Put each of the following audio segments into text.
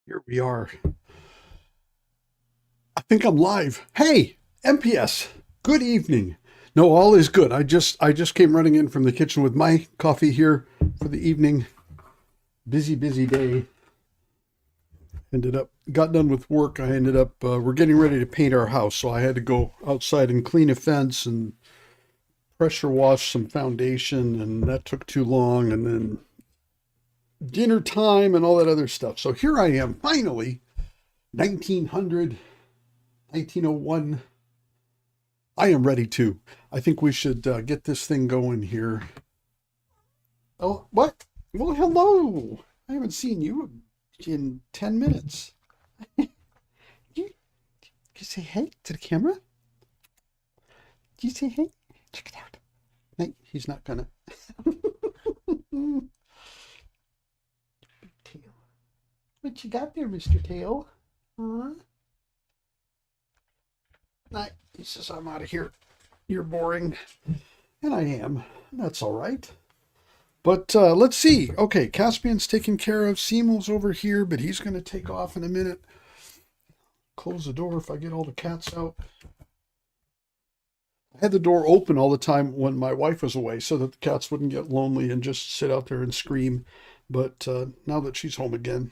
Here we are. I think I'm live. Hey, MPS. Good evening. No, all is good. I just came running in from the kitchen with my coffee here for the evening. Busy day. Got done with work. We're getting ready to paint our house, so I had to go outside and clean a fence and pressure wash some foundation, and that took too long. And then dinner time and all that other stuff. So here I am, finally, 1900, 1901. I am ready too. I think we should get this thing going here. Oh, what? Well, hello. I haven't seen you in 10 minutes. You, you say hey to the camera? Do you say hey? Check it out. No, he's not gonna. Tail. What you got there, Mr. Tail? Huh? Nah, he says I'm out of here. You're boring. And I am. That's all right. But let's see. Okay, Caspian's taken care of. Seamel's over here, but he's going to take off in a minute. Close the door if I get all the cats out. I had the door open all the time when my wife was away so that the cats wouldn't get lonely and just sit out there and scream. But now that she's home again,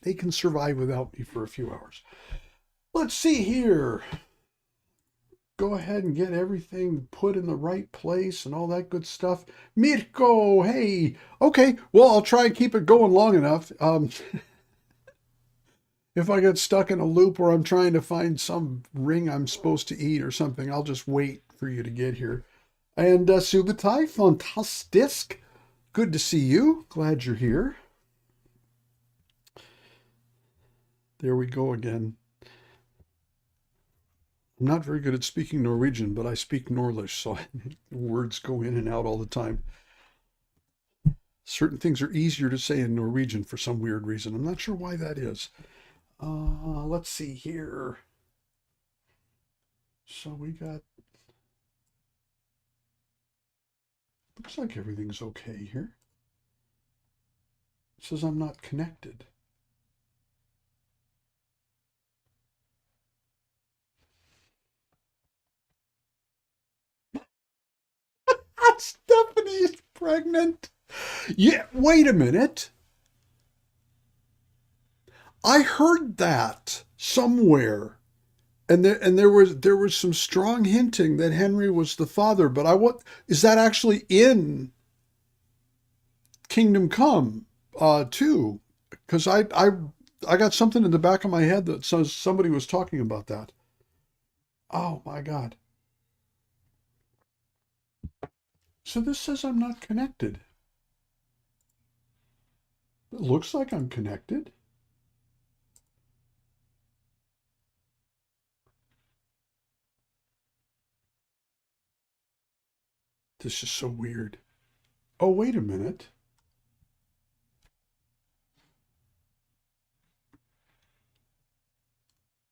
they can survive without me for a few hours. Let's see here. Go ahead and get everything put in the right place and all that good stuff. Mirko, hey. Okay, well, I'll try and keep it going long enough. If I get stuck in a loop where I'm trying to find some ring I'm supposed to eat or something, I'll just wait for you to get here. And Subotai, fantastisk. Good to see you. Glad you're here. There we go again. I'm not very good at speaking Norwegian, but I speak Norlish, so words go in and out all the time. Certain things are easier to say in Norwegian for some weird reason. I'm not sure why that is. Let's see here. So we got. Looks like everything's okay here. It says I'm not connected. Stephanie's pregnant. Yeah, wait a minute. I heard that somewhere. And there was some strong hinting that Henry was the father, but I what is that actually in Kingdom Come too? Because I got something in the back of my head that says somebody was talking about that. Oh my God. So this says I'm not connected. It looks like I'm connected. This is so weird. Oh, wait a minute.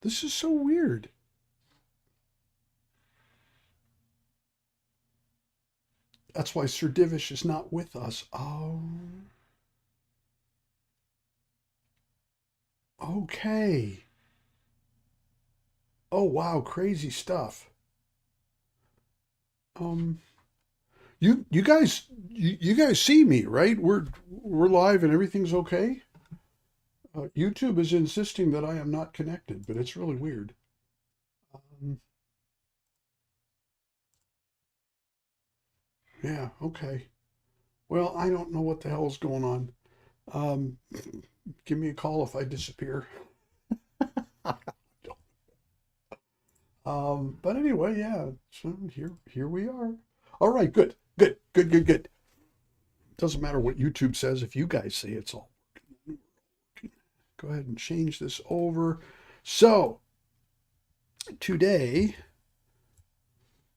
This is so weird. That's why Sir Divish is not with us. Oh, okay. Oh, wow, crazy stuff. Um, you guys see me, right? We're live and everything's okay. YouTube is insisting that I am not connected, but it's really weird. Um, yeah, okay. Well, I don't know what the hell is going on. Um, Give me a call if I disappear. But anyway, yeah. So here we are. All right, good. Doesn't matter what YouTube says if you guys say it's all working. Go ahead and change this over. So today,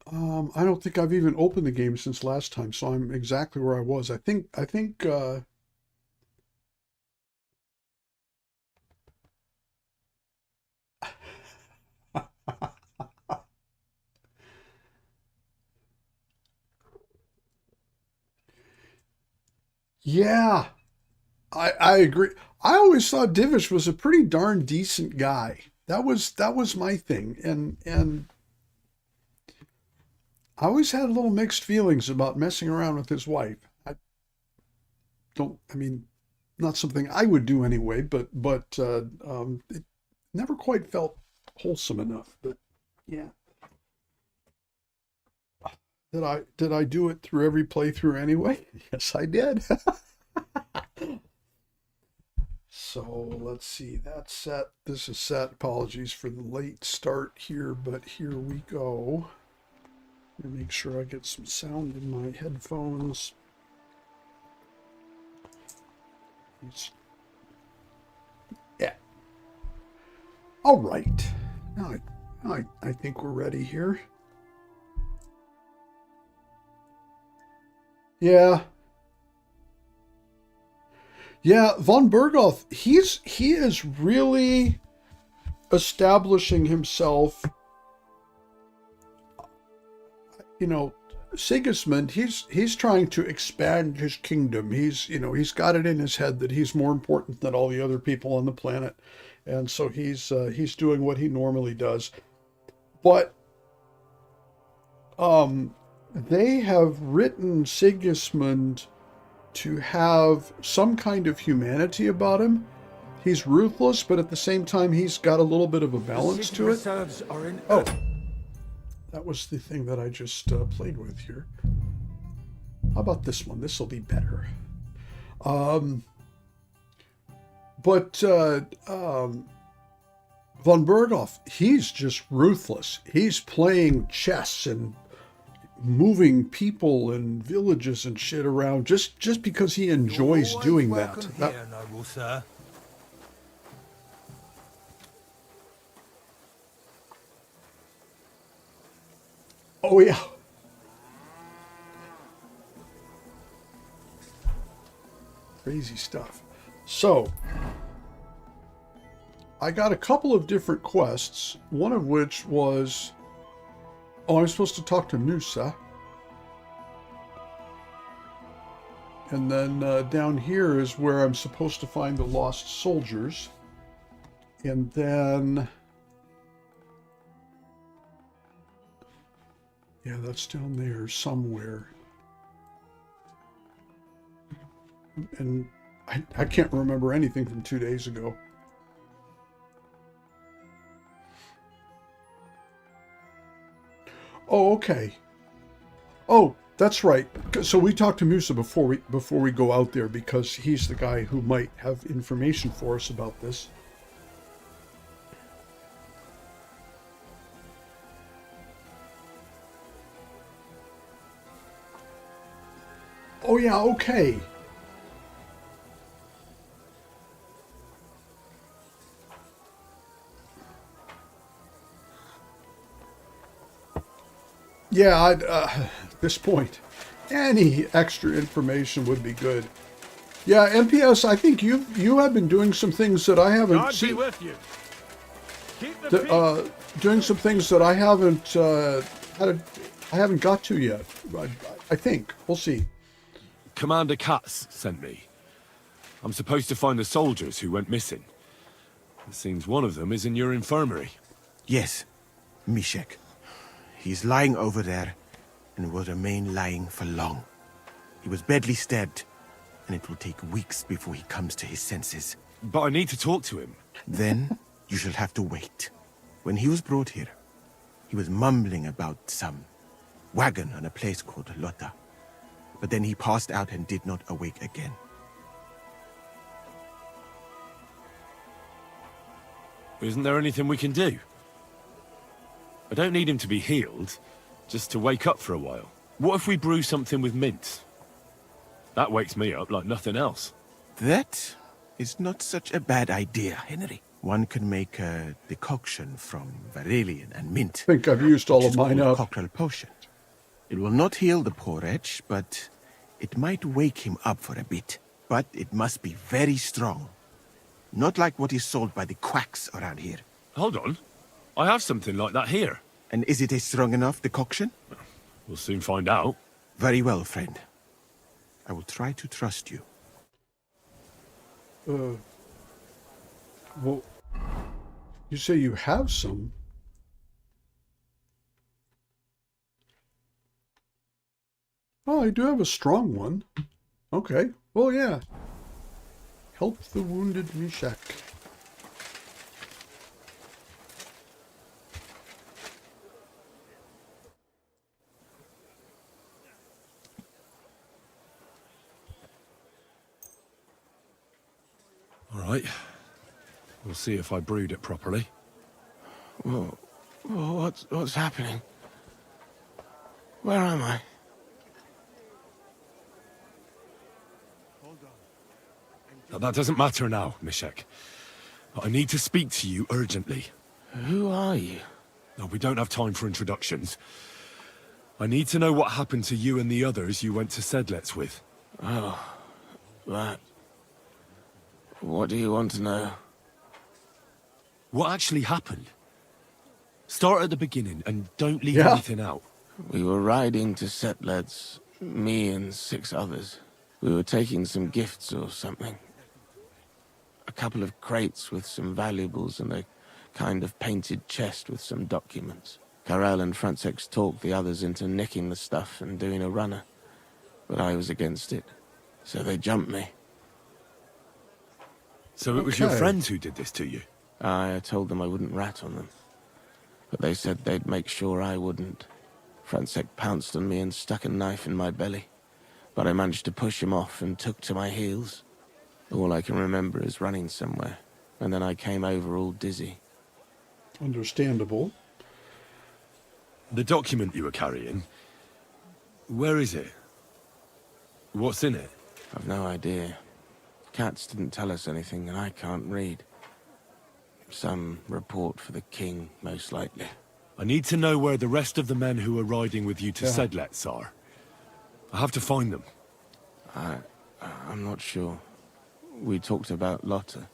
I don't think I've even opened the game since last time, so I'm exactly where I was. I think yeah, I agree. I always thought Divish was a pretty darn decent guy. That was my thing, and I always had a little mixed feelings about messing around with his wife. I don't. I mean, not something I would do anyway, but it never quite felt wholesome enough. But yeah, did I do it through every playthrough anyway? Yes, I did. So let's see, that's set. This is set. Apologies for the late start here, but here we go. Let me make sure I get some sound in my headphones. Yeah. All right. Now I think we're ready here. Yeah. Yeah, von Bergow, he is really establishing himself. You know, Sigismund, he's trying to expand his kingdom. He's got it in his head that he's more important than all the other people on the planet, and so he's doing what he normally does. But they have written Sigismund to have some kind of humanity about him. He's ruthless, but at the same time, he's got a little bit of a balance to it. Oh, that was the thing that I just played with here. How about this one? This will be better. But von Bergow, he's just ruthless. He's playing chess and moving people and villages and shit around just because he enjoys doing that. Here, noble sir. Oh yeah. Crazy stuff. So I got a couple of different quests, one of which was, oh, I'm supposed to talk to Musa. And then down here is where I'm supposed to find the lost soldiers. And then, yeah, that's down there somewhere. And I can't remember anything from 2 days ago. Oh, okay. Oh, that's right. So we talked to Musa before we go out there because he's the guy who might have information for us about this. Oh yeah, okay. Yeah, at this point, any extra information would be good. Yeah, MPS, I think you have been doing some things that I haven't God seen. be with you. Keep the peace. Doing some things that I haven't I haven't got to yet. I think we'll see. Commander Katz sent me. I'm supposed to find the soldiers who went missing. It seems one of them is in your infirmary. Yes, Mishek. He's lying over there, and will remain lying for long. He was badly stabbed, and it will take weeks before he comes to his senses. But I need to talk to him. Then, you shall have to wait. When he was brought here, he was mumbling about some wagon on a place called Lotta. But then he passed out and did not awake again. Isn't there anything we can do? I don't need him to be healed, just to wake up for a while. What if we brew something with mint? That wakes me up like nothing else. That is not such a bad idea, Henry. One can make a decoction from Varelian and mint. I think I've used all of mine up. Cockrell potion. It will not heal the poor wretch, but it might wake him up for a bit. But it must be very strong. Not like what is sold by the quacks around here. Hold on. I have something like that here. And is it a strong enough decoction? We'll soon find out. Very well, friend. I will try to trust you. Well, you say you have some. Oh, I do have a strong one. Okay. Well, yeah. Help the wounded Mishak. All right. We'll see if I brewed it properly. Whoa. What's happening? Where am I? That doesn't matter now, Mishek. I need to speak to you urgently. Who are you? No, we don't have time for introductions. I need to know what happened to you and the others you went to Sedlets with. Oh, that. What do you want to know? What actually happened? Start at the beginning and don't leave Yeah. anything out. We were riding to Setleds, me and 6 others. We were taking some gifts or something. A couple of crates with some valuables and a kind of painted chest with some documents. Karel and Francex talked the others into nicking the stuff and doing a runner, but I was against it, so they jumped me. So it was your Okay. friends who did this to you? I told them I wouldn't rat on them, but they said they'd make sure I wouldn't. Francex pounced on me and stuck a knife in my belly, but I managed to push him off and took to my heels. All I can remember is running somewhere, and then I came over all dizzy. Understandable. The document you were carrying, where is it? What's in it? I've no idea. Cats didn't tell us anything, and I can't read. Some report for the king, most likely. I need to know where the rest of the men who are riding with you to Yeah. Sedlets are. I have to find them. I'm not sure. We talked about Lotta.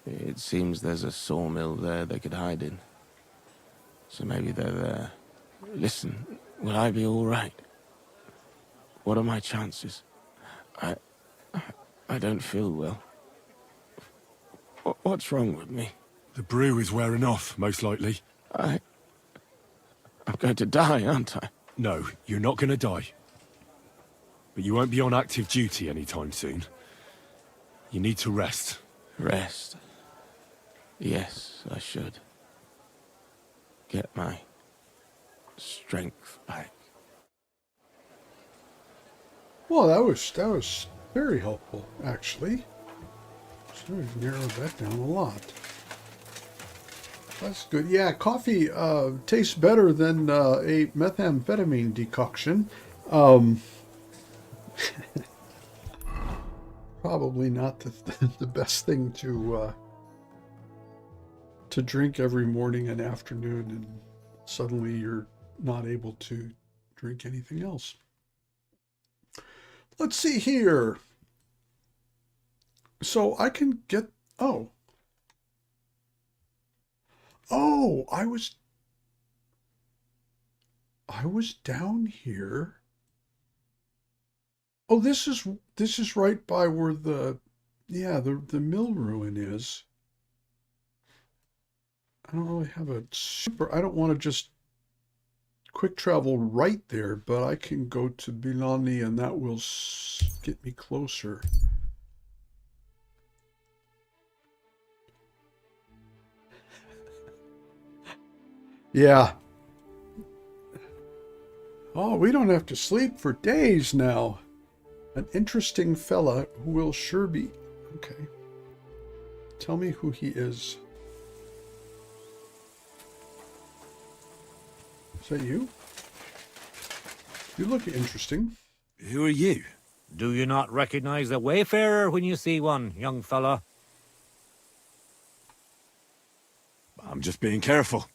It seems there's a sawmill there they could hide in. So maybe they're there. Listen, will I be all right? What are my chances? I don't feel well. What's wrong with me? The brew is wearing off, most likely. I'm going to die, aren't I? No, you're not going to die. But you won't be on active duty anytime soon. You need to rest. Rest. Yes, I should. Get my strength back. Well, that was very helpful, actually. So we've narrowed that down a lot. That's good. Yeah, coffee tastes better than a methamphetamine decoction. Probably not the best thing to drink every morning and afternoon, and suddenly you're not able to drink anything else. Let's see here. So I can get, oh, I was down here. Oh, this is right by where the mill ruin is. I don't really have I don't want to just quick travel right there, but I can go to Bilani and that will get me closer. Yeah. Oh, we don't have to sleep for days now. An interesting fella who will sure be. Okay. Tell me who he is. Is that you? You look interesting. Who are you? Do you not recognize a wayfarer when you see one, young fella? I'm just being careful.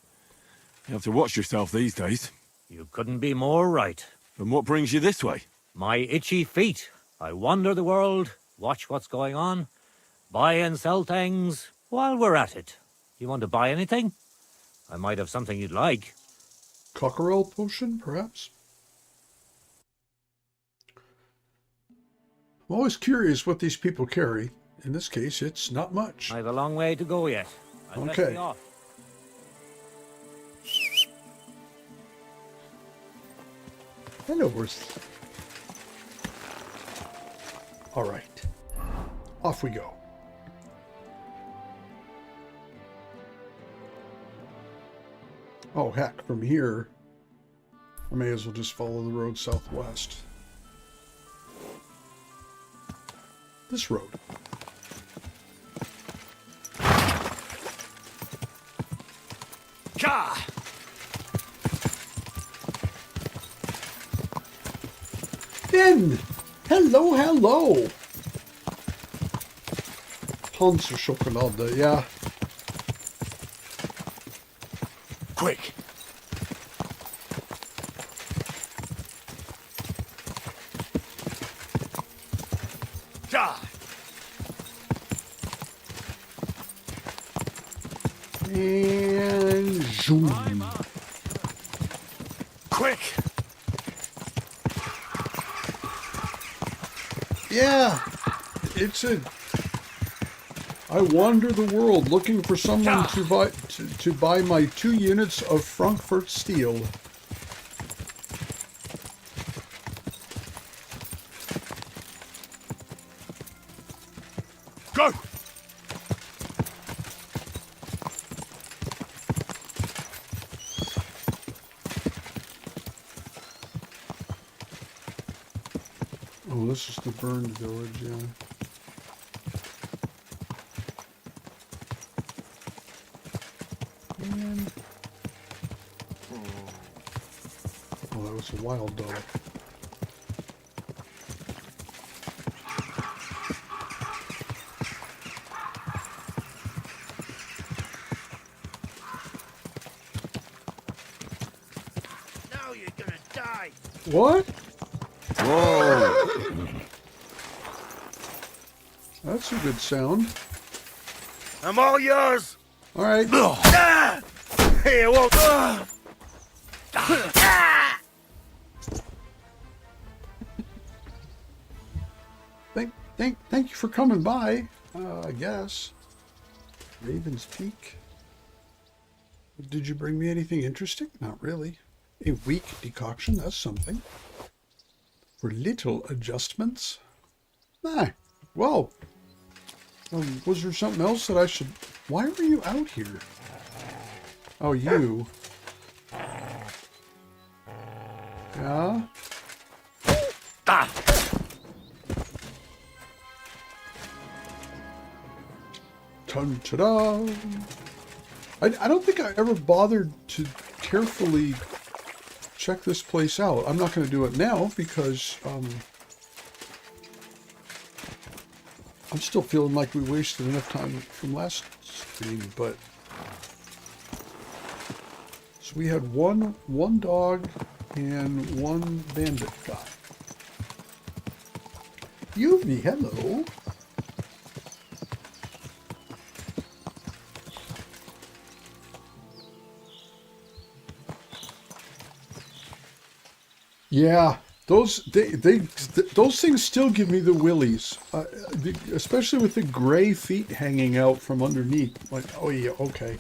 You have to watch yourself these days. You couldn't be more right. And what brings you this way? My itchy feet. I wander the world, watch what's going on, buy and sell things while we're at it. You want to buy anything? I might have something you'd like. Cockerel potion, perhaps? I'm always curious what these people carry. in this case, it's not much. I've a long way to go yet. I'd best Okay. be off. Hello, horse. All right. Off we go. Oh, heck, from here, I may as well just follow the road southwest. This road. Gah! Finn! Hello, hello! Panzerschokolade, ja. Quick! Gah! And zoom. Quick! Yeah, it's a... I wander the world looking for someone to buy my 2 units of Frankfurt steel. Go! Oh, this is the burned village, yeah. And... oh, that was a wild dog. Now you're gonna die. What? Whoa! That's a good sound. I'm all yours. All right. Ah! Hey, whoa! Thank you for coming by. I guess. Raven's Peak. Did you bring me anything interesting? Not really. A weak decoction, that's something. For little adjustments. Ah, well. Was there something else that I should... why were you out here? Oh, you. Yeah? Ah! Ta-da! I don't think I ever bothered to carefully check this place out. I'm not going to do it now because I'm still feeling like we wasted enough time from last stream, but so we had one dog and one bandit guy. Yuvi, hello. Yeah, those those things still give me the willies, especially with the gray feet hanging out from underneath. Like, oh yeah, okay.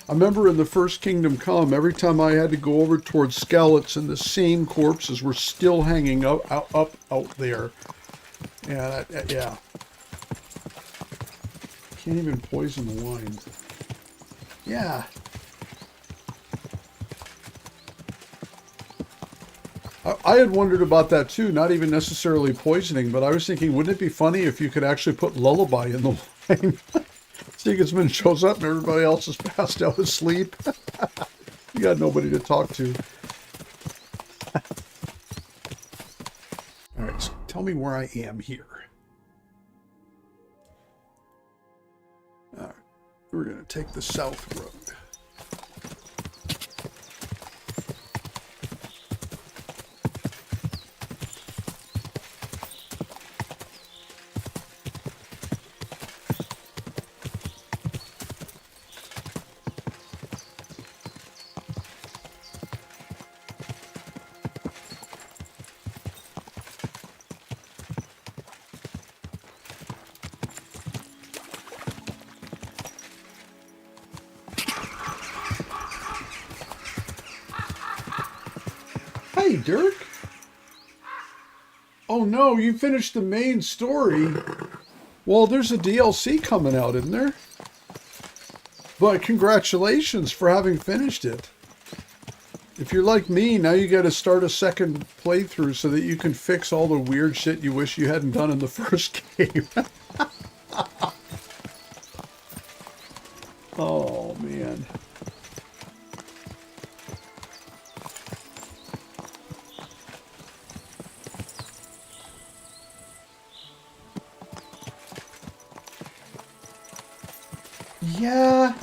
I remember in the first Kingdom Come, every time I had to go over towards Skalitz, and the same corpses were still hanging out there. Yeah, yeah. Can't even poison the wine. Yeah. I had wondered about that too, not even necessarily poisoning, but I was thinking, wouldn't it be funny if you could actually put lullaby in the wine? Sigismund shows up and everybody else is passed out asleep. You got nobody to talk to. All right, so tell me where I am here. All right, we're going to take the south road. Dirk? Oh no, you finished the main story. Well, there's a DLC coming out, isn't there? But congratulations for having finished it. If you're like me, now you got to start a second playthrough so that you can fix all the weird shit you wish you hadn't done in the first game. Oh, man. Yeah.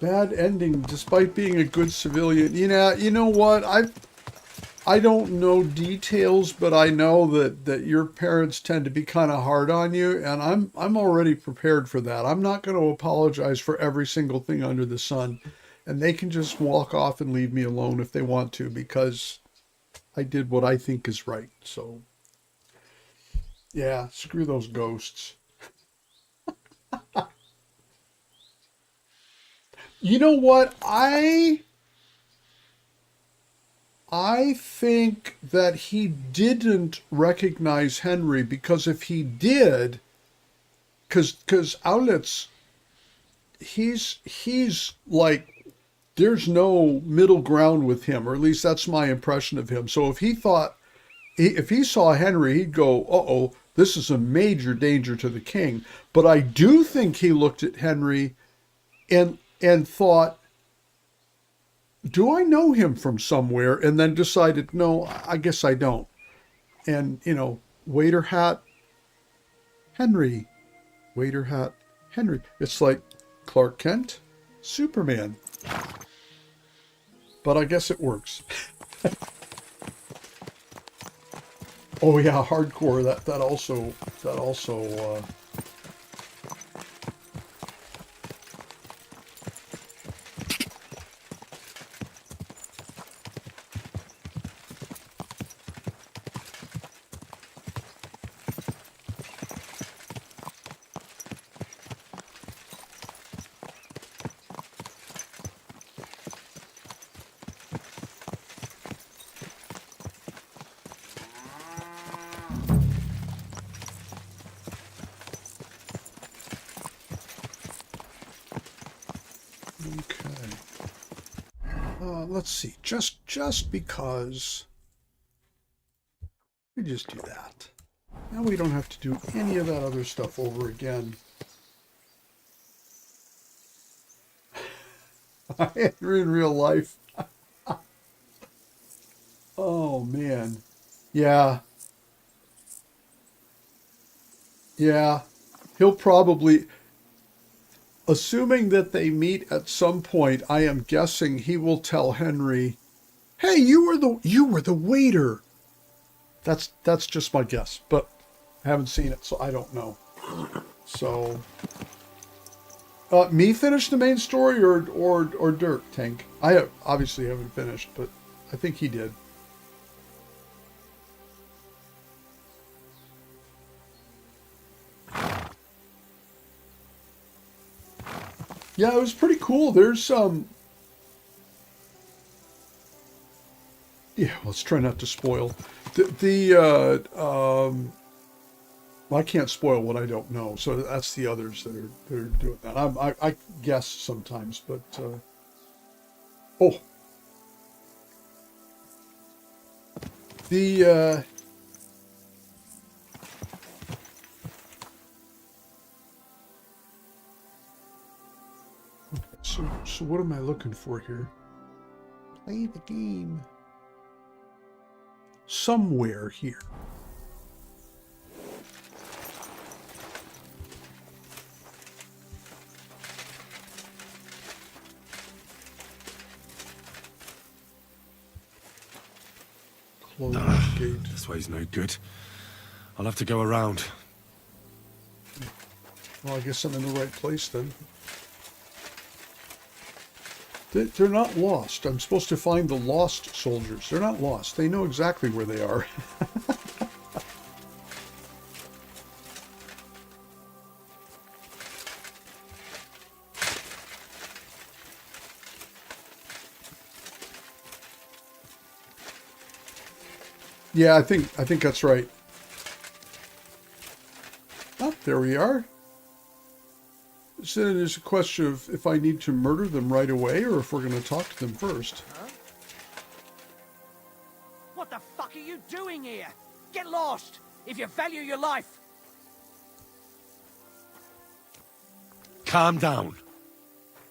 Bad ending, despite being a good civilian. You know what? I don't know details, but I know that your parents tend to be kind of hard on you, and I'm already prepared for that. I'm not going to apologize for every single thing under the sun, and they can just walk off and leave me alone if they want to, because I did what I think is right. So, yeah, screw those ghosts. You know what? I think that he didn't recognize Henry, because if he did, because Aulitz, he's like, there's no middle ground with him, or at least that's my impression of him. So if he saw Henry, he'd go, uh-oh, this is a major danger to the king. But I do think he looked at Henry and thought, do I know him from somewhere? And then decided, no, I guess I don't. And, waiter hat, Henry. Waiter hat, Henry. It's like Clark Kent, Superman. But I guess it works. Oh yeah, hardcore. That also. Let's see. Just because we just do that. Now we don't have to do any of that other stuff over again. You're in real life. Oh man. Yeah. Yeah. He'll probably, assuming that they meet at some point, I am guessing he will tell Henry, "Hey, you were the waiter." That's just my guess, but I haven't seen it, so I don't know. So, me finish the main story or Dirk, Tank? I obviously haven't finished, but I think he did. Yeah, it was pretty cool. There's yeah, let's try not to spoil. Well, I can't spoil what I don't know, so that's the others that are doing that. I guess sometimes, but oh, the so what am I looking for here? Play the game somewhere here. Gate. This way's no good. I'll have to go around. Well, I guess I'm in the right place then. They're not lost. I'm supposed to find the lost soldiers. They're not lost. They know exactly where they are. Yeah, I think that's right. Oh, there we are. So then there's a question of if I need to murder them right away or if we're going to talk to them first. Huh? What the fuck are you doing here? Get lost, if you value your life. Calm down.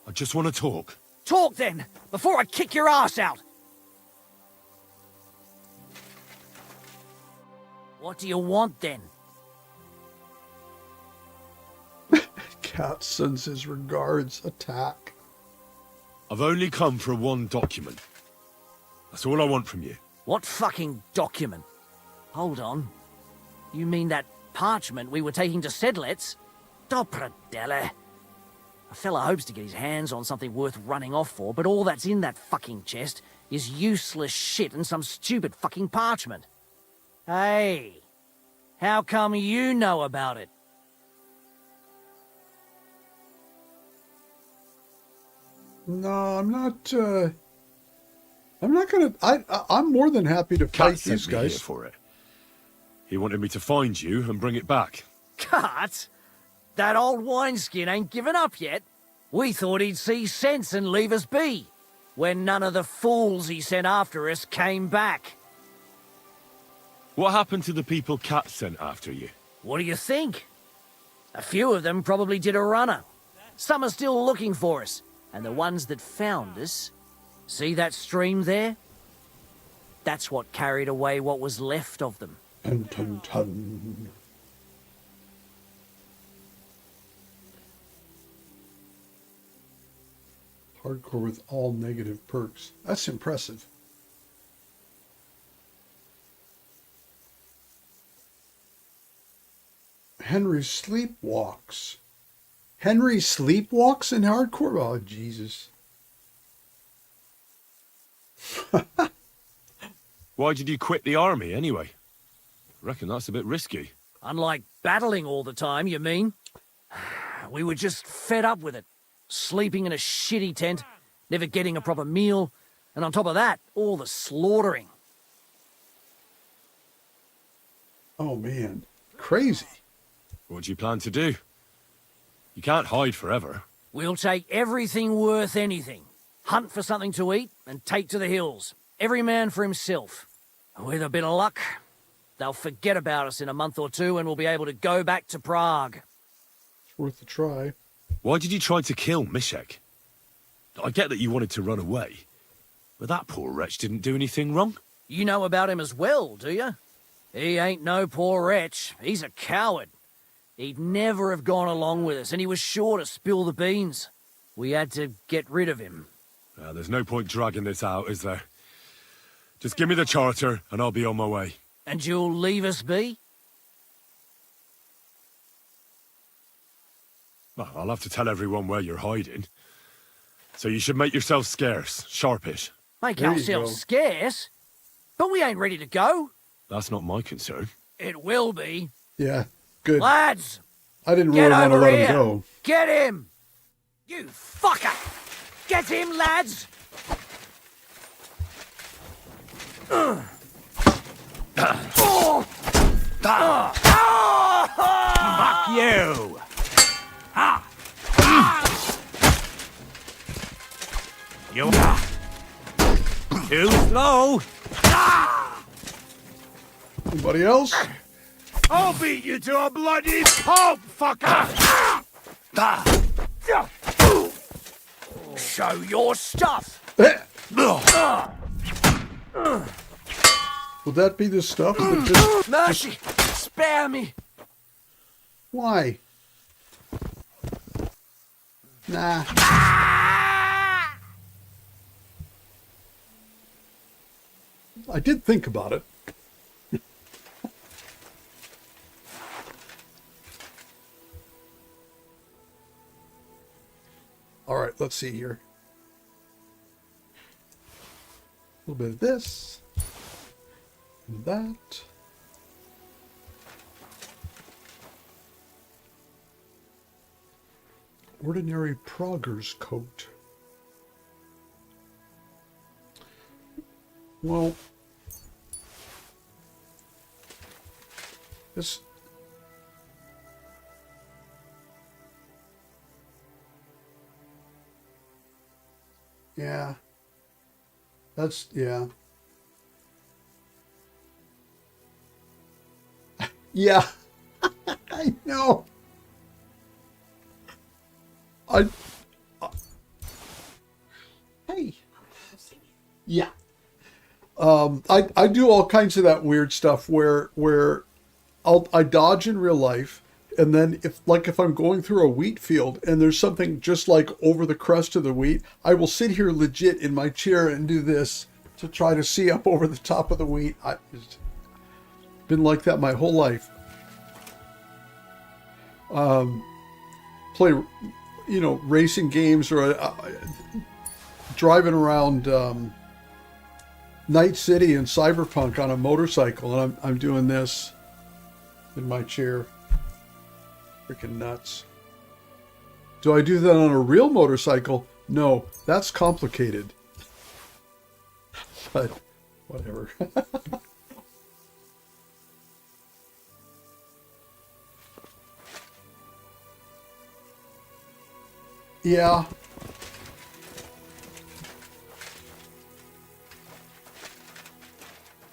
I just want to talk. Talk then, before I kick your ass out. What do you want then? Cat sends his regards. Attack. I've only come for one document. That's all I want from you. What fucking document? Hold on. You mean that parchment we were taking to Sedlets? Dopradelle. A fella hopes to get his hands on something worth running off for, but all that's in that fucking chest is useless shit and some stupid fucking parchment. Hey, how come you know about it? No, I'm not. I'm not gonna. I'm more than happy to fight Cat sent these me here guys. for it. He wanted me to find you and bring it back. Cut? That old wineskin ain't given up yet. We thought he'd see sense and leave us be, when none of the fools he sent after us came back. What happened to the people Cat sent after you? What do you think? A few of them probably did a runner. Some are still looking for us, and the ones that found us... See that stream there? That's what carried away what was left of them. Dun, dun, dun. Hardcore with all negative perks. That's impressive. Henry sleepwalks. Henry sleepwalks in hardcore? Oh, Jesus. Why did you quit the army, anyway? I reckon that's a bit risky. Unlike battling all the time, you mean? We were just fed up with it. Sleeping in a shitty tent, never getting a proper meal, and on top of that, all the slaughtering. Oh, man. Crazy. What do you plan to do? You can't hide forever. We'll take everything worth anything. Hunt for something to eat and take to the hills. Every man for himself. With a bit of luck, they'll forget about us in a month or two and we'll be able to go back to Prague. It's worth a try. Why did you try to kill Mishek? I get that you wanted to run away, but that poor wretch didn't do anything wrong. You know about him as well, do you? He ain't no poor wretch. He's a coward. He'd never have gone along with us, and he was sure to spill the beans. We had to get rid of him. There's no point dragging this out, is there? Just give me the charter, and I'll be on my way. And you'll leave us be? Well, I'll have to tell everyone where you're hiding. So you should make yourself scarce, sharpish. Make There you ourselves go. scarce? But we ain't ready to go. That's not my concern. It will be. Yeah, good. Lads, I didn't get really want to over let here. him go. Get him! You fucker! Get him, lads! Fuck you! You... Too slow! Anybody else? I'll beat you to a bloody pulp, fucker! Show your stuff! Would that be the stuff that Mercy! Spare me! Why? Nah. I did think about it. All right, let's see here. A little bit of this. And that. Ordinary progger's coat. Well, This... Yeah. That's... Yeah. Yeah. I know. Hey. Yeah. I do all kinds of that weird stuff where I dodge in real life, and then if I'm going through a wheat field and there's something just like over the crust of the wheat, I will sit here legit in my chair and do this to try to see up over the top of the wheat. It's been like that my whole life. Play, racing games or driving around Night City and Cyberpunk on a motorcycle, and I'm doing this in my chair. Freaking nuts. Do I do that on a real motorcycle? No, that's complicated. But whatever. Yeah.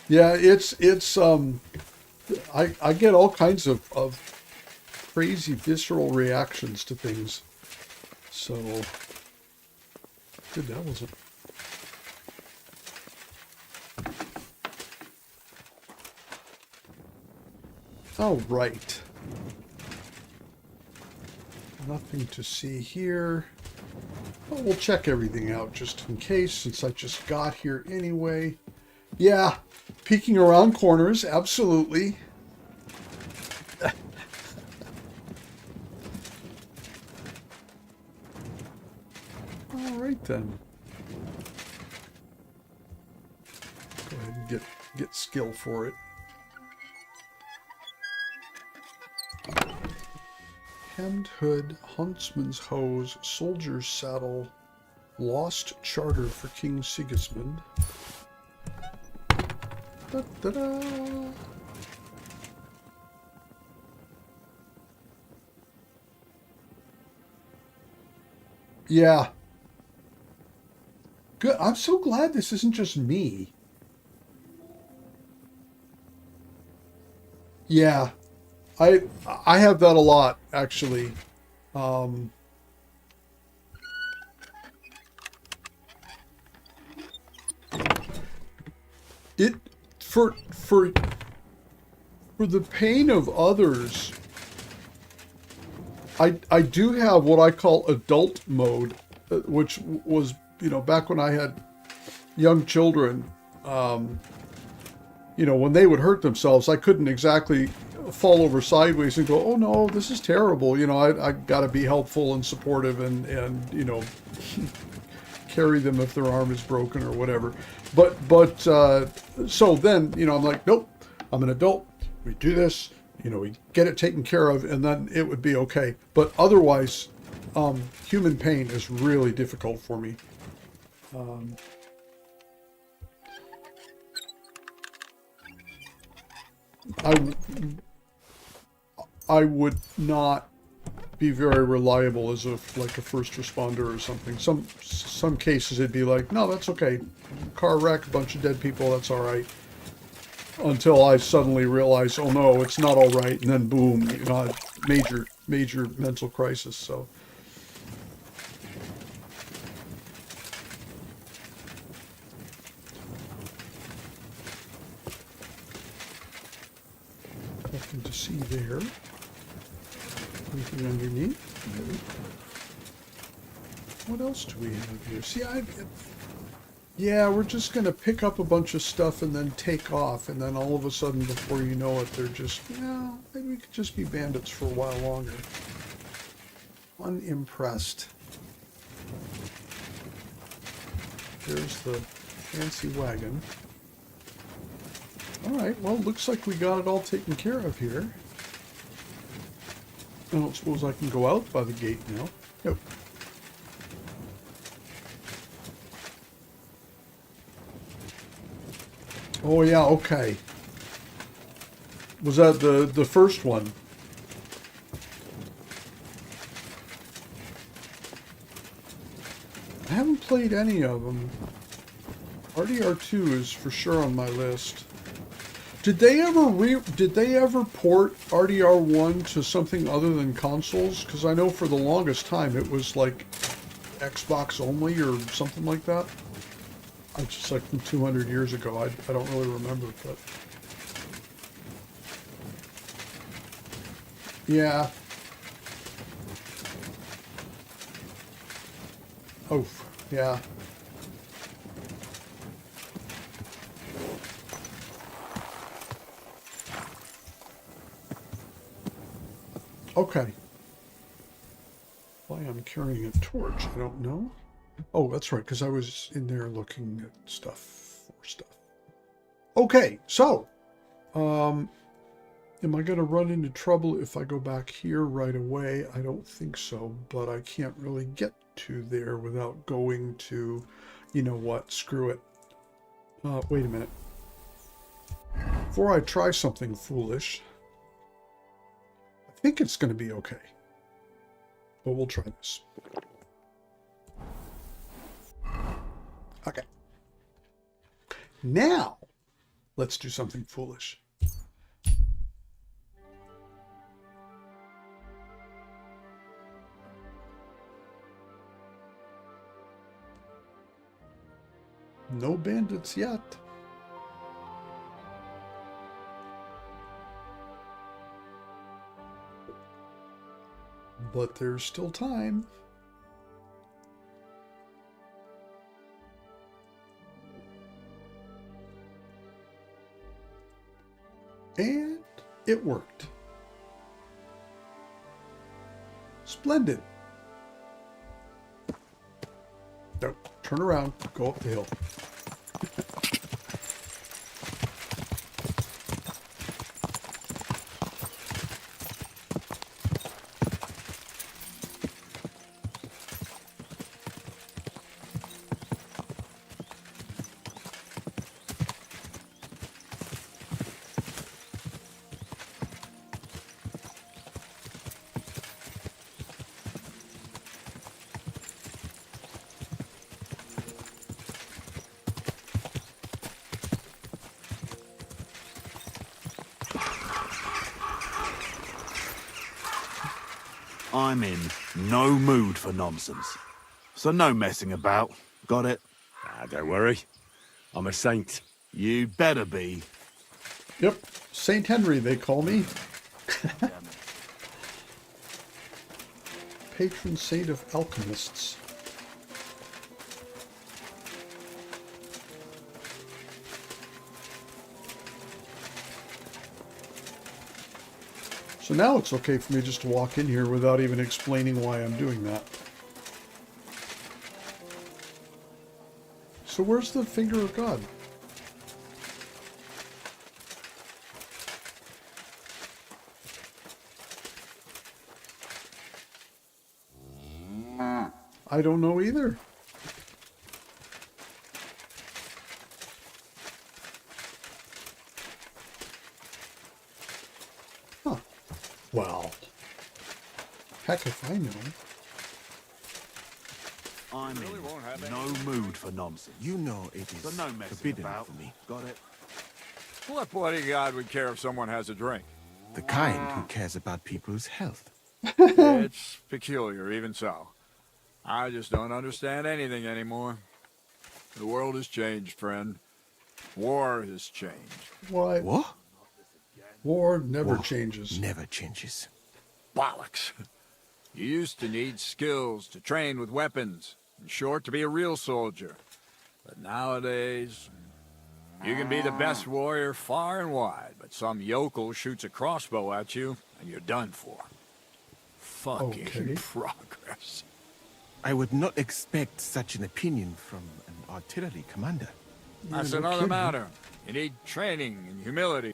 Yeah, I get all kinds of crazy visceral reactions to things. So good, that wasn't. All right. Nothing to see here. Well, we'll check everything out just in case, since I just got here anyway. Yeah, peeking around corners, absolutely. All right then. Go ahead and get skill for it. Hemmed hood, huntsman's hose, soldier's saddle, lost charter for King Sigismund. Da-da-da. Yeah. Good. I'm so glad this isn't just me. Yeah. I have that a lot, actually. It for the pain of others, I do have what I call adult mode, which was, back when I had young children, when they would hurt themselves, I couldn't exactly fall over sideways and go, oh no, this is terrible. I got to be helpful and supportive and carry them if their arm is broken or whatever. But so then, I'm like, nope, I'm an adult. We do this, we get it taken care of, and then it would be okay. But otherwise, human pain is really difficult for me. I would not be very reliable as a first responder or something. Some cases it'd be like, no, that's okay. Car wreck, a bunch of dead people, that's all right. Until I suddenly realize, oh no, it's not all right, and then boom, major mental crisis. So. Nothing to see there. Anything underneath? No. What else do we have here? See, yeah, we're just going to pick up a bunch of stuff and then take off, and then all of a sudden, before you know it, they're just, maybe we could just be bandits for a while longer. Unimpressed. There's the fancy wagon. Alright, well, looks like we got it all taken care of here. I don't suppose I can go out by the gate now. Nope. Oh yeah, okay. Was that the first one? I haven't played any of them. RDR2 is for sure on my list. Did they ever port RDR1 to something other than consoles? Because I know for the longest time it was like Xbox only or something like that. It's just like from 200 years ago. I don't really remember, but yeah. Oh, yeah. Okay. Why I'm carrying a torch, I don't know. Oh, that's right, because I was in there looking at stuff for stuff. Okay, so, am I going to run into trouble if I go back here right away? I don't think so, but I can't really get to there without going to, you know what, screw it. Wait a minute. Before I try something foolish, I think it's going to be okay. But we'll try this. Okay. Now, let's do something foolish. No bandits yet. But there's still time. And it worked. Splendid. No, turn around, go up the hill. I'm in no mood for nonsense. So no messing about. Got it? Ah, don't worry. I'm a saint. You better be. Yep, Saint Henry they call me. Patron saint of alchemists. So now it's okay for me just to walk in here without even explaining why I'm doing that. So where's the finger of God? I don't know either. Huh. Well, heck if I know. I'm in no mood for nonsense. You know it is So no messing forbidden about. for me. Got it? What bloody god would care if someone has a drink? The kind who cares about people's health. It's peculiar, even so. I just don't understand anything anymore. The world has changed, friend. War has changed. Why? What? War never War changes. Never changes. Bollocks. You used to need skills to train with weapons. In short, to be a real soldier. But nowadays, you can be the best warrior far and wide, but some yokel shoots a crossbow at you, and you're done for. Fucking Okay. progress. I would not expect such an opinion from an artillery commander. That's no another kidding. matter. You need training and humility.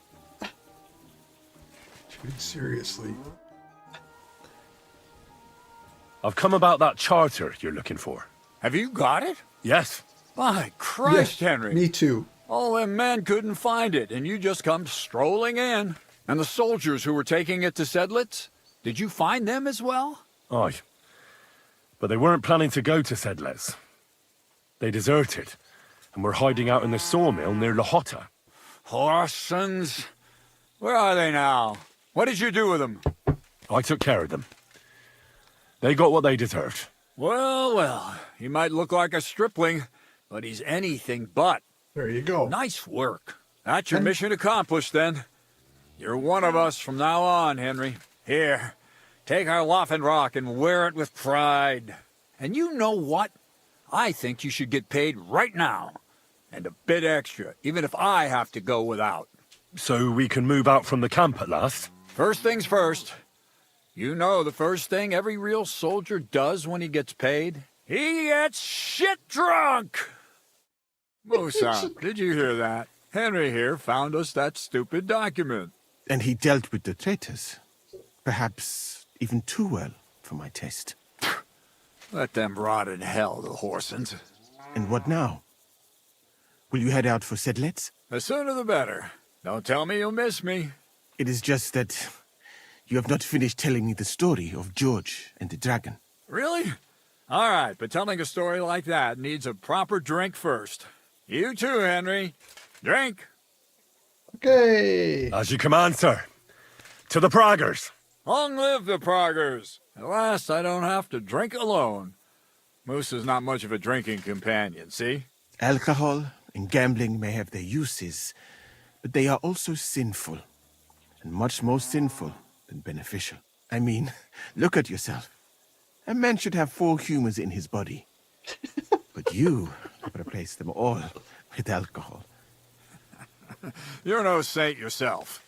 Dude, seriously. I've come about that charter you're looking for. Have you got it? Yes. My Christ, Yes, Henry. me too. All them men couldn't find it, and you just come strolling in. And the soldiers who were taking it to Sedlitz? Did you find them as well? Aye. But they weren't planning to go to Sedlitz. They deserted, and were hiding out in the sawmill near Lahota. Horsons. Where are they now? What did you do with them? I took care of them. They got what they deserved. Well, well, he might look like a stripling, but he's anything but. There you go. Nice work. That's your mission accomplished, then. You're one of us from now on, Henry. Here, take our Waffenrock and wear it with pride. And you know what? I think you should get paid right now. And a bit extra, even if I have to go without. So we can move out from the camp at last? First things first. You know the first thing every real soldier does when he gets paid? He gets shit drunk! Musa, did you hear that? Henry here found us that stupid document. And he dealt with the traitors. Perhaps even too well for my taste. Let them rot in hell, the Horsens. And what now? Will you head out for Sedlitz? The sooner the better. Don't tell me you'll miss me. It is just that you have not finished telling me the story of George and the dragon. Really? All right, but telling a story like that needs a proper drink first. You too, Henry. Drink. Okay. As you command, sir. To the Praggers. Long live the Praggers. At last, I don't have to drink alone. Musa's not much of a drinking companion, see? Alcohol and gambling may have their uses, but they are also sinful, and much more sinful than beneficial. I mean, look at yourself. A man should have 4 humors in his body. But you replace them all with alcohol. You're no saint yourself.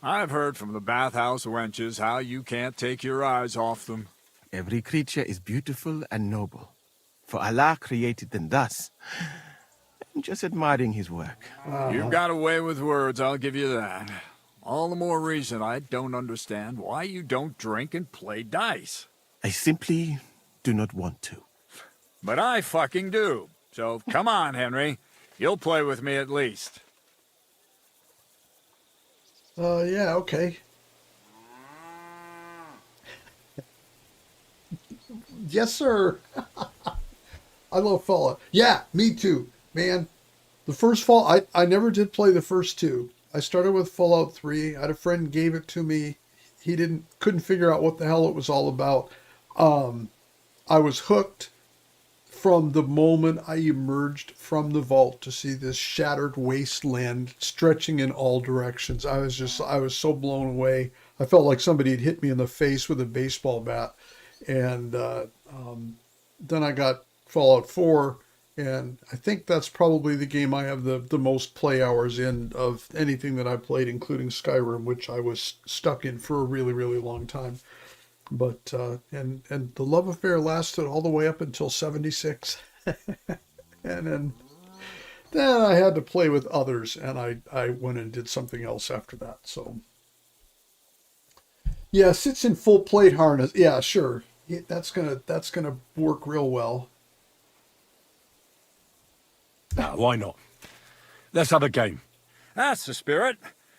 I've heard from the bathhouse wenches how you can't take your eyes off them. Every creature is beautiful and noble, for Allah created them thus. I'm just admiring his work. You've got a way with words, I'll give you that. All the more reason I don't understand why you don't drink and play dice. I simply do not want to. But I fucking do. So come on, Henry. You'll play with me at least. Yeah, okay. Yes, sir. I love Fallout. Yeah, me too, man. The first Fall, I never did play the first 2. I started with Fallout 3. I had a friend gave it to me. He couldn't figure out what the hell it was all about. I was hooked from the moment I emerged from the vault to see this shattered wasteland stretching in all directions. I was so blown away. I felt like somebody had hit me in the face with a baseball bat. And then I got Fallout 4, and I think that's probably the game I have the most play hours in of anything that I played, including Skyrim, which I was stuck in for a really, really long time. But and the love affair lasted all the way up until 76, and then I had to play with others, and I went and did something else after that. So yeah, sits in full plate harness. Yeah, sure, that's gonna work real well. Now, why not? Let's have a game. That's the spirit.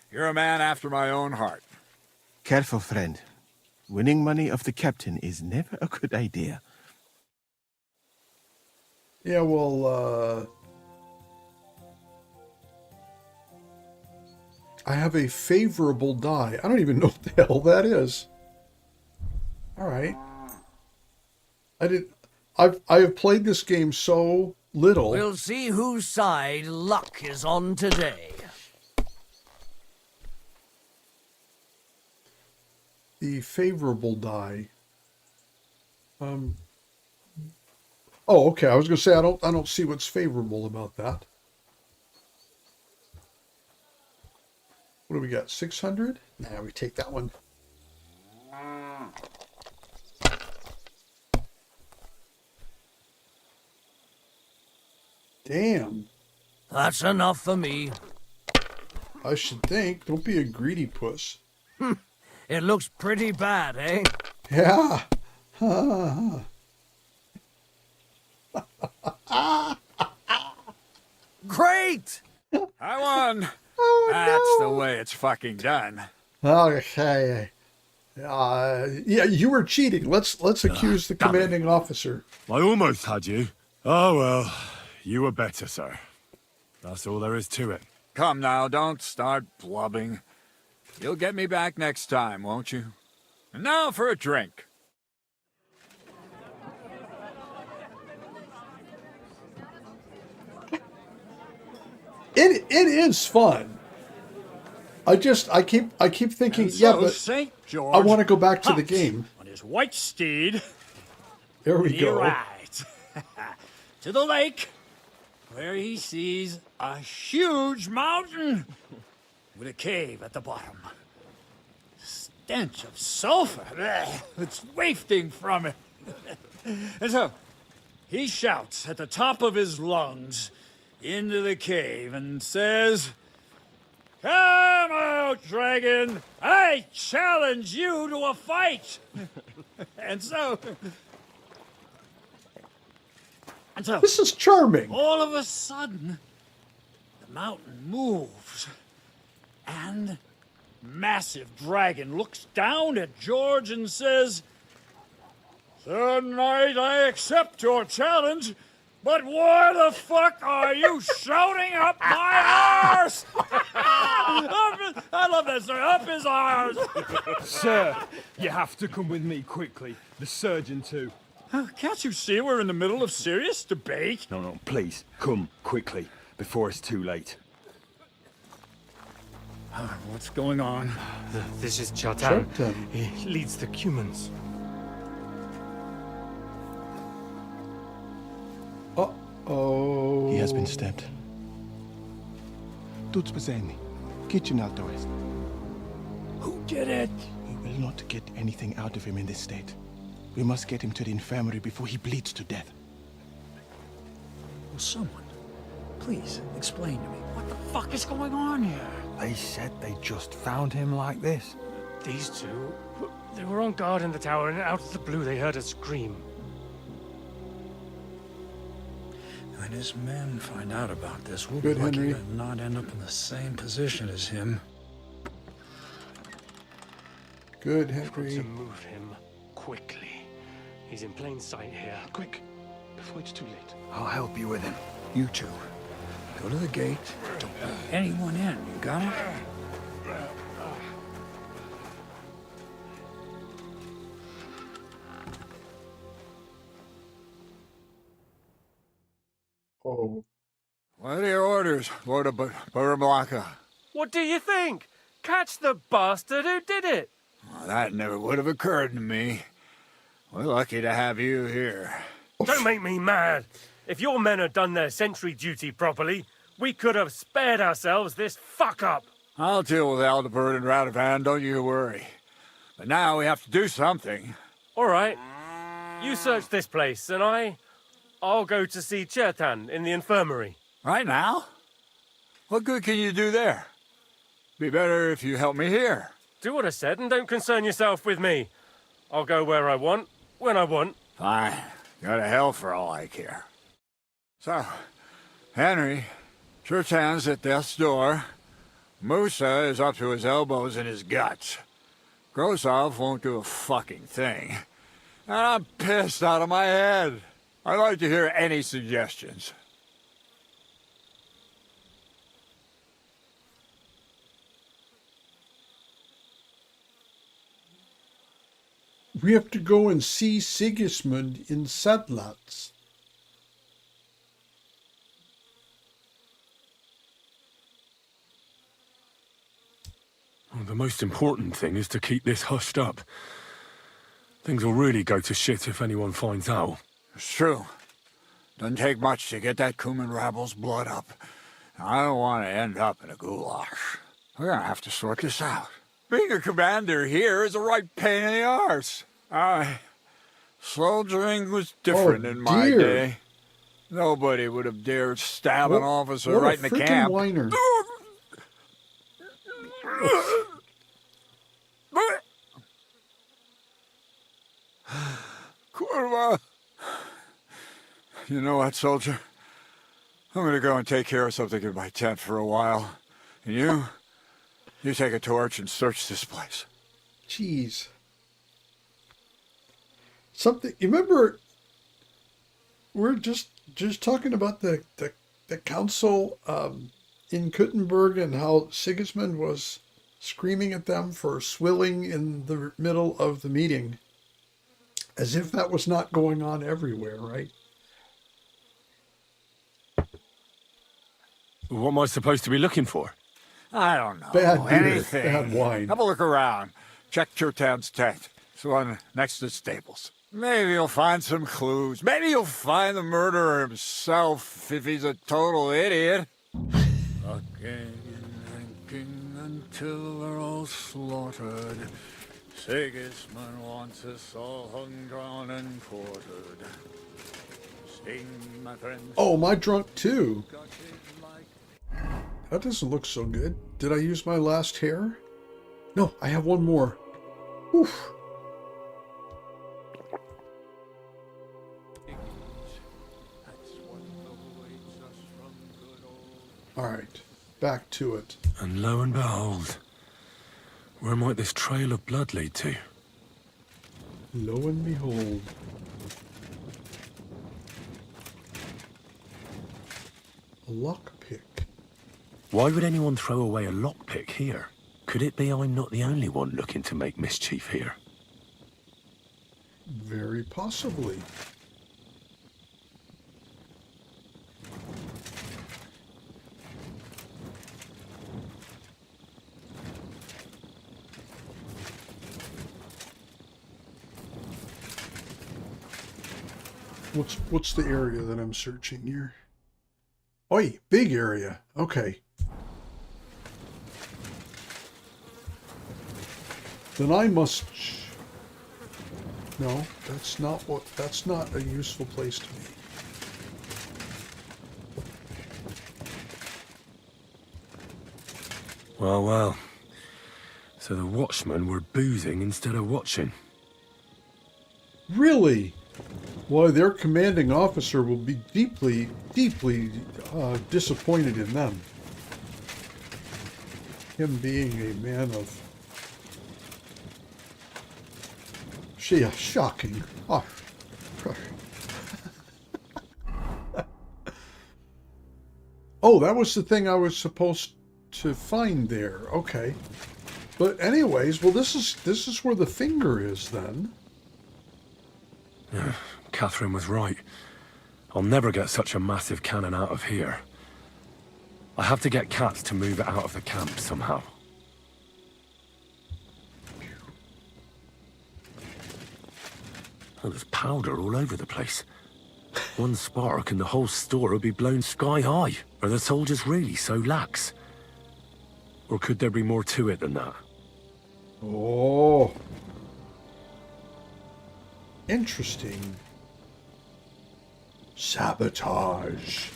You're a man after my own heart. Careful, friend. Winning money off the captain is never a good idea. Yeah, well, I have a favorable die. I don't even know what the hell that is. All right. I have played this game so little. We'll see whose side luck is on today. The favorable die. Oh, okay. I was gonna say I don't see what's favorable about that. What do we got? 600? Nah, we take that one. Damn. That's enough for me. I should think. Don't be a greedy puss. It looks pretty bad, eh? Yeah. Great! I won. Oh, That's no. the way it's fucking done. Okay. Yeah, you were cheating. Let's accuse the damn it. commanding officer. I almost had you. Oh well, you were better, sir. That's all there is to it. Come now, don't start blubbing. You'll get me back next time, won't you? And now for a drink. It is fun. I keep thinking, And yeah, so but St. George I want to go back to the hops game. on his white steed. There we He go. rides to the lake, where he sees a huge mountain with a cave at the bottom. Stench of sulfur. It's wafting from it. And so he shouts at the top of his lungs into the cave and says, "Come out, dragon! I challenge you to a fight!" And so This is charming. all of a sudden, the mountain moves, and massive dragon looks down at George and says, "Sir Knight, I accept your challenge, but why the fuck are you shouting up my arse?" I love that, sir. Up his arse. Sir, you have to come with me quickly. The surgeon too. Can't you see we're in the middle of serious debate? No, please, come quickly, before it's too late. What's going on? This is Chatan. Chatan. He leads the Cumans. Oh. He has been stabbed. Tudo spazeni. Kitchen outdoors. Who did it? We will not get anything out of him in this state. We must get him to the infirmary before he bleeds to death. Will someone please explain to me what the fuck is going on here? They said they just found him like this. These two, they were on guard in the tower, and out of the blue they heard a scream. When his men find out about this, we'll Good, be lucky Henry. to not end up in the same position as him. Good, To Henry. move him quickly. He's in plain sight here. Quick, before it's too late. I'll help you with him. You two, go to the gate. Don't let anyone in. You got it? Oh. What are your orders, Lord of Burblaka? What do you think? Catch the bastard who did it! Well, that never would have occurred to me. We're lucky to have you here. Don't make me mad. If your men had done their sentry duty properly, we could have spared ourselves this fuck-up. I'll deal with Aldebert and Radovan, don't you worry. But now we have to do something. All right. You search this place, and I'll go to see Chertan in the infirmary. Right now? What good can you do there? Be better if you help me here. Do what I said, and don't concern yourself with me. I'll go where I want, when I want. Fine. Go to hell for all I care. So, Henry, Chertan's at death's door. Musa is up to his elbows in his guts. Grosov won't do a fucking thing. And I'm pissed out of my head. I'd like to hear any suggestions. We have to go and see Sigismund in Sedlats. Well, the most important thing is to keep this hushed up. Things will really go to shit if anyone finds out. It's true. Doesn't take much to get that Cuman rabble's blood up. I don't want to end up in a goulash. We're gonna have to sort this out. Being a commander here is a right pain in the arse. Soldiering was different in my dear. day. Nobody would have dared stab an officer What a right in the frickin' camp. whiner. Kurva. You know what, soldier? I'm gonna go and take care of something in my tent for a while. And you You take a torch and search this place. Jeez. Something, you remember, we're just talking about the council in Kuttenberg and how Sigismund was screaming at them for swilling in the middle of the meeting. As if that was not going on everywhere, right? What am I supposed to be looking for? I don't know. Bad beer, Anything. bad wine. Have a look around. Check Turtan's tent. It's the one next to the stables. Maybe you'll find some clues. Maybe you'll find the murderer himself if he's a total idiot. Fucking and drinking until they're all slaughtered. Sigismund wants us all hung, drawn, and quartered. Sing, my friends. Oh, am I drunk too? That doesn't look so good. Did I use my last hair? No, I have one more. Oof. All right, back to it. And lo and behold, where might this trail of blood lead to? Lo and behold. A lockpick. Why would anyone throw away a lockpick here? Could it be I'm not the only one looking to make mischief here? Very possibly. What's the area that I'm searching here? Oi, big area. Okay. Then I must... No, that's not a useful place to be. Well, well. So the watchmen were boozing instead of watching. Really? Why, their commanding officer will be deeply disappointed in them. Him being a man of... shocking. Oh. Oh, that was the thing I was supposed to find there. Okay. But anyways, well, this is where the finger is then. Katherine was right. I'll never get such a massive cannon out of here. I have to get Katz to move it out of the camp somehow. Oh, there's powder all over the place. One spark and the whole store will be blown sky high. Are the soldiers really so lax? Or could there be more to it than that? Oh. Interesting. Sabotage.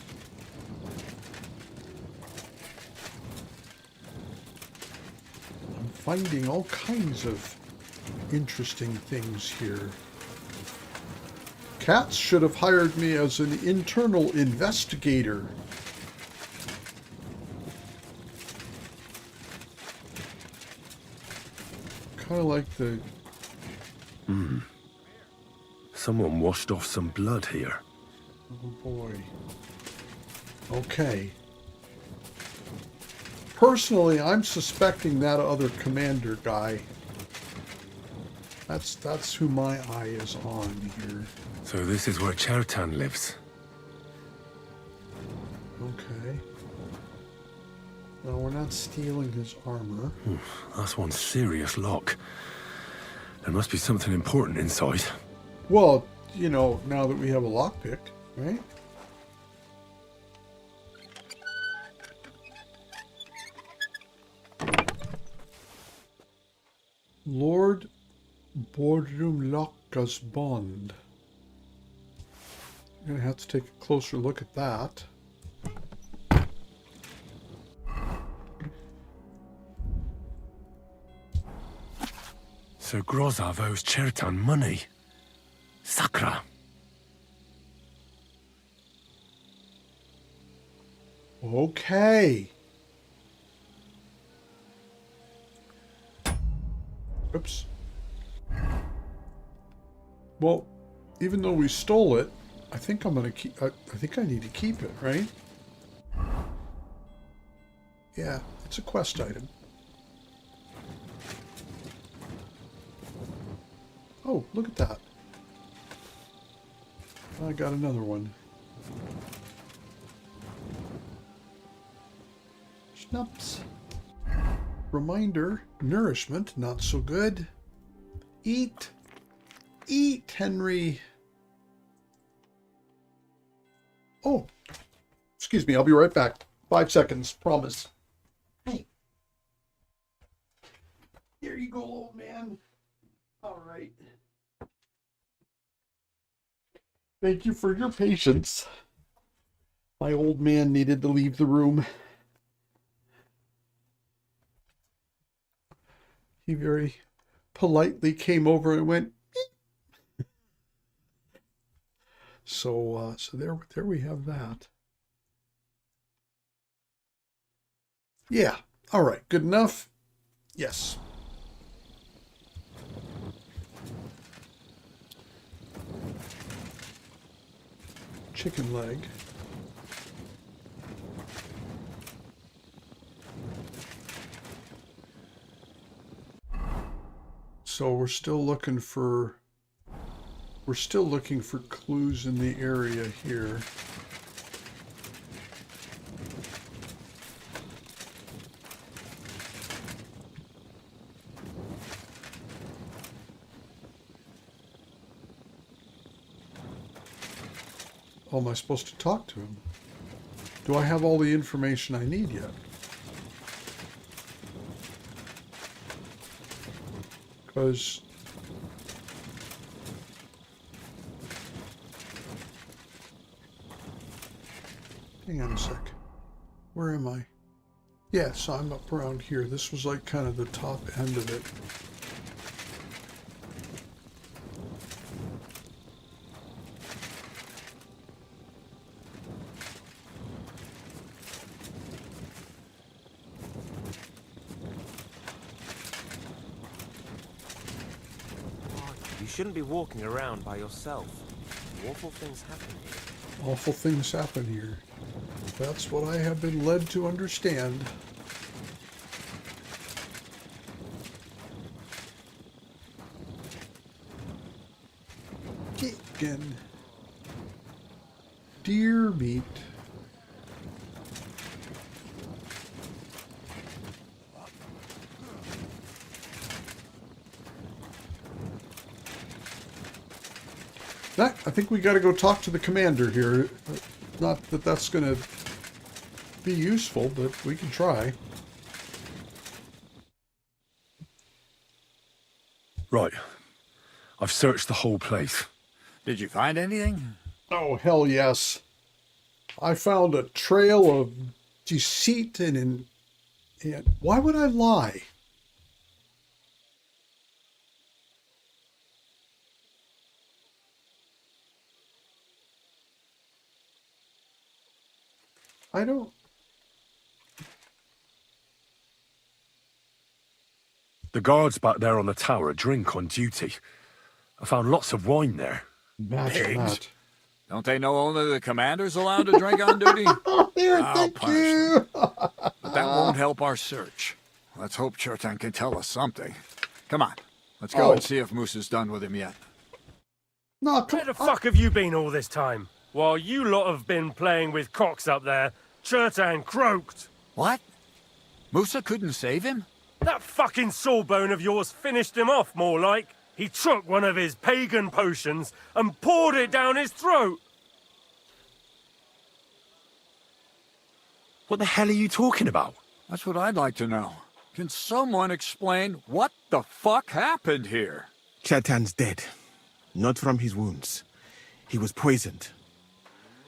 I'm finding all kinds of interesting things here. Katz should have hired me as an internal investigator. Kind of like the... Someone washed off some blood here. Oh boy. Okay. Personally, I'm suspecting that other commander guy. That's who my eye is on here. So this is where Chertan lives. Okay. No, we're not stealing his armor. That's one serious lock. There must be something important inside. Well, you know, now that we have a lockpick, right? Lord Borumlocka's Bond. I'm gonna have to take a closer look at that. So Grozov owes Chertan money. Sakra. Okay. Oops. Well, even though we stole it, I think I'm gonna keep. I think I need to keep it, right? Yeah, it's a quest item. Oh, look at that. I got another one. Schnapps. Reminder, nourishment, not so good. Eat. Eat, Henry. Oh, excuse me, I'll be right back. 5 seconds, promise. Hey. Here you go, old man. All right. Thank you for your patience. My old man needed to leave the room. He very politely came over and went, beep. So there we have that. Yeah. All right. Good enough. Yes. Chicken leg. So we're still looking for clues in the area here. Oh, am I supposed to talk to him? Do I have all the information I need yet? Because hang on a sec. Where am I? Yes, I'm up around here. This was like kind of the top end of it. You shouldn't be walking around by yourself. Awful things happen here. Awful things happen here. That's what I have been led to understand. Chicken. Deer meat. I think we got to go talk to the commander here. Not that that's going to be useful, but we can try. Right. I've searched the whole place. Did you find anything? Oh, hell yes. I found a trail of deceit and why would I lie? I don't... The guards back there on the tower drink on duty. I found lots of wine there. Imagine that. Don't they know only the commander's allowed to drink on duty? I'll punish them. But that won't help our search. Let's hope Chertan can tell us something. Come on, let's go and see if Musa's done with him yet. No, Where the fuck have you been all this time? While you lot have been playing with cocks up there, Chertan croaked. What? Musa couldn't save him? That fucking sawbone of yours finished him off, more like. He took one of his pagan potions and poured it down his throat. What the hell are you talking about? That's what I'd like to know. Can someone explain what the fuck happened here? Chertan's dead. Not from his wounds. He was poisoned.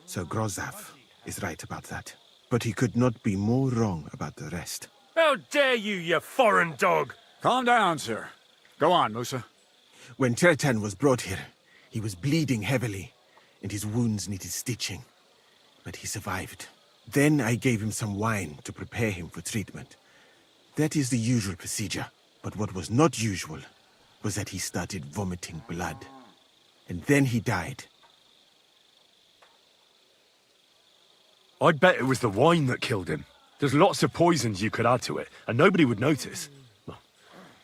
Sir Grozav is right about that. But he could not be more wrong about the rest. How dare you, you foreign dog! Calm down, sir. Go on, Musa. When Chertan was brought here, he was bleeding heavily, and his wounds needed stitching. But he survived. Then I gave him some wine to prepare him for treatment. That is the usual procedure. But what was not usual was that he started vomiting blood. And then he died. I'd bet it was the wine that killed him. There's lots of poisons you could add to it, and nobody would notice. Well,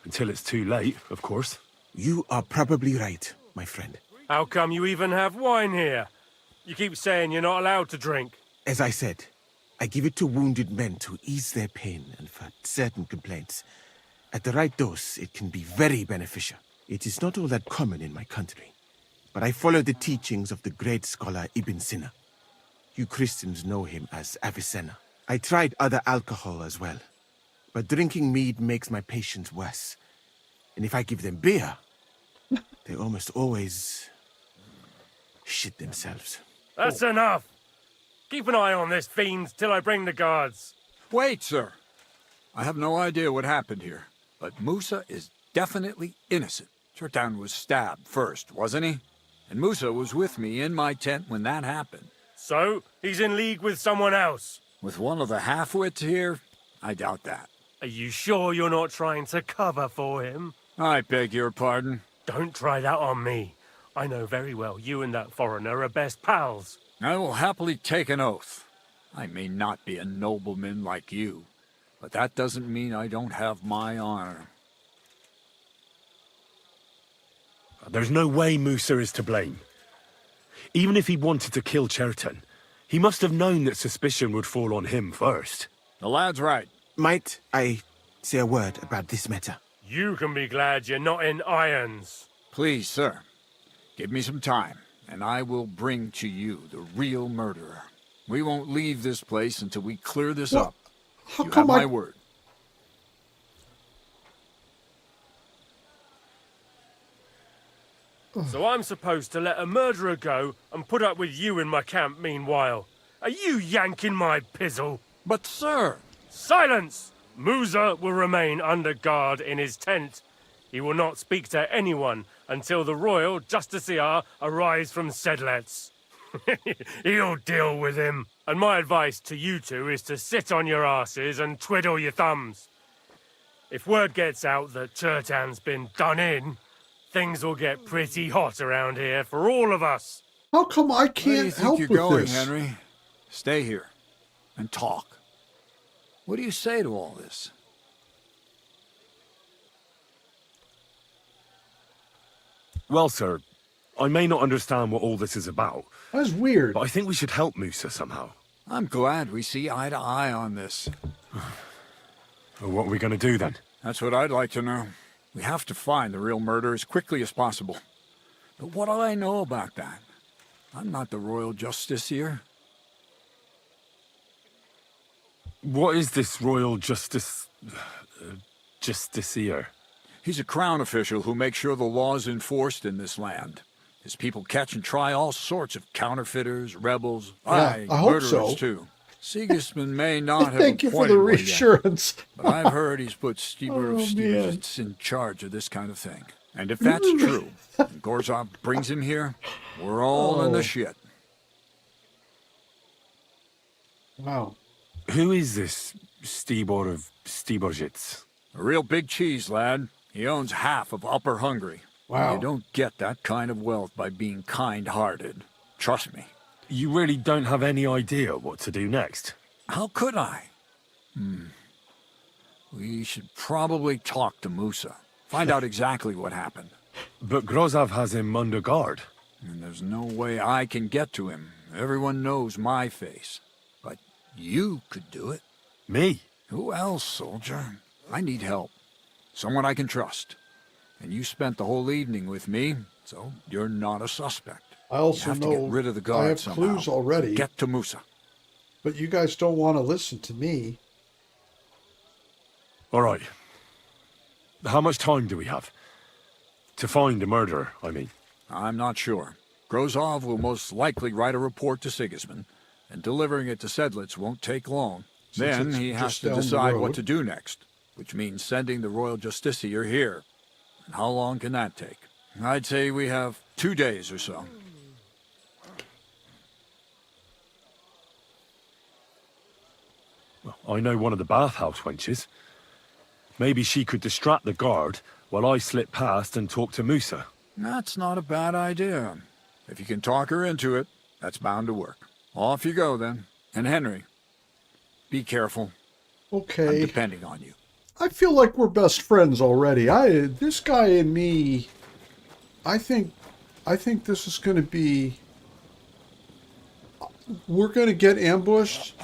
until it's too late, of course. You are probably right, my friend. How come you even have wine here? You keep saying you're not allowed to drink. As I said, I give it to wounded men to ease their pain and for certain complaints. At the right dose, it can be very beneficial. It is not all that common in my country, but I follow the teachings of the great scholar Ibn Sina. You Christians know him as Avicenna. I tried other alcohol as well, but drinking mead makes my patients worse. And if I give them beer, they almost always shit themselves. That's enough. Keep an eye on this fiend till I bring the guards. Wait, sir. I have no idea what happened here, but Musa is definitely innocent. Chertan was stabbed first, wasn't he? And Musa was with me in my tent when that happened. So, he's in league with someone else? With one of the half-wits here? I doubt that. Are you sure you're not trying to cover for him? I beg your pardon. Don't try that on me. I know very well you and that foreigner are best pals. I will happily take an oath. I may not be a nobleman like you, but that doesn't mean I don't have my honor. There's no way Musa is to blame. Even if he wanted to kill Chertan, he must have known that suspicion would fall on him first. The lad's right. Might I say a word about this matter? You can be glad you're not in irons. Please, sir, give me some time, and I will bring to you the real murderer. We won't leave this place until we clear this up. How You come have my word. So I'm supposed to let a murderer go and put up with you in my camp meanwhile. Are you yanking my pizzle? But, sir... Silence! Musa will remain under guard in his tent. He will not speak to anyone until the royal justiciar arrives from Sedlets. He'll deal with him. And my advice to you two is to sit on your asses and twiddle your thumbs. If word gets out that Chertan's been done in, things will get pretty hot around here for all of us. How come I Where do you can't think help you're with going, this? Henry? Stay here and talk. What do you say to all this? Well, sir, I may not understand what all this is about, That's weird. but I think we should help Musa somehow. I'm glad we see eye to eye on this. Well, what are we going to do then? That's what I'd like to know. We have to find the real murderer as quickly as possible. But what do I know about that? I'm not the royal justiciar. What is this royal justiciar? He's a crown official who makes sure the law is enforced in this land. His people catch and try all sorts of counterfeiters, rebels, I hope murderers so. too. Sigismund may not have Thank you for appointed the one yet, reassurance. but I've heard he's put Stieber Oh, of man. Stevens in charge of this kind of thing. And if that's true, and Gorzov brings him here, we're all in Oh. the shit. Wow. Who is this Stibor of Stiborzhitz? A real big cheese, lad. He owns half of Upper Hungary. Wow. You don't get that kind of wealth by being kind-hearted. Trust me. You really don't have any idea what to do next? How could I? We should probably talk to Musa. Find out exactly what happened. But Grozov has him under guard. And there's no way I can get to him. Everyone knows my face. But you could do it. Me? Who else, soldier? I need help. Someone I can trust. And you spent the whole evening with me, so you're not a suspect. I You also have to know get rid of the I guard have somehow. clues already, Get to Musa. but you guys don't want to listen to me. All right. How much time do we have? To find the murderer, I mean. I'm not sure. Grozov will most likely write a report to Sigismund, and delivering it to Sedlitz won't take long. Since Then it's he has just to down the decide what road. to do next, which means sending the royal justiciar here. And how long can that take? I'd say we have 2 days or so. Well, I know one of the bathhouse wenches. Maybe she could distract the guard while I slip past and talk to Musa. That's not a bad idea. If you can talk her into it, that's bound to work. Off you go, then. And Henry, be careful. Okay. I'm depending on you. I feel like we're best friends already. This guy and me, I think this is going to be... We're going to get ambushed.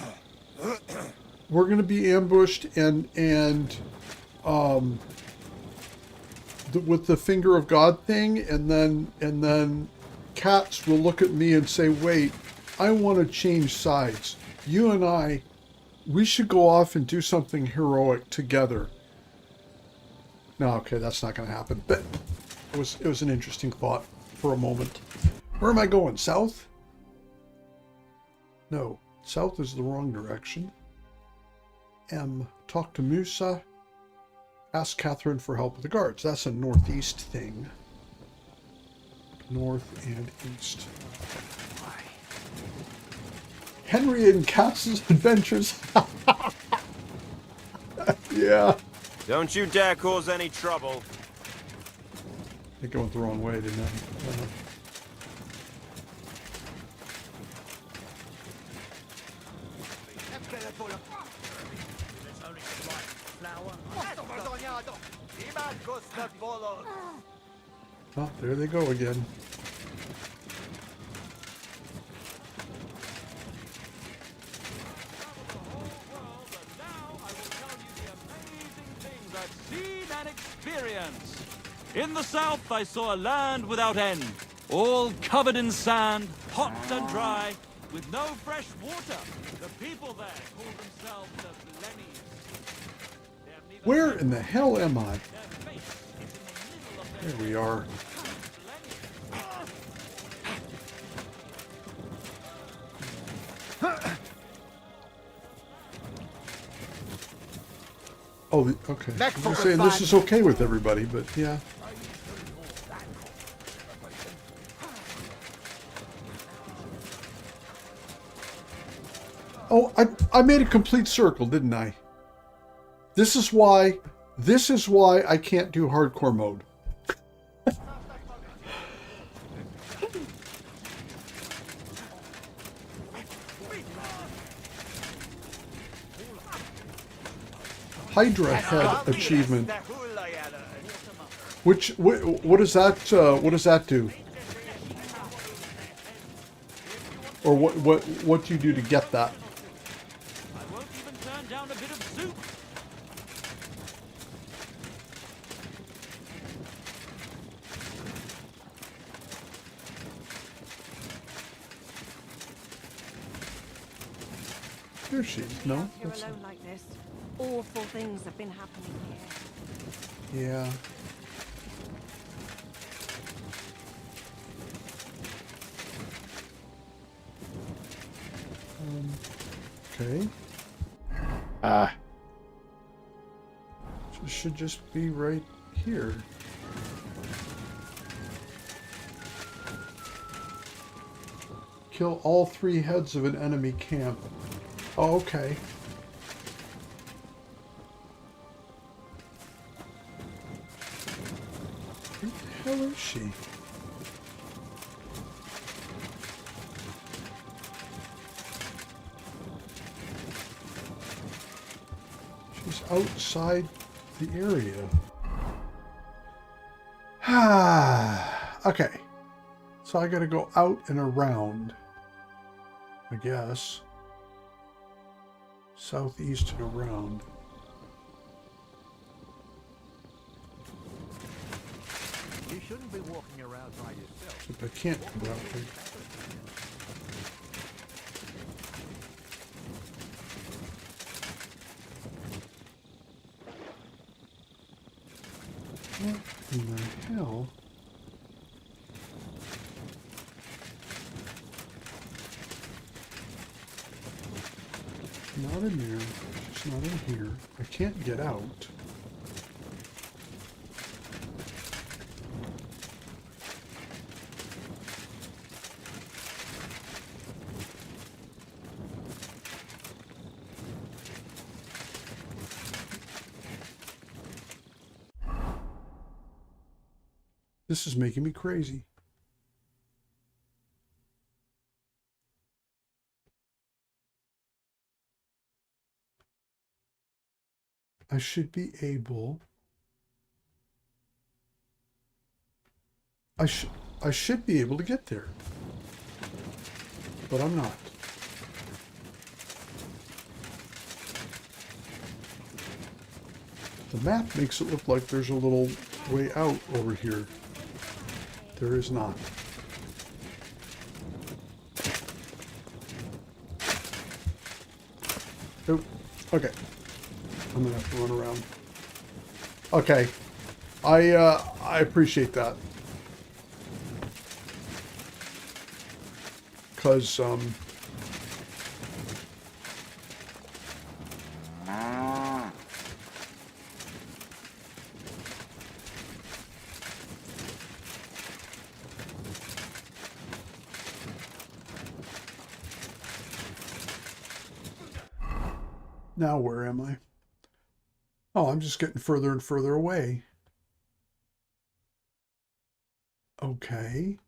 We're going to be ambushed and with the finger of God thing, and then Katz will look at me and say, wait, I want to change sides. You and I, we should go off and do something heroic together. No, okay, that's not going to happen. But it was an interesting thought for a moment. Where am I going? South? No, south is the wrong direction. M. Talk to Musa. Ask Katherine for help with the guards. That's a northeast thing. North and east. Henry and Katz's adventures. Yeah. Don't you dare cause any trouble. I went the wrong way, didn't I? Oh, there they go again. In the south, I saw a land without end, all covered in sand, hot and dry, with no fresh water. The people there call themselves the Blennies. Where in the hell am I? There we are. Oh, okay. I'm saying this is okay with everybody, but yeah. Oh, I made a complete circle, didn't I? This is why I can't do hardcore mode. Hydra head achievement. What does that do? Or what do you do to get that? I won't even turn down a bit of soup. Here she is. No? You're alone like this. Awful things have been happening here. Yeah. Okay. This should just be right here. Kill all 3 heads of an enemy camp. Oh, okay. Where the hell is she? She's outside the area. Okay. So I gotta go out and around, I guess. Southeast and around. You shouldn't be walking around by yourself. If I can't go out there. What in the hell? Not in there. She's not in here. I can't get out. This is making me crazy. I should be able... I should be able to get there. But I'm not. The map makes it look like there's a little way out over here. There is not. Oh, okay. I'm gonna have to run around. Okay. I appreciate that. Because, now where am I? Oh, I'm just getting further and further away. Okay.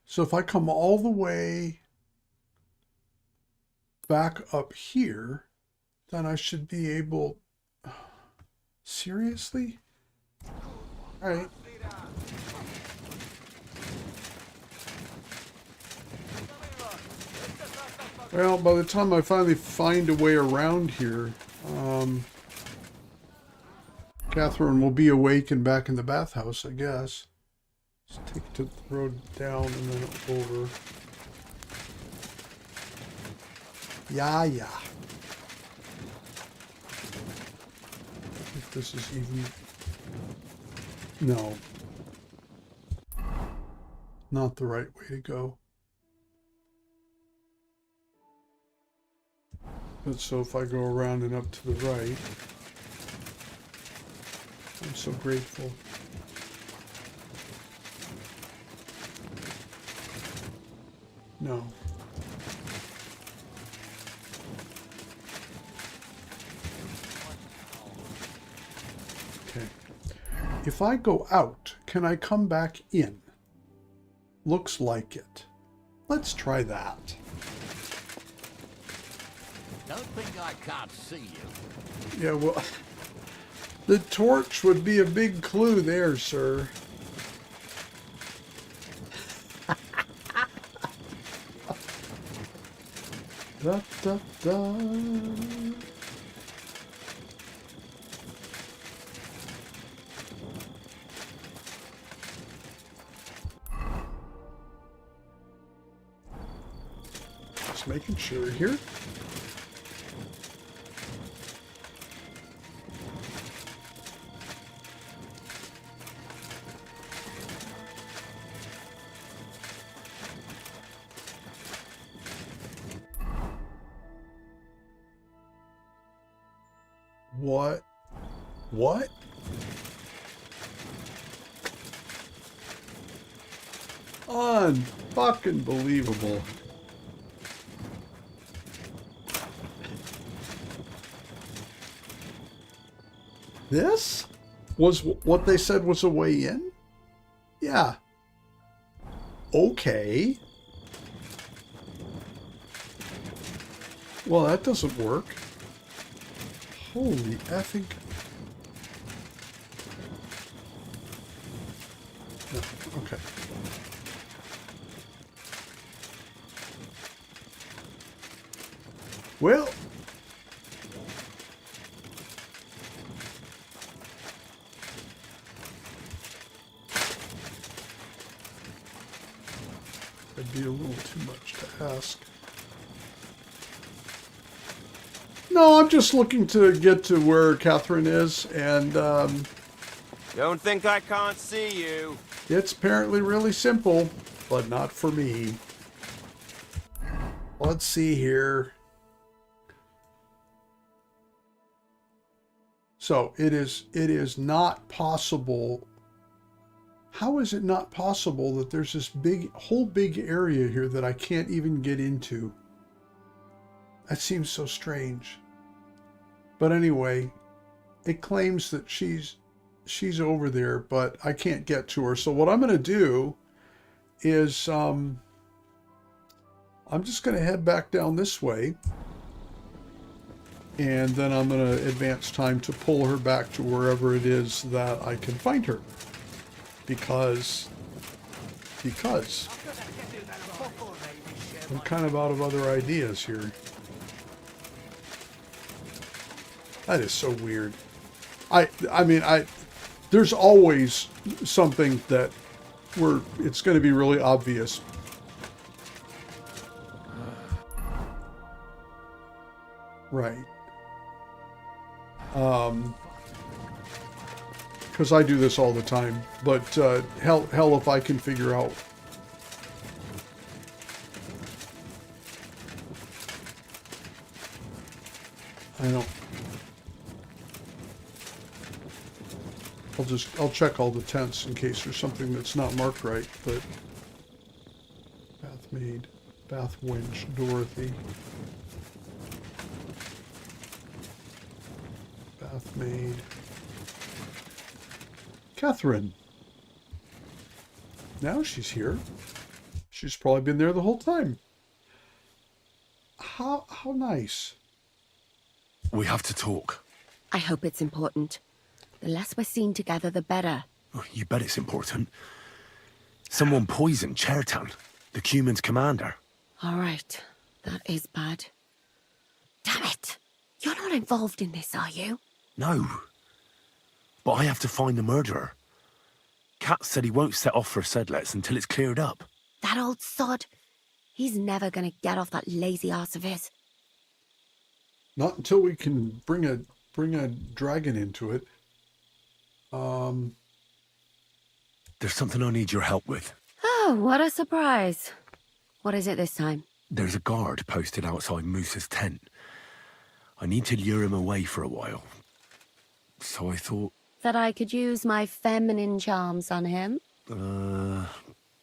So if I come all the way back up here, then I should be able... Seriously? All right. Well, by the time I finally find a way around here, Katherine will be awake and back in the bathhouse, I guess. Just take it to the road down and then over. Yeah. If this is even... No. Not the right way to go. But so if I go around and up to the right, I'm so grateful. No. Okay. If I go out, can I come back in? Looks like it. Let's try that. Don't think I can't see you. Yeah, well, the torch would be a big clue there, sir. Da, da, da. Just making sure here. What? Unfucking believable. This was what they said was a way in? Yeah. Okay. Well, that doesn't work. Holy effing... No, okay. Well... That'd be a little too much to ask. No, I'm just looking to get to where Katherine is, and, Don't think I can't see you. It's apparently really simple, but not for me. Let's see here. So, it is not possible. How is it not possible that there's this whole big area here that I can't even get into? That seems so strange. But anyway, it claims that she's she's over there, but I can't get to her. So what I'm going to do is I'm just going to head back down this way. And then I'm going to advance time to pull her back to wherever it is that I can find her. Because I'm kind of out of other ideas here. That is so weird. I mean, there's always something that it's going to be really obvious. Right. Because I do this all the time, but hell if I can figure out. I don't. I'll check all the tents in case there's something that's not marked right, but bath maid, bath wench, Dorothy. Bath maid. Katherine. Now she's here. She's probably been there the whole time. How nice. We have to talk. I hope it's important. The less we're seen together, the better. Oh, you bet it's important. Someone poisoned Chertan, the Cuman's commander. All right. That is bad. Damn it! You're not involved in this, are you? No. But I have to find the murderer. Kat said he won't set off for Sedlets until it's cleared up. That old sod. He's never gonna get off that lazy arse of his. Not until we can bring a dragon into it. There's something I need your help with. Oh, what a surprise. What is it this time? There's a guard posted outside Musa's tent. I need to lure him away for a while. So I thought... That I could use my feminine charms on him?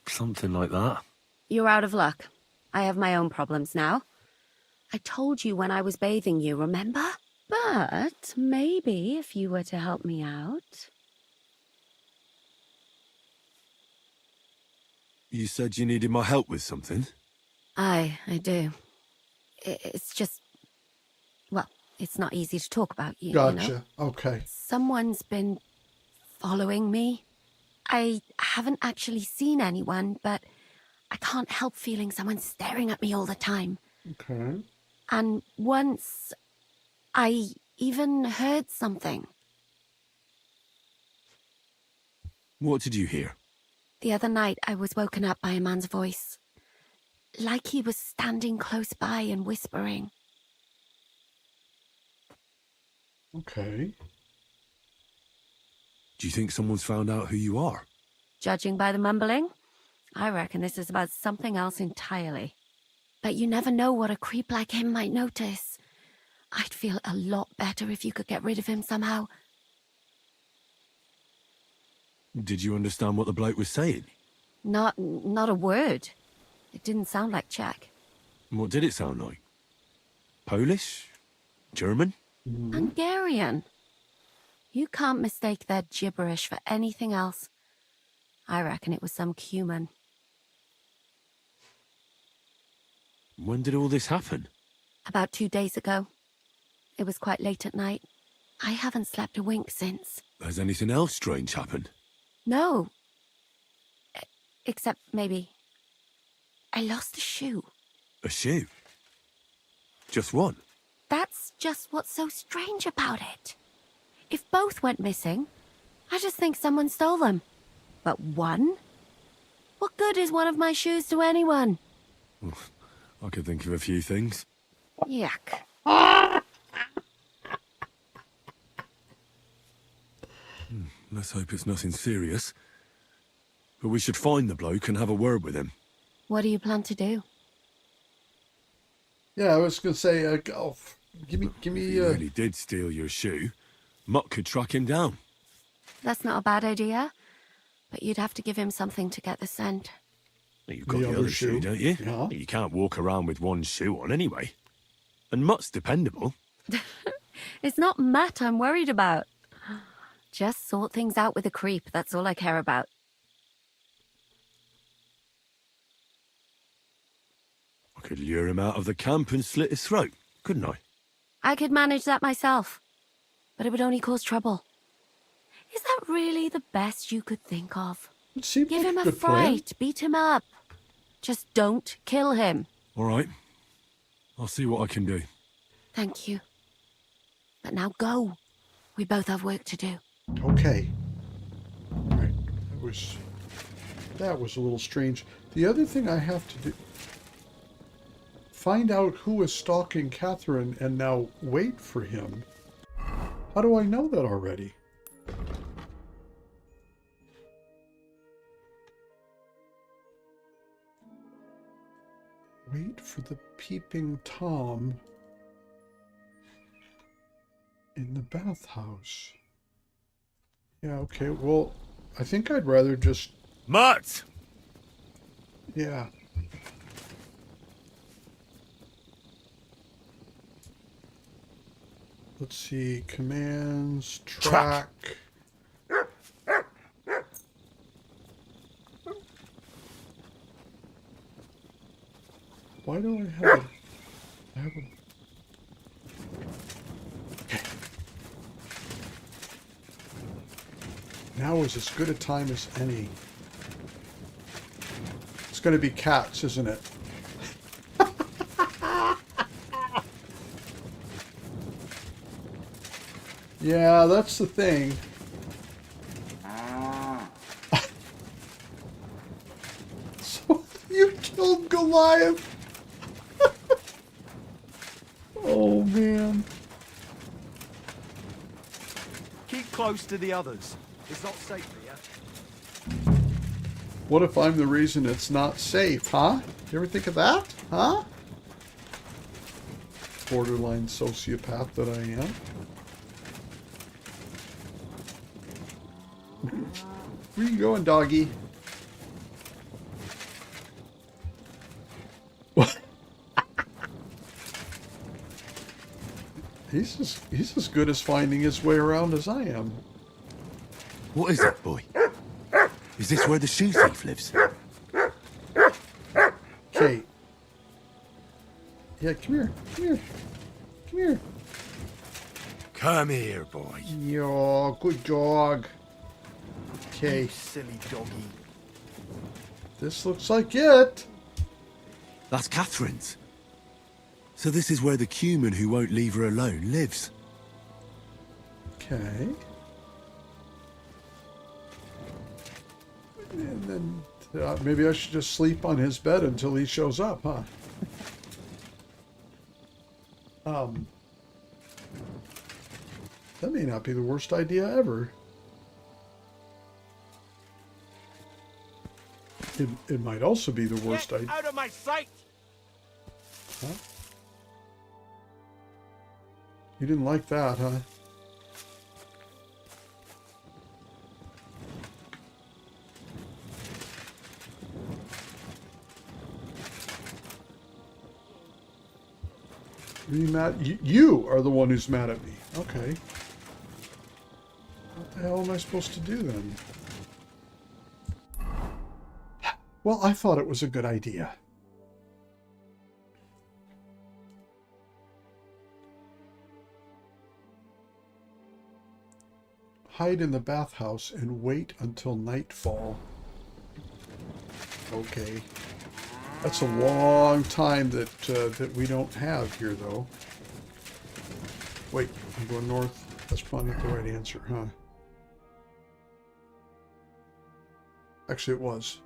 Something like that. You're out of luck. I have my own problems now. I told you when I was bathing you, remember? But maybe if you were to help me out... You said you needed my help with something? I do. It's just... Well, it's not easy to talk about, you Gotcha. know? Okay. Someone's been following me. I haven't actually seen anyone, but I can't help feeling someone staring at me all the time. Okay. And once, I even heard something. What did you hear? The other night, I was woken up by a man's voice. Like he was standing close by and whispering. Okay. Do you think someone's found out who you are? Judging by the mumbling, I reckon this is about something else entirely. But you never know what a creep like him might notice. I'd feel a lot better if you could get rid of him somehow. Did you understand what the bloke was saying? Not a word. It didn't sound like Czech. What did it sound like? Polish? German? Hungarian. You can't mistake their gibberish for anything else. I reckon it was some Cuman. When did all this happen? About 2 days ago. It was quite late at night. I haven't slept a wink since. Has anything else strange happened? No. Except maybe... I lost a shoe. A shoe? Just one? That's just what's so strange about it. If both went missing, I just think someone stole them. But one? What good is one of my shoes to anyone? I could think of a few things. Yuck. Let's hope it's nothing serious. But we should find the bloke and have a word with him. What do you plan to do? Yeah, I was going to say, give me. If he really did steal your shoe, Mutt could track him down. That's not a bad idea. But you'd have to give him something to get the scent. You've got the other shoe, don't you? Yeah. You can't walk around with one shoe on anyway. And Mutt's dependable. It's not Matt I'm worried about. Just sort things out with a creep. That's all I care about. I could lure him out of the camp and slit his throat, couldn't I? I could manage that myself, but it would only cause trouble. Is that really the best you could think of? Give him a fright, beat him up. Just don't kill him. All right. I'll see what I can do. Thank you. But now go. We both have work to do. Okay. All right. That was a little strange. The other thing I have to do... Find out who is stalking Katherine and now wait for him. How do I know that already? Wait for the peeping Tom in the bathhouse. Yeah, okay, well, I think I'd rather just... Mutt! Yeah. Let's see, commands, track. Why do I have a... Okay. Now is as good a time as any. It's going to be cats, isn't it? Yeah, that's the thing. So you killed Goliath. Oh man. Keep close to the others. It's not safe here. What if I'm the reason it's not safe, huh? You ever think of that? Huh? Borderline sociopath that I am. Where you going, doggy? He's as good as finding his way around as I am. What is it, boy? Is this where the shoe thief lives? Okay. Yeah, come here. Come here. Come here. Come here, boy. Yo, good dog. Okay. Silly doggy. This looks like it. That's Katherine's. So this is where the cumin who won't leave her alone lives. Okay. And then maybe I should just sleep on his bed until he shows up, huh? That may not be the worst idea ever. It might also be the worst idea. Out of my sight! Huh? You didn't like that, huh? Are you mad? You are the one who's mad at me. Okay. What the hell am I supposed to do then? Well, I thought it was a good idea. Hide in the bathhouse and wait until nightfall. Okay. That's a long time that we don't have here, though. Wait, I'm going north. That's probably not the right answer, huh? Actually, it was.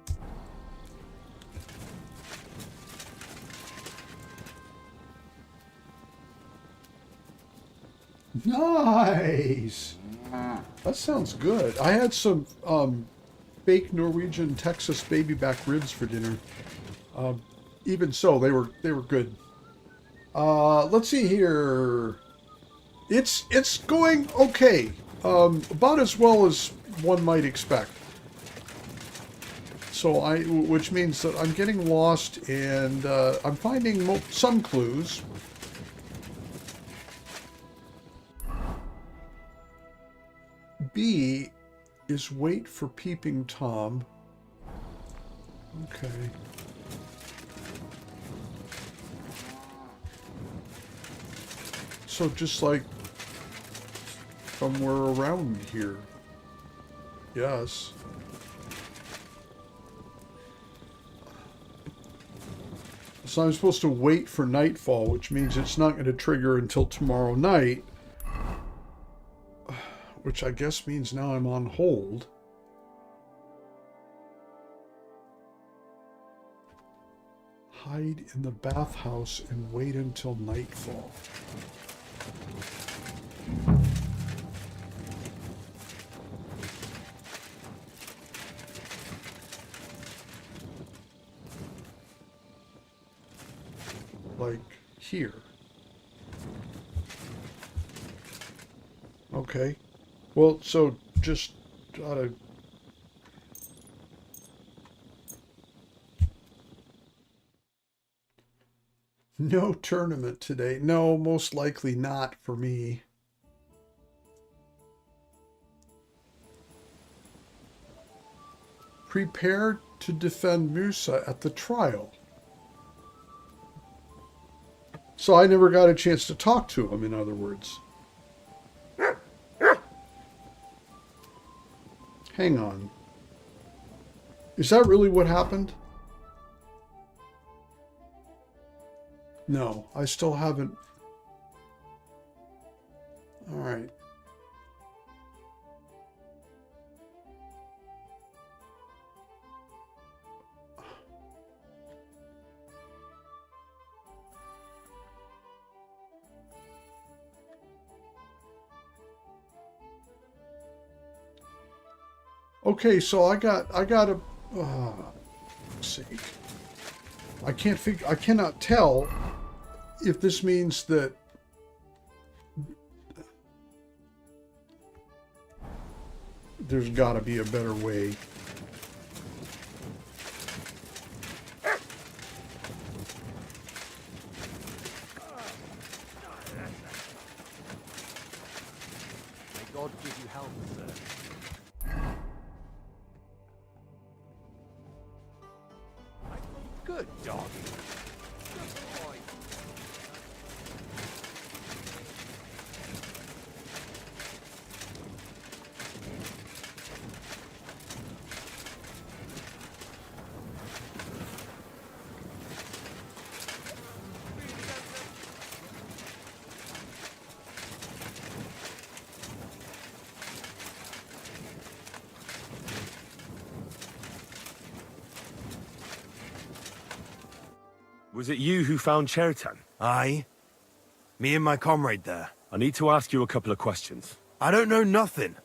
Nice! That sounds good. I had some baked Norwegian Texas baby back ribs for dinner. Even so, they were good. Let's see here. It's going okay. About as well as one might expect. So which means that I'm getting lost and I'm finding some clues. B is wait for peeping Tom. Okay. So just like somewhere around here. Yes. So I'm supposed to wait for nightfall, which means it's not going to trigger until tomorrow night. Which I guess means now I'm on hold. Hide in the bathhouse and wait until nightfall. Like here. Okay. Well, so just gotta... No tournament today. No, most likely not for me. Prepare to defend Musa at the trial. So I never got a chance to talk to him, in other words. Hang on. Is that really what happened? No, I still haven't. All right. Okay, so I got a, sake. I cannot tell if this means that there's got to be a better way. May God give you help, sir. Good dog. Good boy. Was it you who found Chertan? Aye. Me and my comrade there. I need to ask you a couple of questions. I don't know nothing.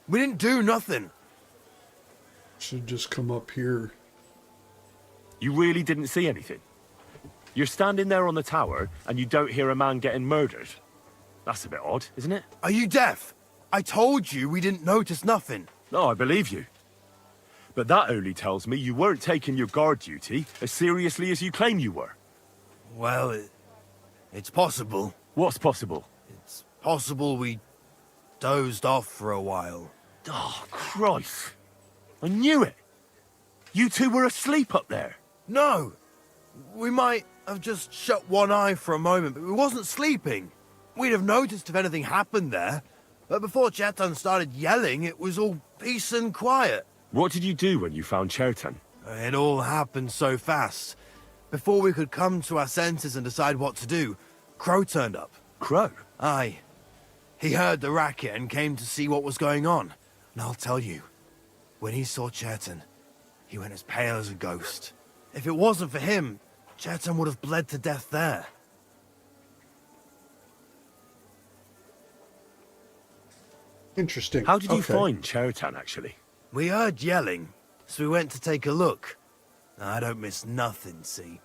We didn't do nothing. Should just come up here. You really didn't see anything? You're standing there on the tower and you don't hear a man getting murdered? That's a bit odd, isn't it? Are you deaf? I told you we didn't notice nothing. No, I believe you. But that only tells me you weren't taking your guard duty as seriously as you claim you were. Well, it's possible. What's possible? It's possible we dozed off for a while. Oh, Christ. I knew it. You two were asleep up there. No. We might have just shut one eye for a moment, but we wasn't sleeping. We'd have noticed if anything happened there. But before Chertan started yelling, it was all peace and quiet. What did you do when you found Chertan? It all happened so fast. Before we could come to our senses and decide what to do, Crow turned up. Crow? Aye. He heard the racket and came to see what was going on. And I'll tell you, when he saw Chertan, he went as pale as a ghost. If it wasn't for him, Chertan would have bled to death there. Interesting. How did you find Chertan, actually? We heard yelling, so we went to take a look. I don't miss nothing, see?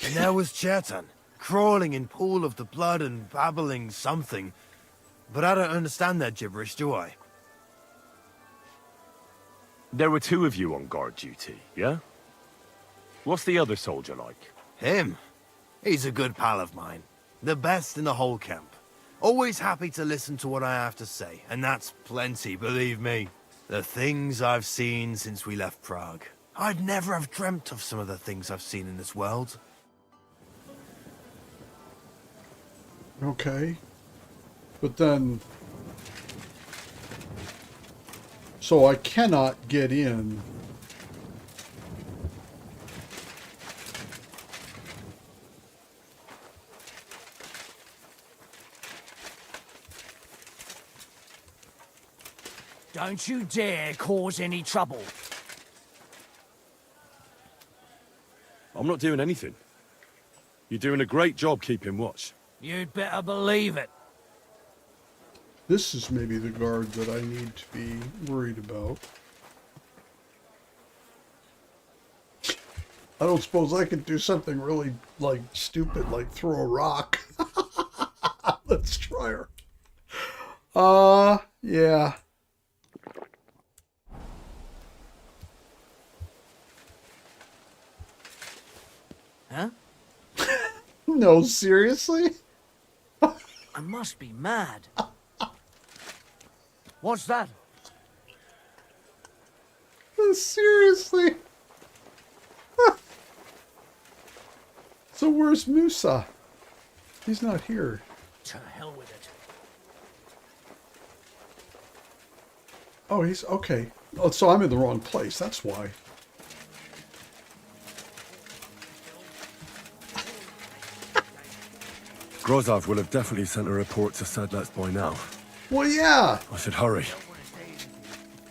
And there was Chertan, crawling in pool of the blood and babbling something. But I don't understand their gibberish, do I? There were two of you on guard duty, yeah? What's the other soldier like? Him? He's a good pal of mine. The best in the whole camp. Always happy to listen to what I have to say, and that's plenty, believe me. The things I've seen since we left Prague. I'd never have dreamt of some of the things I've seen in this world. Okay. But then... So I cannot get in. Don't you dare cause any trouble. I'm not doing anything. You're doing a great job keeping watch. You'd better believe it. This is maybe the guard that I need to be worried about. I don't suppose I could do something really, like, stupid, like throw a rock. Let's try her. Yeah. Huh? No, seriously? I must be mad. What's that? Seriously? So where's Musa? He's not here. To hell with it. Oh, he's okay. Oh, so I'm in the wrong place. That's why. Grozov will have definitely sent a report to Sedlets by now. Well, yeah. I should hurry.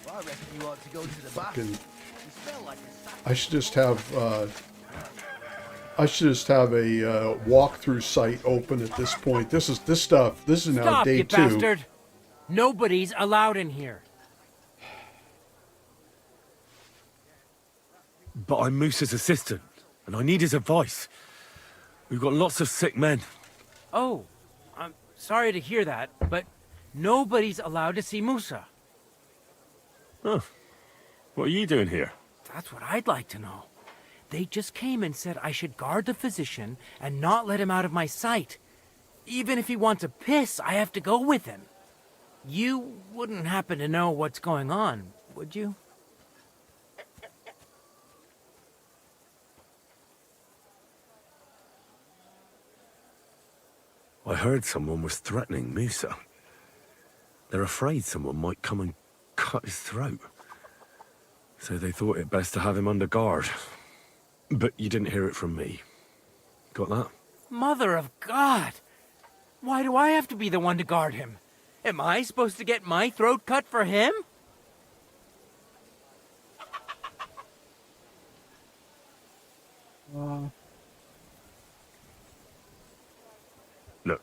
I reckon you ought to go to the Fucking... bathroom. You smell like a I should just have. I should just have a walkthrough site open at this point. This is now Stop, day you 2. bastard! Nobody's allowed in here. But I'm Musa's assistant, and I need his advice. We've got lots of sick men. Oh, I'm sorry to hear that, but nobody's allowed to see Musa. Huh. What are you doing here? That's what I'd like to know. They just came and said I should guard the physician and not let him out of my sight. Even if he wants to piss, I have to go with him. You wouldn't happen to know what's going on, would you? I heard someone was threatening Musa. They're afraid someone might come and cut his throat. So they thought it best to have him under guard. But you didn't hear it from me. Got that? Mother of God! Why do I have to be the one to guard him? Am I supposed to get my throat cut for him? Look,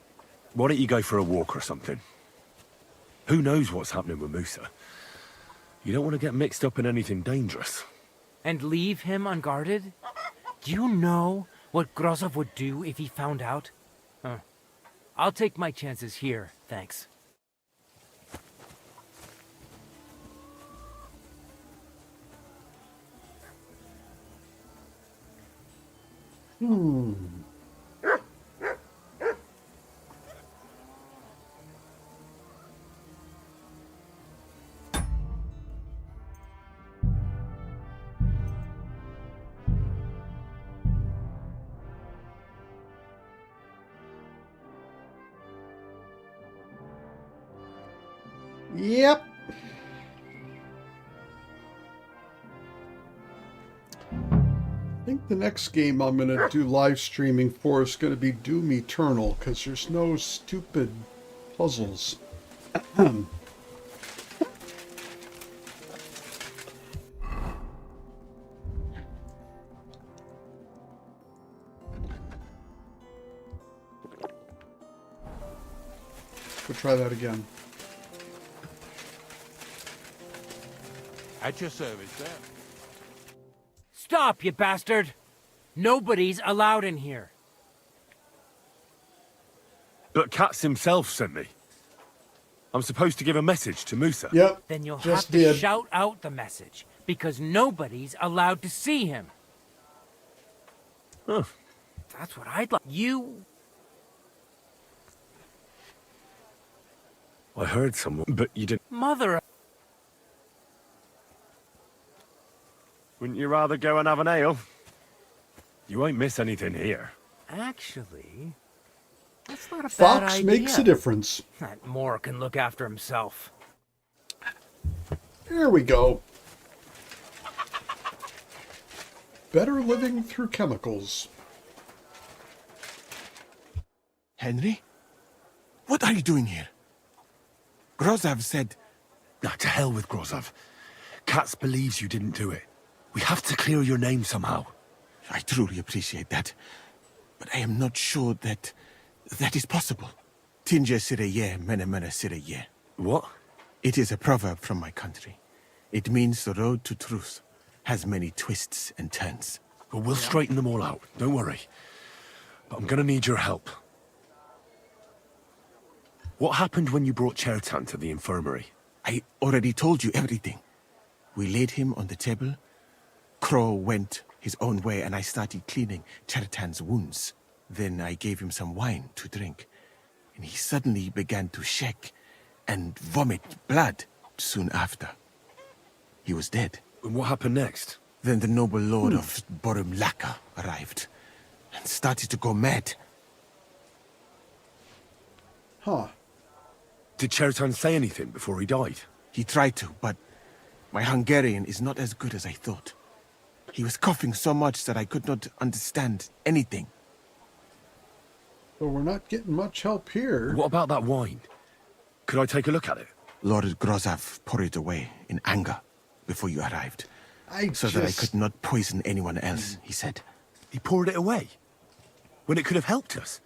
why don't you go for a walk or something? Who knows what's happening with Musa? You don't want to get mixed up in anything dangerous. And leave him unguarded? Do you know what Grozov would do if he found out? I'll take my chances here, thanks. Yep. I think the next game I'm going to do live streaming for is going to be Doom Eternal, because there's no stupid puzzles. We'll try that again. At your service, sir. Stop, you bastard! Nobody's allowed in here. But Katz himself sent me. I'm supposed to give a message to Musa. Yep. Then you'll just have to did. shout out the message, because nobody's allowed to see him. Huh. That's what I'd like. You... I heard someone, but you didn't. Mother... Wouldn't you rather go and have an ale? You won't miss anything here. Actually, that's not a bad Fox idea. makes a difference. That Moore can look after himself. There we go. Better living through chemicals. Henry? What are you doing here? Grozov said... Nah, to hell with Grozov. Katz believes you didn't do it. We have to clear your name somehow. I truly appreciate that. But I am not sure that is possible. Tinja sireye, mene mene sireye. What? It is a proverb from my country. It means the road to truth has many twists and turns. Well, we'll straighten them all out. Don't worry. But I'm gonna need your help. What happened when you brought Chertan to the infirmary? I already told you everything. We laid him on the table. Crow went his own way and I started cleaning Chertan's wounds. Then I gave him some wine to drink. And he suddenly began to shake and vomit blood soon after. He was dead. And what happened next? Then the noble lord of Borumlaka arrived and started to go mad. Huh. Did Chertan say anything before he died? He tried to, but my Hungarian is not as good as I thought. He was coughing so much that I could not understand anything. But we're not getting much help here. What about that wine? Could I take a look at it? Lord Grozov poured it away in anger before you arrived. That I could not poison anyone else, he said. He poured it away? When it could have helped us?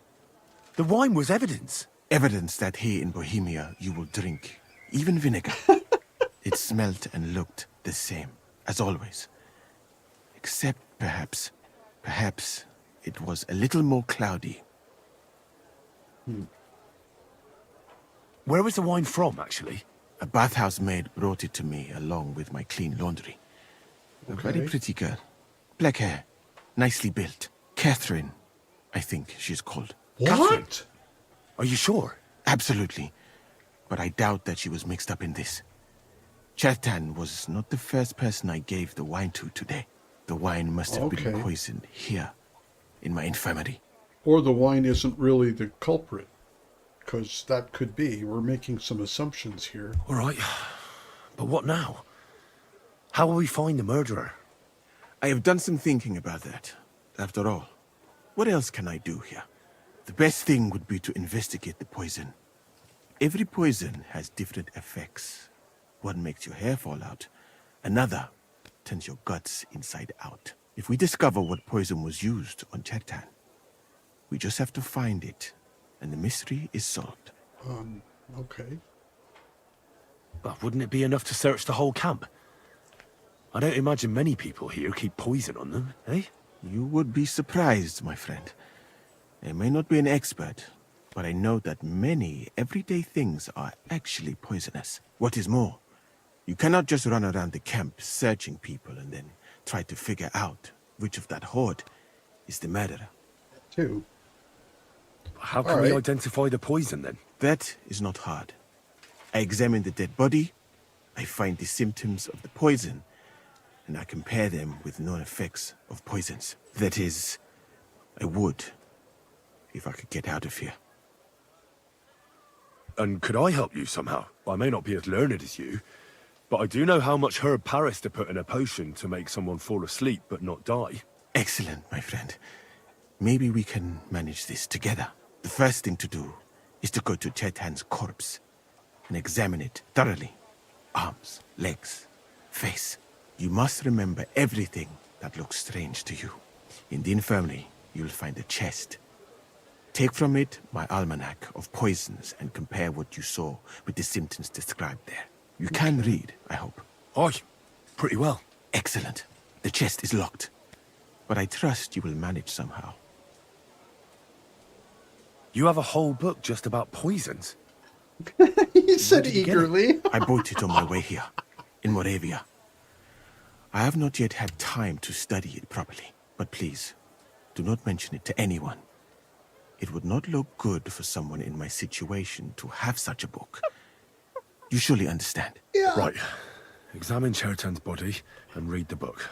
The wine was evidence. Evidence that here in Bohemia you will drink, even vinegar. It smelt and looked the same, as always. Except perhaps it was a little more cloudy. Where was the wine from, actually? A bathhouse maid brought it to me along with my clean laundry. A very pretty girl. Black hair, nicely built. Katherine, I think she's called. What? Katherine? Are you sure? Absolutely. But I doubt that she was mixed up in this. Chertan was not the first person I gave the wine to today. The wine must have been poisoned here, in my infirmary. Or the wine isn't really the culprit. Because that could be. We're making some assumptions here. All right. But what now? How will we find the murderer? I have done some thinking about that. After all, what else can I do here? The best thing would be to investigate the poison. Every poison has different effects. One makes your hair fall out. Another turns your guts inside out. If we discover what poison was used on Chertan, we just have to find it, and the mystery is solved. Okay. But wouldn't it be enough to search the whole camp? I don't imagine many people here keep poison on them, eh? You would be surprised, my friend. I may not be an expert, but I know that many everyday things are actually poisonous. What is more, you cannot just run around the camp searching people and then try to figure out which of that horde is the murderer. Two. How can we identify the poison, then? That is not hard. I examine the dead body, I find the symptoms of the poison, and I compare them with known effects of poisons. That is, I would, if I could get out of here. And could I help you somehow? I may not be as learned as you, but I do know how much herb Paris to put in a potion to make someone fall asleep but not die. Excellent, my friend. Maybe we can manage this together. The first thing to do is to go to Chertan's corpse and examine it thoroughly. Arms, legs, face. You must remember everything that looks strange to you. In the infirmary, you'll find a chest. Take from it my almanac of poisons and compare what you saw with the symptoms described there. You can read, I hope. Aye, pretty well. Excellent. The chest is locked, but I trust you will manage somehow. You have a whole book just about poisons? He said eagerly. I bought it on my way here, in Moravia. I have not yet had time to study it properly, but please, do not mention it to anyone. It would not look good for someone in my situation to have such a book, You surely understand. Yeah. Right. Examine Chertan's body and read the book.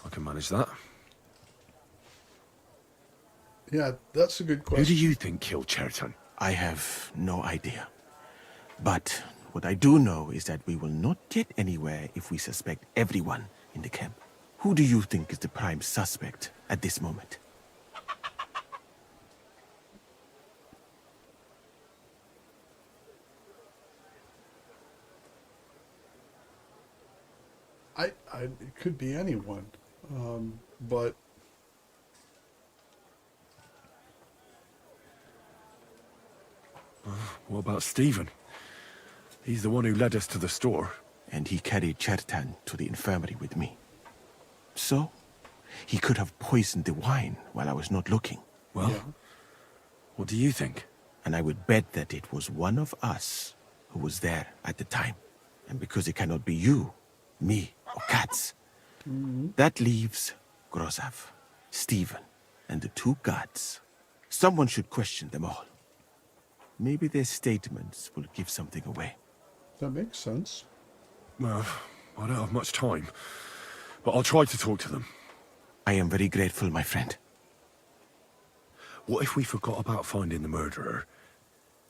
I can manage that. Yeah, that's a good question. Who do you think killed Chertan? I have no idea. But what I do know is that we will not get anywhere if we suspect everyone in the camp. Who do you think is the prime suspect at this moment? It could be anyone, but What about Stephen? He's the one who led us to the store. And he carried Chertan to the infirmary with me. So, he could have poisoned the wine while I was not looking. Well, what do you think? And I would bet that it was one of us who was there at the time. And because it cannot be you, me, or Katz, that leaves Grozav, Stephen, and the two guards. Someone should question them all. Maybe their statements will give something away. That makes sense. Well, I don't have much time, but I'll try to talk to them. I am very grateful, my friend. What if we forgot about finding the murderer,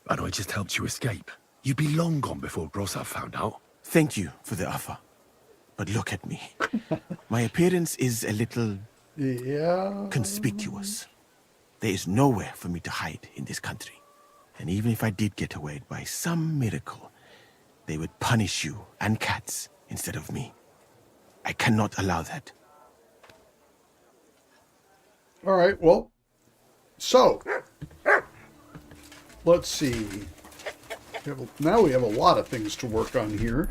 and I just helped you escape? You'd be long gone before Grozav found out. Thank you for the offer. But look at me. My appearance is a little... conspicuous. There is nowhere for me to hide in this country. And even if I did get away by some miracle, they would punish you and Katz instead of me. I cannot allow that. All right, well, so, let's see. Now we have a lot of things to work on here.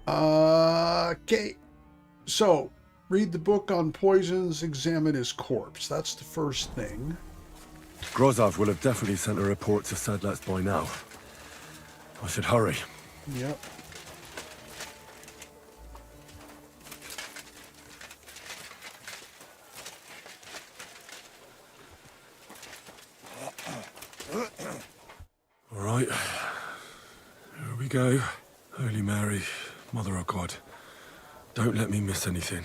Okay, so, read the book on poisons, examine his corpse. That's the first thing. Grozav will have definitely sent a report to Sedlets by now. I should hurry. Yep. All right. Here we go. Holy Mary, Mother of God, don't let me miss anything.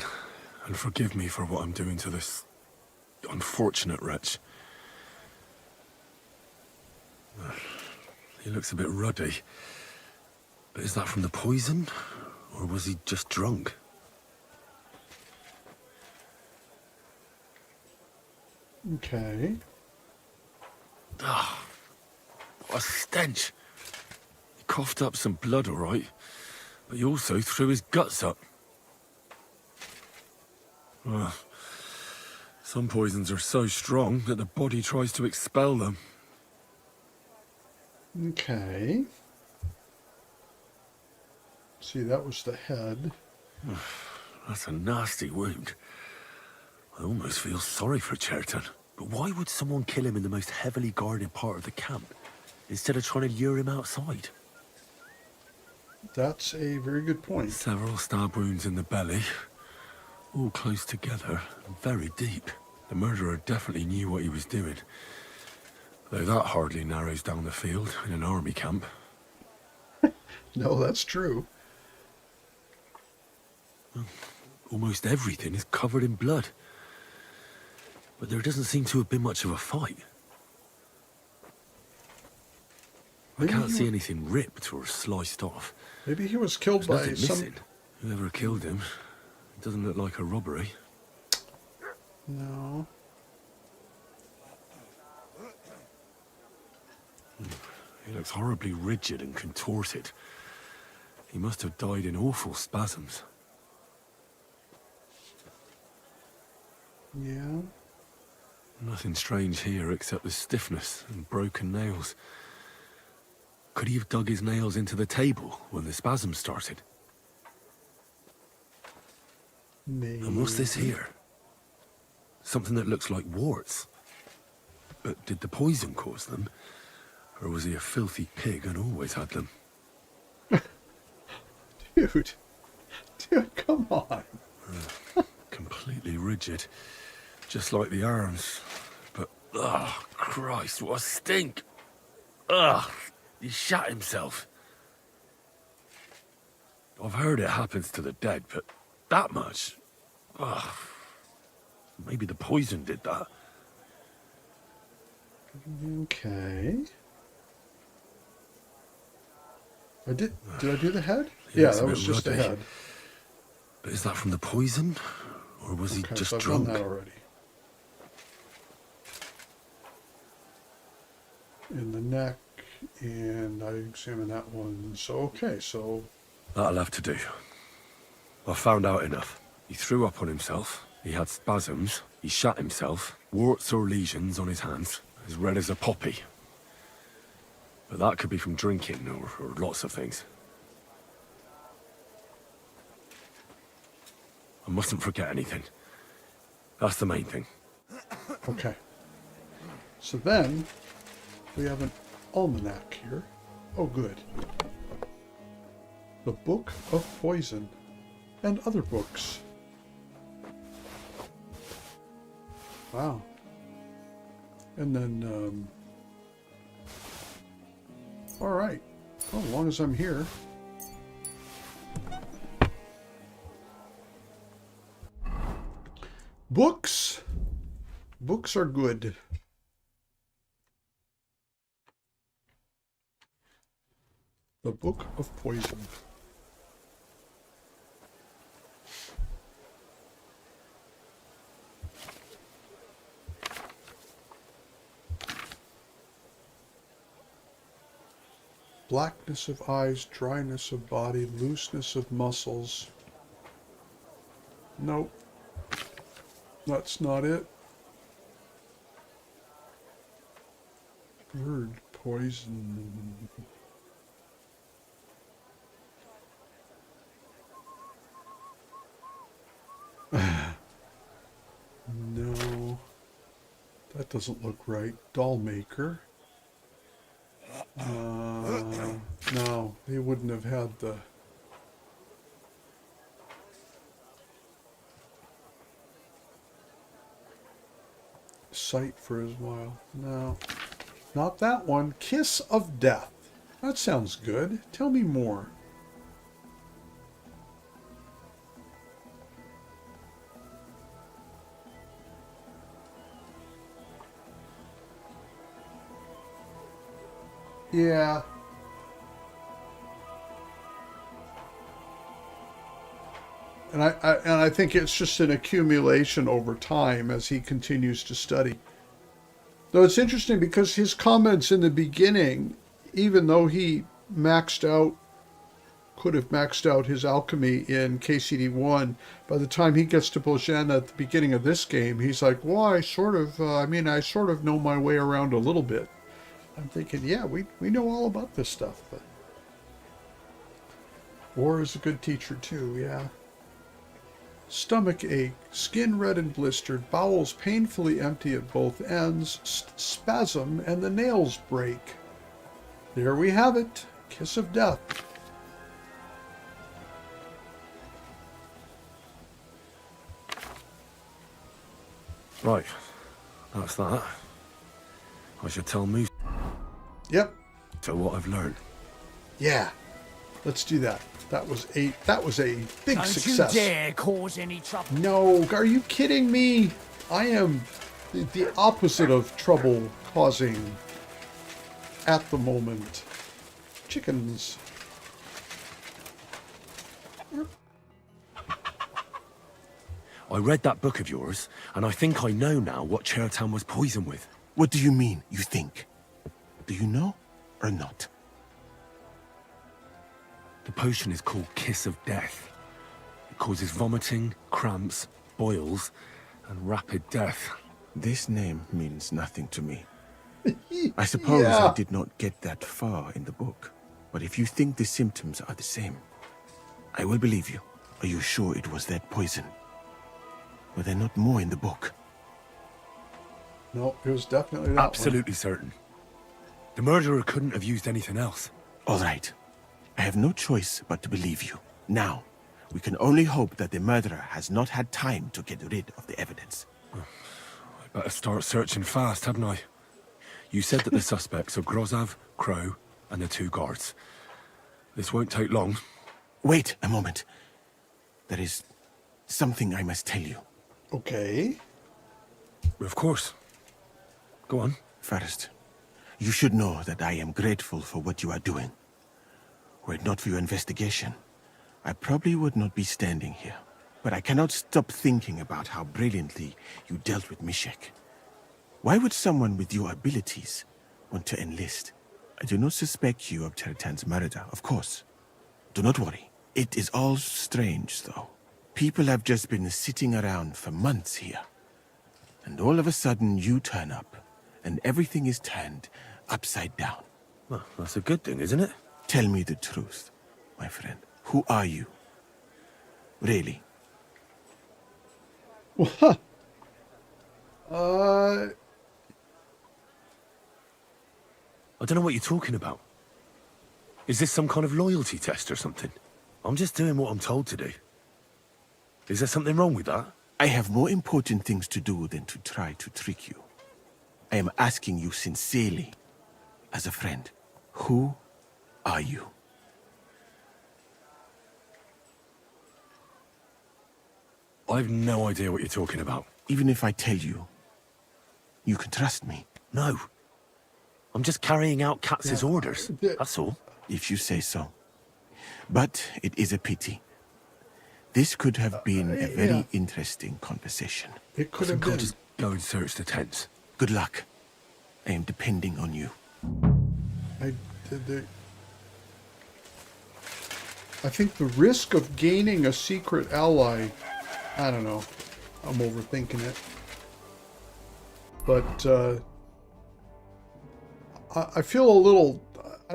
And forgive me for what I'm doing to this unfortunate wretch. He looks a bit ruddy. But is that from the poison? Or was he just drunk? Okay. Ah, what a stench. He coughed up some blood, all right. But he also threw his guts up. Well, some poisons are so strong that the body tries to expel them. Okay. See, that was the head. That's a nasty wound. I almost feel sorry for Chertan. But why would someone kill him in the most heavily guarded part of the camp, instead of trying to lure him outside? That's a very good point. Several stab wounds in the belly, all close together, and very deep. The murderer definitely knew what he was doing. Though that hardly narrows down the field in an army camp. No, that's true. Almost everything is covered in blood. But there doesn't seem to have been much of a fight. I can't see anything ripped or sliced off. Maybe he was killed by There's nothing missing. Whoever killed him, it doesn't look like a robbery. No. He looks horribly rigid and contorted. He must have died in awful spasms. Yeah. Nothing strange here except the stiffness and broken nails. Could he have dug his nails into the table when the spasms started? Maybe. And what's this here? Something that looks like warts. But did the poison cause them? Or was he a filthy pig and always had them? Dude, come on. Completely rigid. Just like the arms. But, oh, Christ, what a stink! Ugh, he shat himself. I've heard it happens to the dead, but that much? Ugh. Maybe the poison did that. Okay. Did I do the head? Yeah, Yeah, it's a that bit was just the ruddy. head. But is that from the poison? Or was he just so I've drunk? done that already. In the neck, and I examined that one. So, okay, so... That'll have to do. I found out enough. He threw up on himself, he had spasms, he shat himself, warts or lesions on his hands, as red as a poppy. But that could be from drinking, or lots of things. I mustn't forget anything. That's the main thing. Okay. So then, we have an almanac here. Oh, good. The Book of Poison. And other books. Wow. And then, all right. Well, as long as I'm here. Books. Books are good. The Book of Poison. Blackness of eyes, dryness of body, looseness of muscles. Nope. That's not it. Bird poison. No. That doesn't look right. Doll maker. No, he wouldn't have had the... sight for his while. No, not that one. Kiss of Death. That sounds good. Tell me more. Yeah. And I think it's just an accumulation over time as he continues to study. Though it's interesting because his comments in the beginning, even though he could have maxed out his alchemy in KCD1, by the time he gets to Bolgen at the beginning of this game, he's like, well, I sort of know my way around a little bit. I'm thinking, yeah, we know all about this stuff. But War is a good teacher too, yeah. Stomach ache, skin red and blistered, bowels painfully empty at both ends, spasm, and the nails break. There we have it. Kiss of Death. Right. That's that. I should tell Musa. Yep. So what I've learned. Yeah. Let's do that. That was a big success. Don't you dare cause any trouble. No, are you kidding me? I am the opposite of trouble causing at the moment. Chickens. I read that book of yours, and I think I know now what Chertown was poisoned with. What do you mean, you think? Do you know or not? The potion is called Kiss of Death. It causes vomiting, cramps, boils, and rapid death. This name means nothing to me. I suppose I did not get that far in the book. But if you think the symptoms are the same, I will believe you. Are you sure it was that poison? Were there not more in the book? No, it was definitely that Absolutely certain. The murderer couldn't have used anything else. All right. I have no choice but to believe you. Now, we can only hope that the murderer has not had time to get rid of the evidence. I better start searching fast, hadn't I? You said that the suspects are Grozav, Crow, and the two guards. This won't take long. Wait a moment. There is something I must tell you. Okay. Of course. Go on. First, you should know that I am grateful for what you are doing. Were it not for your investigation, I probably would not be standing here. But I cannot stop thinking about how brilliantly you dealt with Mishek. Why would someone with your abilities want to enlist? I do not suspect you of Teritan's murder, of course. Do not worry. It is all strange, though. People have just been sitting around for months here. And all of a sudden you turn up, and everything is turned upside down. Well, that's a good thing, isn't it? Tell me the truth, my friend. Who are you? Really? What? I don't know what you're talking about. Is this some kind of loyalty test or something? I'm just doing what I'm told to do. Is there something wrong with that? I have more important things to do than to try to trick you. I am asking you sincerely, as a friend. Who are you? I've no idea what you're talking about. Even if I tell you, you can trust me. No. I'm just carrying out Katz's orders. That's all. If you say so. But it is a pity. This could have been a very interesting conversation. It could have been. Just go and search the tents. Good luck. I am depending on you. I think the risk of gaining a secret ally, I don't know. I'm overthinking it. But I feel a little. I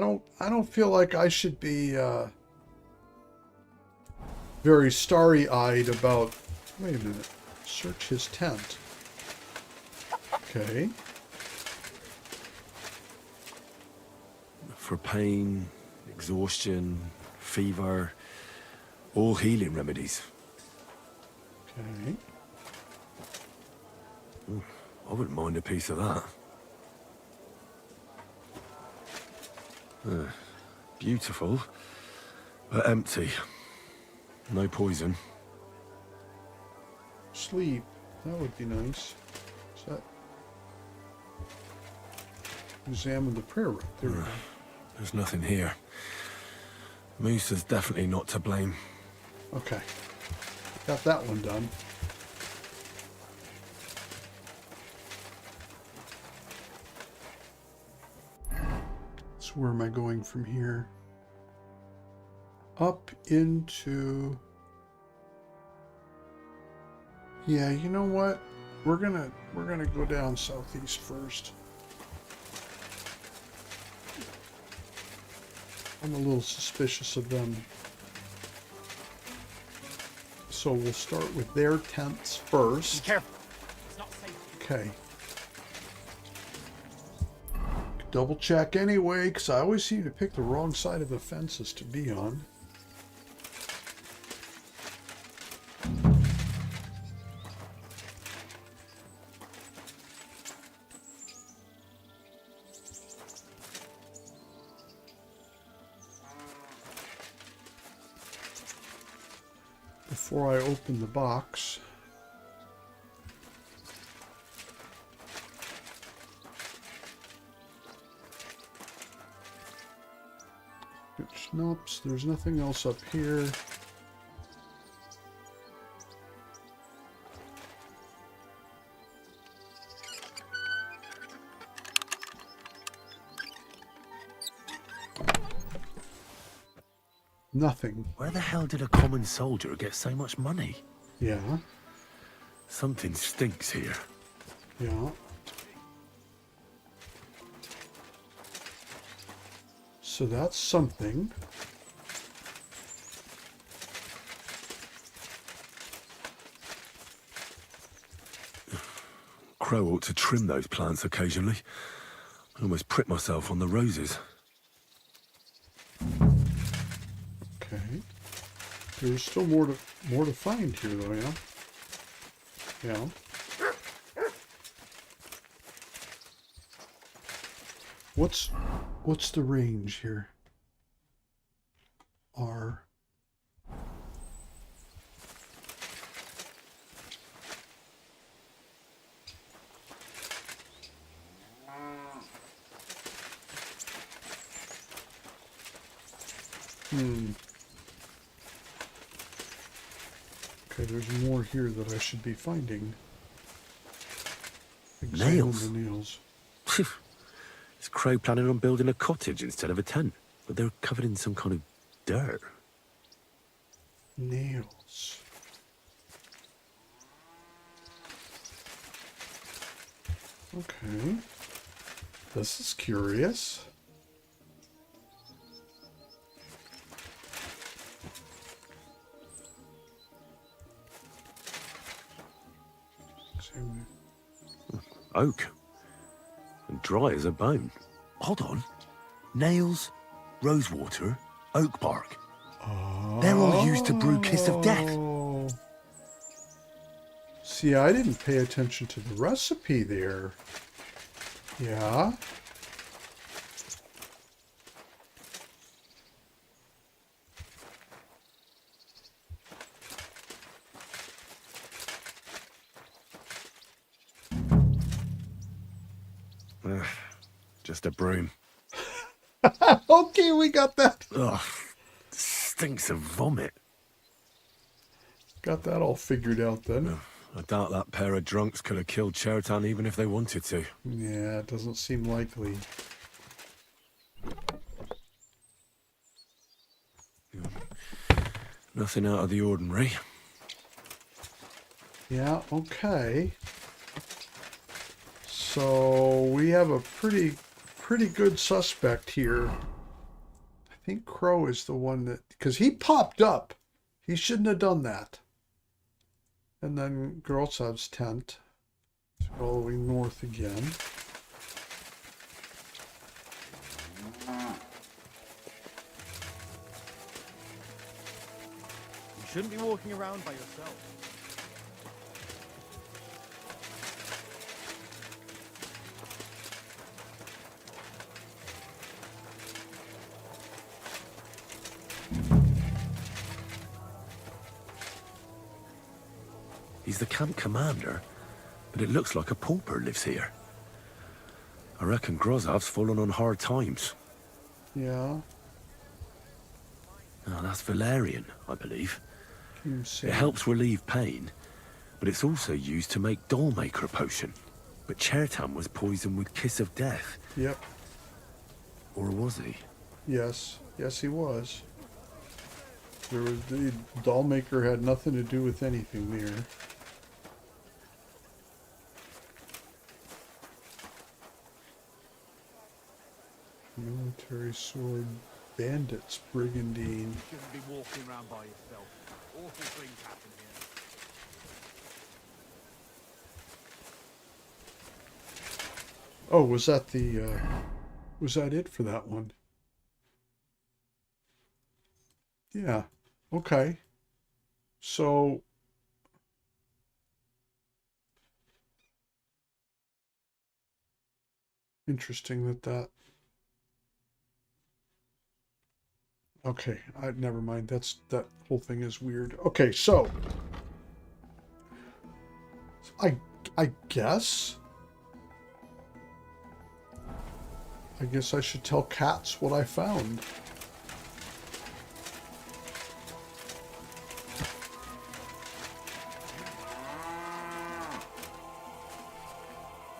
don't feel like I should be very starry-eyed about. Wait a minute. Search his tent. Okay. For pain, exhaustion, fever, all healing remedies. Okay. Ooh, I wouldn't mind a piece of that. Beautiful, but empty. No poison. Sleep. That would be nice. Is that... Examine the prayer room. There we go. There's nothing here. Musa's definitely not to blame. Okay. Got that one done. So where am I going from here? Up into... Yeah, you know what? We're gonna go down southeast first. I'm a little suspicious of them. So we'll start with their tents first. Be careful. It's not safe. Okay. Double check anyway, because I always seem to pick the wrong side of the fences to be on. Before I open the box, schnapps, there's nothing else up here. Nothing. Where the hell did a common soldier get so much money? Yeah. Something stinks here. Yeah. So that's something. Crow ought to trim those plants occasionally. I almost pricked myself on the roses. Okay. There's still more to find here though, yeah? Yeah. What's the range here? R. Okay, there's more here that I should be finding. Nails? The nails. Is Crow planning on building a cottage instead of a tent? But they're covered in some kind of dirt. Nails. Okay. This is curious. Oak. And dry as a bone. Hold on. Nails, rosewater, oak bark. They're all used to brew kiss of death. See, I didn't pay attention to the recipe there. Yeah. Just a broom. Okay, we got that. Ugh, stinks of vomit. Got that all figured out then. I doubt that pair of drunks could have killed Chertan even if they wanted to. Yeah, it doesn't seem likely. Nothing out of the ordinary. Yeah, okay. So we have a pretty good suspect here. I think Crow is the one that, because he popped up. He shouldn't have done that. And then Grosov's tent. Going north again. You shouldn't be walking around by yourself. He's the camp commander, but it looks like a pauper lives here. I reckon Grozov's fallen on hard times. Yeah. Oh, that's valerian, I believe. It It helps relieve pain, but it's also used to make dollmaker potion. But Chertan was poisoned with kiss of death. Yep. Or was he? Yes. Yes, he was. There was the dollmaker had nothing to do with anything there. Military sword, bandits, brigandine. You shouldn't be walking around by yourself. Awful things happen here. Oh, was that the, was that it for that one? Yeah. Okay. So, interesting that. Okay, never mind. That whole thing is weird. Okay, so I guess I should tell Cats what I found.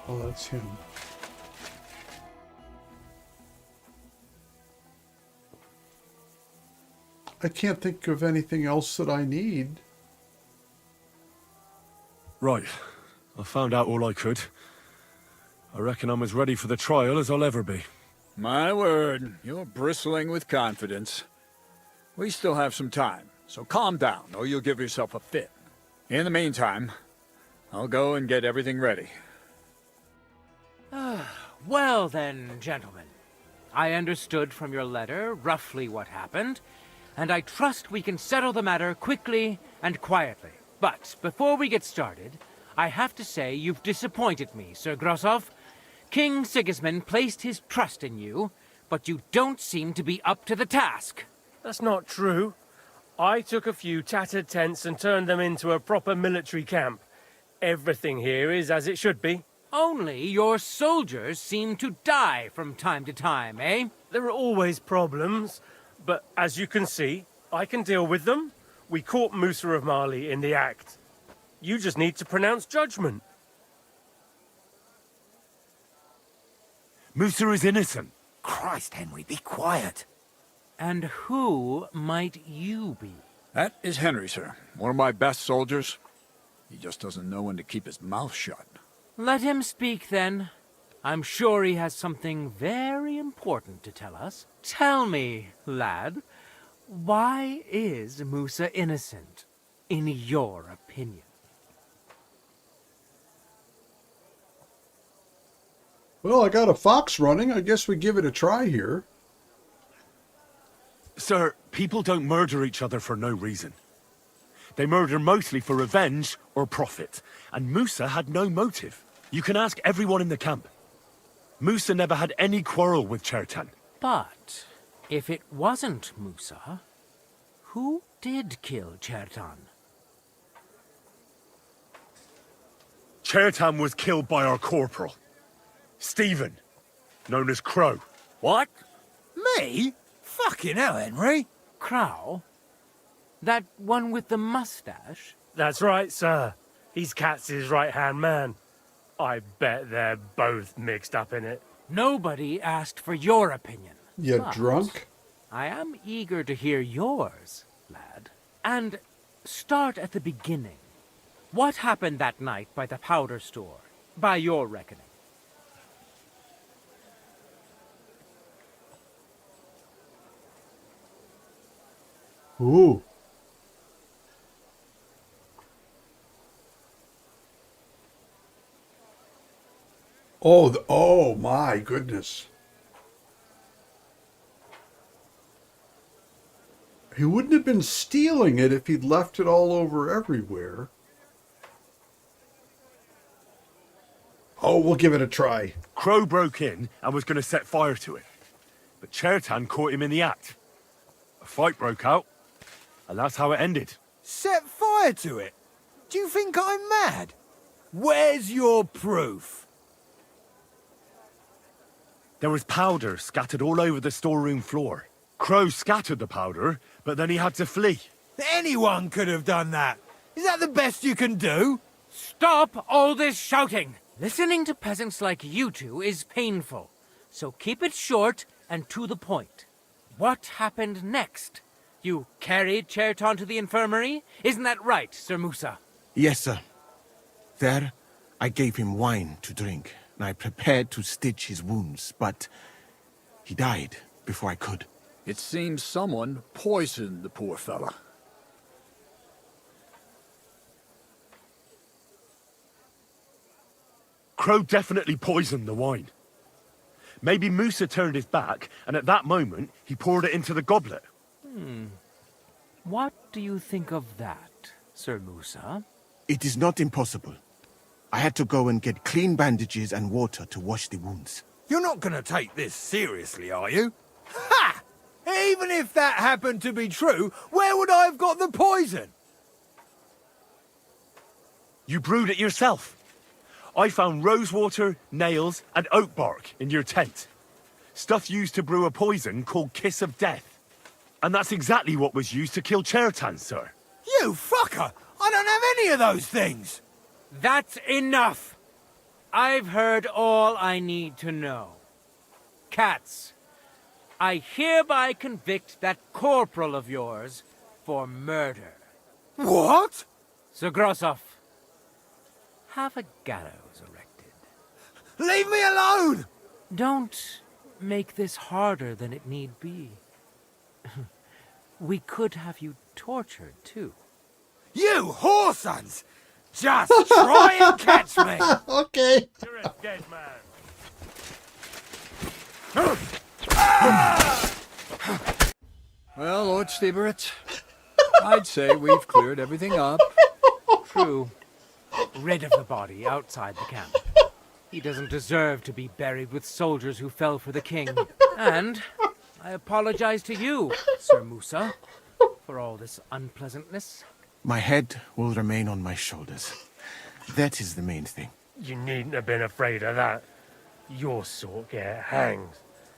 Oh, that's him. I can't think of anything else that I need. Right. I found out all I could. I reckon I'm as ready for the trial as I'll ever be. My word, you're bristling with confidence. We still have some time, so calm down, or you'll give yourself a fit. In the meantime, I'll go and get everything ready. Well then, gentlemen. I understood from your letter roughly what happened, and I trust we can settle the matter quickly and quietly. But before we get started, I have to say you've disappointed me, Sir Grosov. King Sigismund placed his trust in you, but you don't seem to be up to the task. That's not true. I took a few tattered tents and turned them into a proper military camp. Everything here is as it should be. Only your soldiers seem to die from time to time, eh? There are always problems, But as you can see, I can deal with them. We caught Musa of Mali in the act. You just need to pronounce judgment. Musa is innocent. Christ, Henry, be quiet. And who might you be? That is Henry, sir. One of my best soldiers. He just doesn't know when to keep his mouth shut. Let him speak, then. I'm sure he has something very important to tell us. Tell me, lad, why is Musa innocent, in your opinion? Well, I got a fox running. I guess we give it a try here. Sir, people don't murder each other for no reason. They murder mostly for revenge or profit, and Musa had no motive. You can ask everyone in the camp. Musa never had any quarrel with Chertan. But if it wasn't Musa, who did kill Chertan? Chertan was killed by our corporal, Stephen, known as Crow. What? Me? Fucking hell, Henry. Crow? That one with the mustache? That's right, sir. He's Katz's right-hand man. I bet they're both mixed up in it. Nobody asked for your opinion. You But drunk? I am eager to hear yours, lad. And start at the beginning. What happened that night by the powder store, by your reckoning? Ooh. Oh, oh my goodness. He wouldn't have been stealing it if he'd left it all over everywhere. Oh, we'll give it a try. Crow broke in and was going to set fire to it, but Chertan caught him in the act. A fight broke out, and that's how it ended. Set fire to it? Do you think I'm mad? Where's your proof? There was powder scattered all over the storeroom floor. Crow scattered the powder, but then he had to flee. Anyone could have done that. Is that the best you can do? Stop all this shouting! Listening to peasants like you two is painful, so keep it short and to the point. What happened next? You carried Chertan to the infirmary? Isn't that right, Sir Musa? Yes, sir. There, I gave him wine to drink, and I prepared to stitch his wounds, but he died before I could. It seems someone poisoned the poor fella. Crow definitely poisoned the wine. Maybe Musa turned his back, and at that moment, he poured it into the goblet. What do you think of that, Sir Musa? It is not impossible. I had to go and get clean bandages and water to wash the wounds. You're not going to take this seriously, are you? Ha! Even if that happened to be true, where would I have got the poison? You brewed it yourself. I found rosewater, nails, and oak bark in your tent. Stuff used to brew a poison called Kiss of Death. And that's exactly what was used to kill Chertan, sir. You fucker! I don't have any of those things! That's enough! I've heard all I need to know. Katz, I hereby convict that corporal of yours for murder. What? Sir Grossoff, have a gallows erected. Leave me alone! Don't make this harder than it need be. We could have you tortured, too. You whoresons! Just try and catch me! Okay. You're a dead man. Well, Lord Stieberitz, I'd say we've cleared everything up. True. Rid of the body outside the camp. He doesn't deserve to be buried with soldiers who fell for the king. And I apologize to you, Sir Musa, for all this unpleasantness. My head will remain on my shoulders. That is the main thing. You needn't have been afraid of that. Your sort get hanged.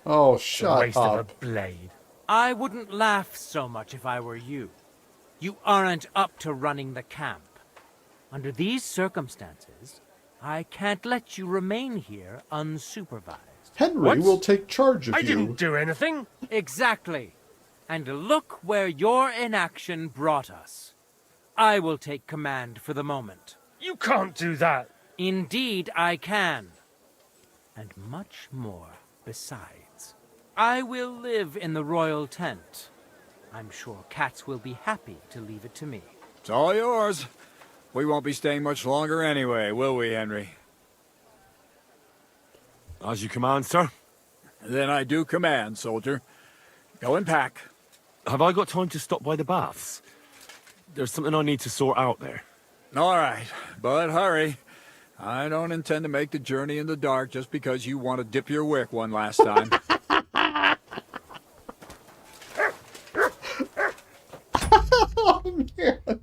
Oh, It's a shut waste of up. a blade. I wouldn't laugh so much if I were you. You aren't up to running the camp. Under these circumstances, I can't let you remain here unsupervised. Henry will take charge of I you. didn't do anything. Exactly. And look where your inaction brought us. I will take command for the moment. You can't do that. Indeed, I can. And much more besides. I will live in the royal tent. I'm sure cats will be happy to leave it to me. It's all yours. We won't be staying much longer anyway, will we, Henry? As you command, sir. Then I do command, soldier. Go and pack. Have I got time to stop by the baths? There's something I need to sort out there. All right, but hurry. I don't intend to make the journey in the dark just because you want to dip your wick one last time. Oh, man.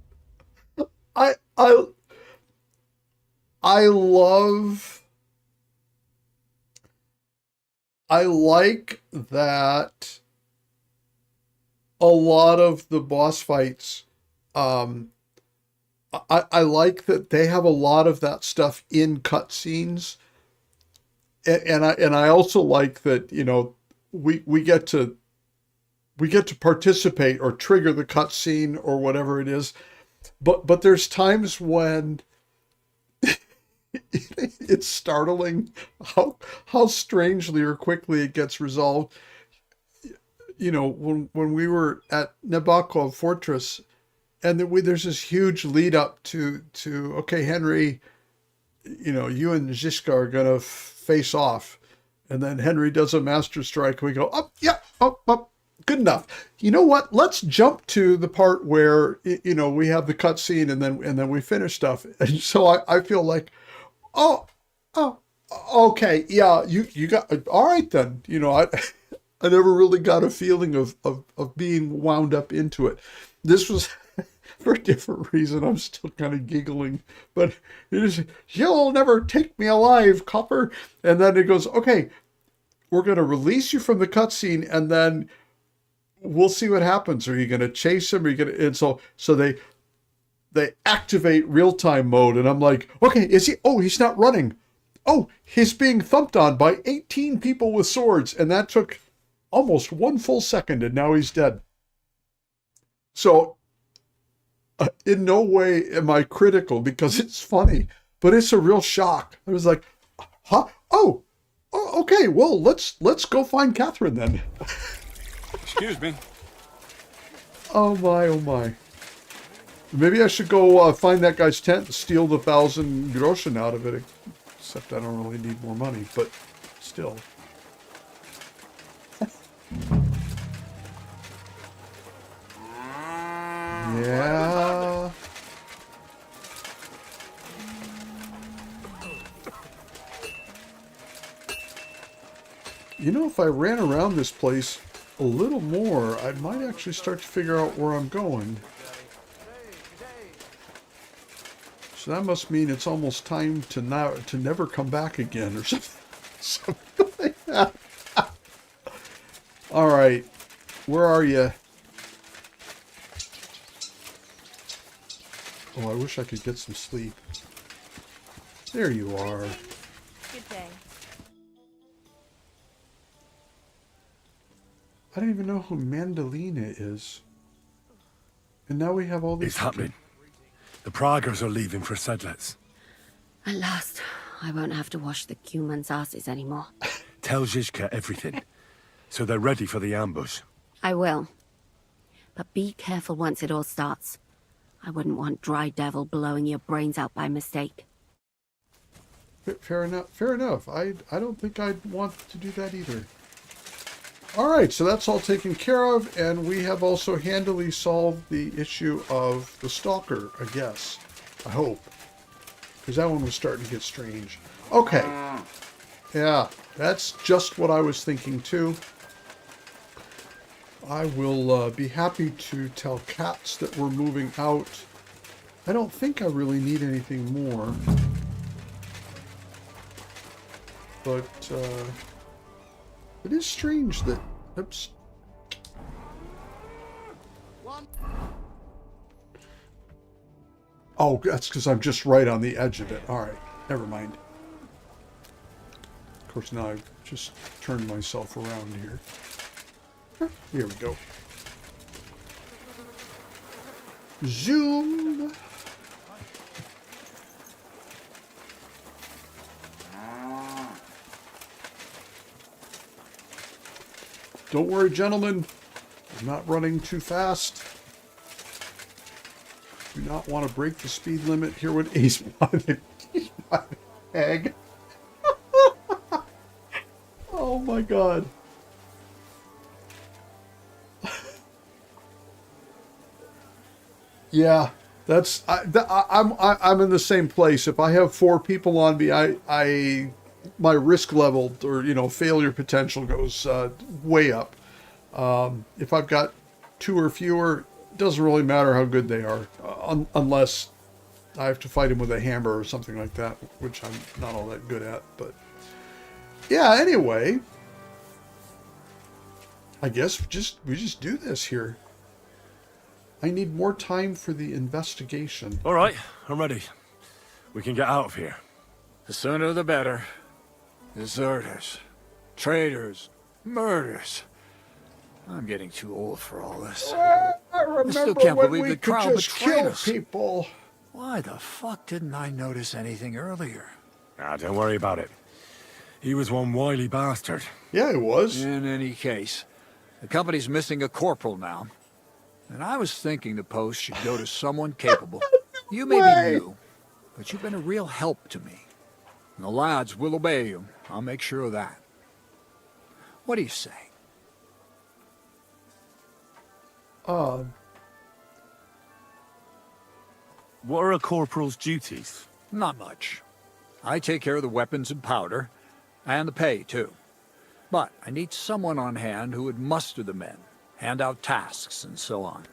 I like that a lot of the boss fights, I like that they have a lot of that stuff in cutscenes. And I also like that, you know, we get to participate or trigger the cutscene or whatever it is. But there's times when it's startling how strangely or quickly it gets resolved. You know, when we were at Nabokov Fortress, and there's this huge lead up to okay, Henry, you know, you and Zizka are gonna face off, and then Henry does a master strike. And we go up, yeah, up. Good enough. You know what? Let's jump to the part where, you know, we have the cutscene and then we finish stuff. And so I feel like, oh, okay, yeah, you got, all right then. You know, I never really got a feeling of being wound up into it. This was for a different reason. I'm still kind of giggling, but it is, you'll never take me alive, copper. And then it goes, okay, we're going to release you from the cutscene, and then we'll see what happens. Are you going to chase him? Are you going to? And so they activate real-time mode, and I'm like, okay, is he? Oh, he's not running. Oh, he's being thumped on by 18 people with swords, and that took almost 1 full second, and now he's dead. So, in no way am I critical because it's funny, but it's a real shock. I was like, huh? Oh, okay. Well, let's go find Katherine then. Excuse me. Oh my. Maybe I should go find that guy's tent and steal the 1,000 groschen out of it. Except I don't really need more money, but still. Yeah. You know, if I ran around this place a little more, I might actually start to figure out where I'm going. So that must mean it's almost time to never come back again or something like that. All right, where are you? Oh, I wish I could get some sleep. There you are. Good day. I don't even know who Mandalina is. And now we have all these... It's happening. The Praggers are leaving for Sedlets. At last, I won't have to wash the humans' asses anymore. Tell Zizka everything, so they're ready for the ambush. I will. But be careful once it all starts. I wouldn't want Dry Devil blowing your brains out by mistake. Fair enough. I don't think I'd want to do that either. Alright, so that's all taken care of, and we have also handily solved the issue of the Stalker, I guess. I hope. Because that one was starting to get strange. Okay. Yeah, that's just what I was thinking too. I will be happy to tell Cats that we're moving out. I don't think I really need anything more. But, it is strange that... Oops. Oh, that's because I'm just right on the edge of it. All right, never mind. Of course, now I've just turned myself around here. Here we go. Zoom. Don't worry, gentlemen. I'm not running too fast. Do not want to break the speed limit here with Ace by the egg. Oh my god. Yeah, that's I'm in the same place. If I have 4 people on me, my risk level, or failure potential, goes way up. If I've got 2 or fewer, it doesn't really matter how good they are, unless I have to fight him with a hammer or something like that, which I'm not all that good at. But yeah, anyway, I guess we just do this here. I need more time for the investigation. All right, I'm ready. We can get out of here. The sooner the better. Deserters, traitors, murders. I'm getting too old for all this. I remember still can't when believe we the could crowd just betrayed kill us. people. Why the fuck didn't I notice anything earlier? Nah, don't worry about it. He was one wily bastard. Yeah, he was. In any case, the company's missing a corporal now. And I was thinking the post should go to someone capable. You may be new, but you've been a real help to me. And the lads will obey you. I'll make sure of that. What do you say? What are a corporal's duties? Not much. I take care of the weapons and powder, and the pay, too. But I need someone on hand who would muster the men, hand out tasks, and so on.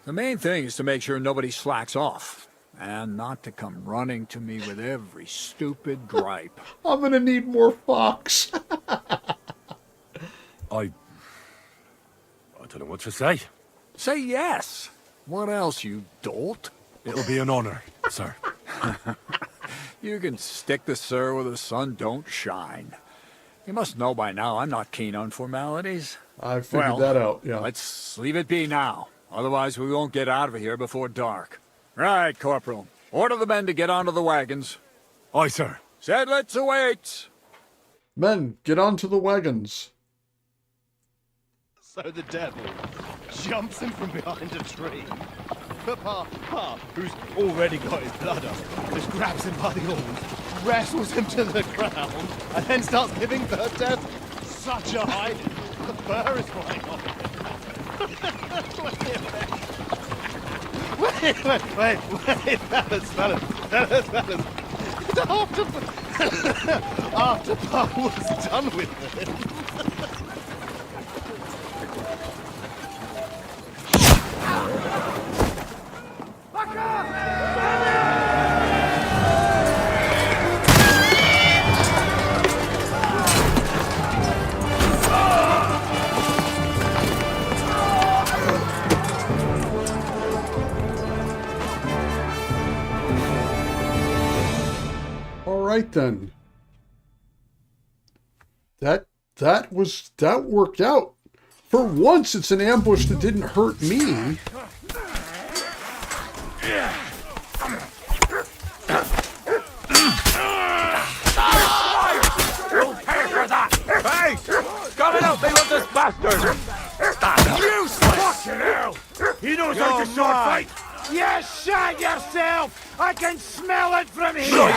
The main thing is to make sure nobody slacks off, and not to come running to me with every stupid gripe. I'm gonna need more fox. I don't know what to say. Say yes. What else, you dolt? It'll be an honor, sir. You can stick the sir where the sun don't shine. You must know by now I'm not keen on formalities. I figured that out, yeah. Let's leave it be now. Otherwise we won't get out of here before dark. Right, Corporal. Order the men to get onto the wagons. Aye, sir. Sedlitz awaits. Men, get onto the wagons. So the devil jumps in from behind a tree. But Pa, who's already got his blood up, just grabs him by the horns, wrestles him to the ground, and then starts giving birth to such a height, the fur is flying off. Wait, fellas. After Pa was done with it. All right then. That worked out. For once, it's an ambush that didn't hurt me. Hey! Coming out, they love this bastard! Useless! Fucking hell! He knows how to sword fight! You shot yourself! I can smell it from here!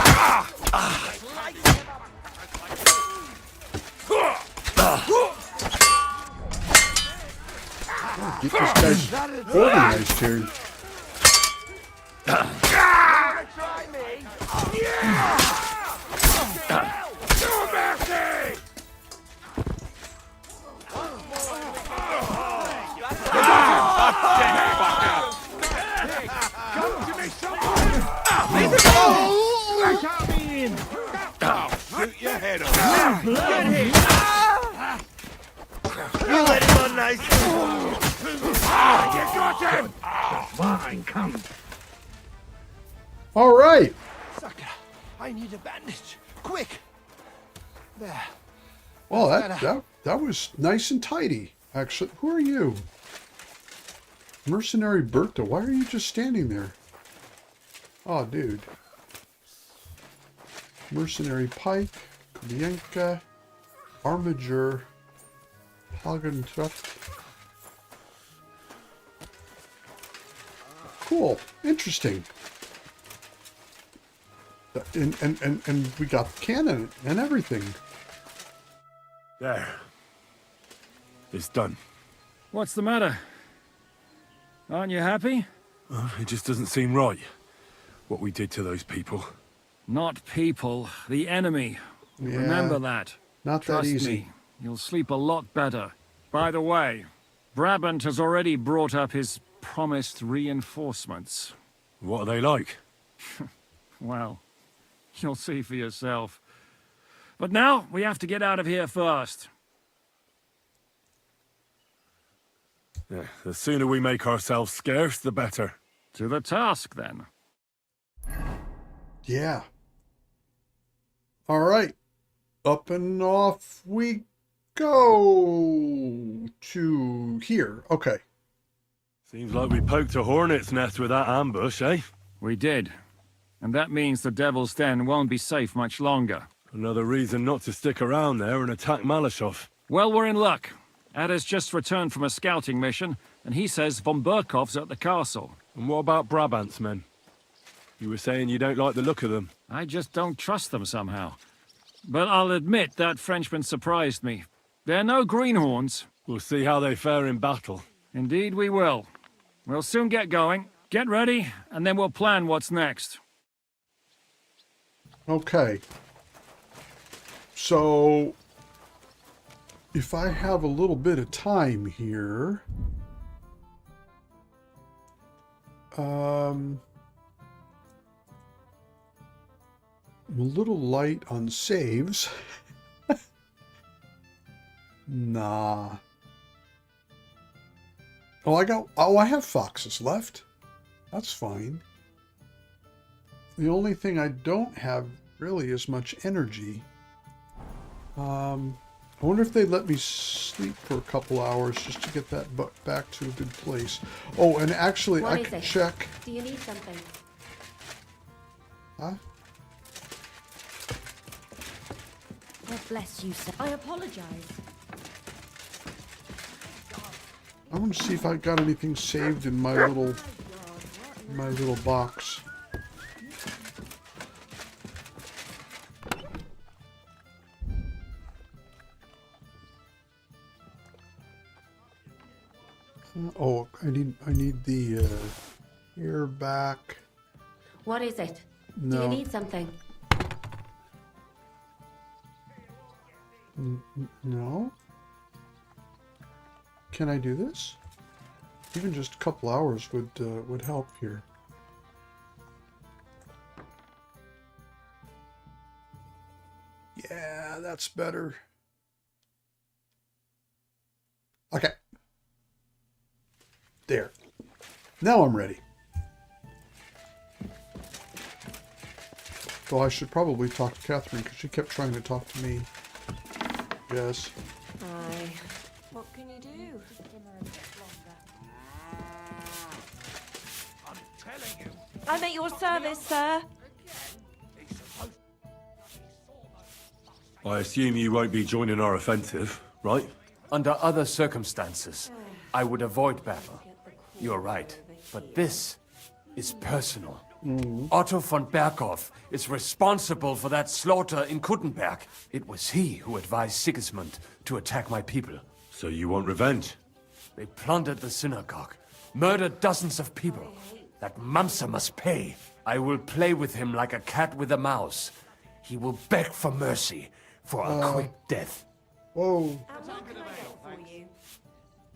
Get this guy's organized here. Try me! No mercy! Come to me, someone! Let me in! Shoot your head off! You let him on nice. You got him! Fine, come. All right. Sucker, I need a bandage. Quick! There. Well, That's that was nice and tidy. Actually, who are you? Mercenary Berta, why are you just standing there? Oh, dude. Mercenary Pike, Kubienka, Armiger, Hagentuck. Cool. Interesting. And we got cannon and everything. There. It's done. What's the matter? Aren't you happy? It just doesn't seem right, what we did to those people. Not people, the enemy. Yeah, Remember that. not that Trust easy. me, you'll sleep a lot better. By the way, Brabant has already brought up his promised reinforcements. What are they like? Well, you'll see for yourself. But now, we have to get out of here first. Yeah, the sooner we make ourselves scarce, the better. To the task, then. Yeah. All right. Up and off we go to here. Okay. Seems like we poked a hornet's nest with that ambush, eh? We did. And that means the Devil's Den won't be safe much longer. Another reason not to stick around there and attack Maleshov. Well, we're in luck. Ada's just returned from a scouting mission, and he says von Berkov's at the castle. And what about Brabant's men? You were saying you don't like the look of them. I just don't trust them somehow. But I'll admit that Frenchman surprised me. They're no greenhorns. We'll see how they fare in battle. Indeed we will. We'll soon get going. Get ready, and then we'll plan what's next. Okay. So, if I have a little bit of time here, I'm a little light on saves. Nah. I have foxes left. That's fine. The only thing I don't have really is much energy. I wonder if they'd let me sleep for a couple hours just to get that back to a good place. Oh, and actually, I could check. Do you need something? Huh? God bless you, sir. I apologize. I want to see if I got anything saved in my little box. Oh, I need the hair back. What is it? No. Do you need something? No. Can I do this? Even just a couple hours would help here. Yeah, that's better. Okay. There. Now I'm ready. Well, I should probably talk to Katherine because she kept trying to talk to me. Yes. Aye. What can you do? I'm at your service, sir. I assume you won't be joining our offensive, right? Under other circumstances, I would avoid battle. You're right, but this is personal. Otto von Bergow is responsible for that slaughter in Kuttenberg. It was he who advised Sigismund to attack my people. So you want revenge? They plundered the synagogue, murdered dozens of people. That Musa must pay. I will play with him like a cat with a mouse. He will beg for mercy, for a quick death. Whoa.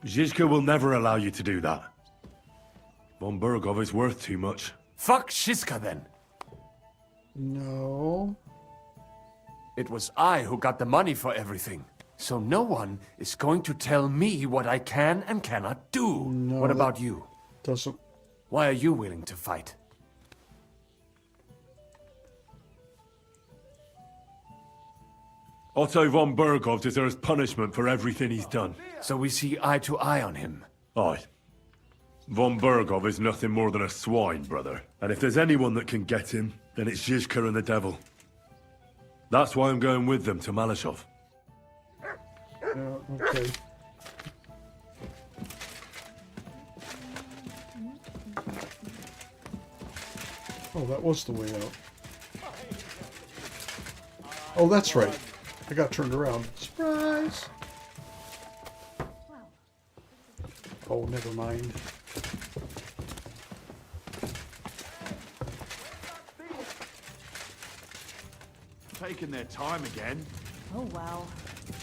Zizka will never allow you to do that. Von Bergow is worth too much. Fuck Zizka then. No. It was I who got the money for everything. So no one is going to tell me what I can and cannot do. No, What that about you? Doesn't. Why are you willing to fight? Otto von Bergow deserves punishment for everything he's done. So we see eye to eye on him. Aye. Von Bergow is nothing more than a swine, brother. And if there's anyone that can get him, then it's Zizka and the devil. That's why I'm going with them to Maleshov. Okay. Oh, that was the way out. Oh, that's right. I got turned around. Surprise! Oh, never mind. Taking their time again. Oh well.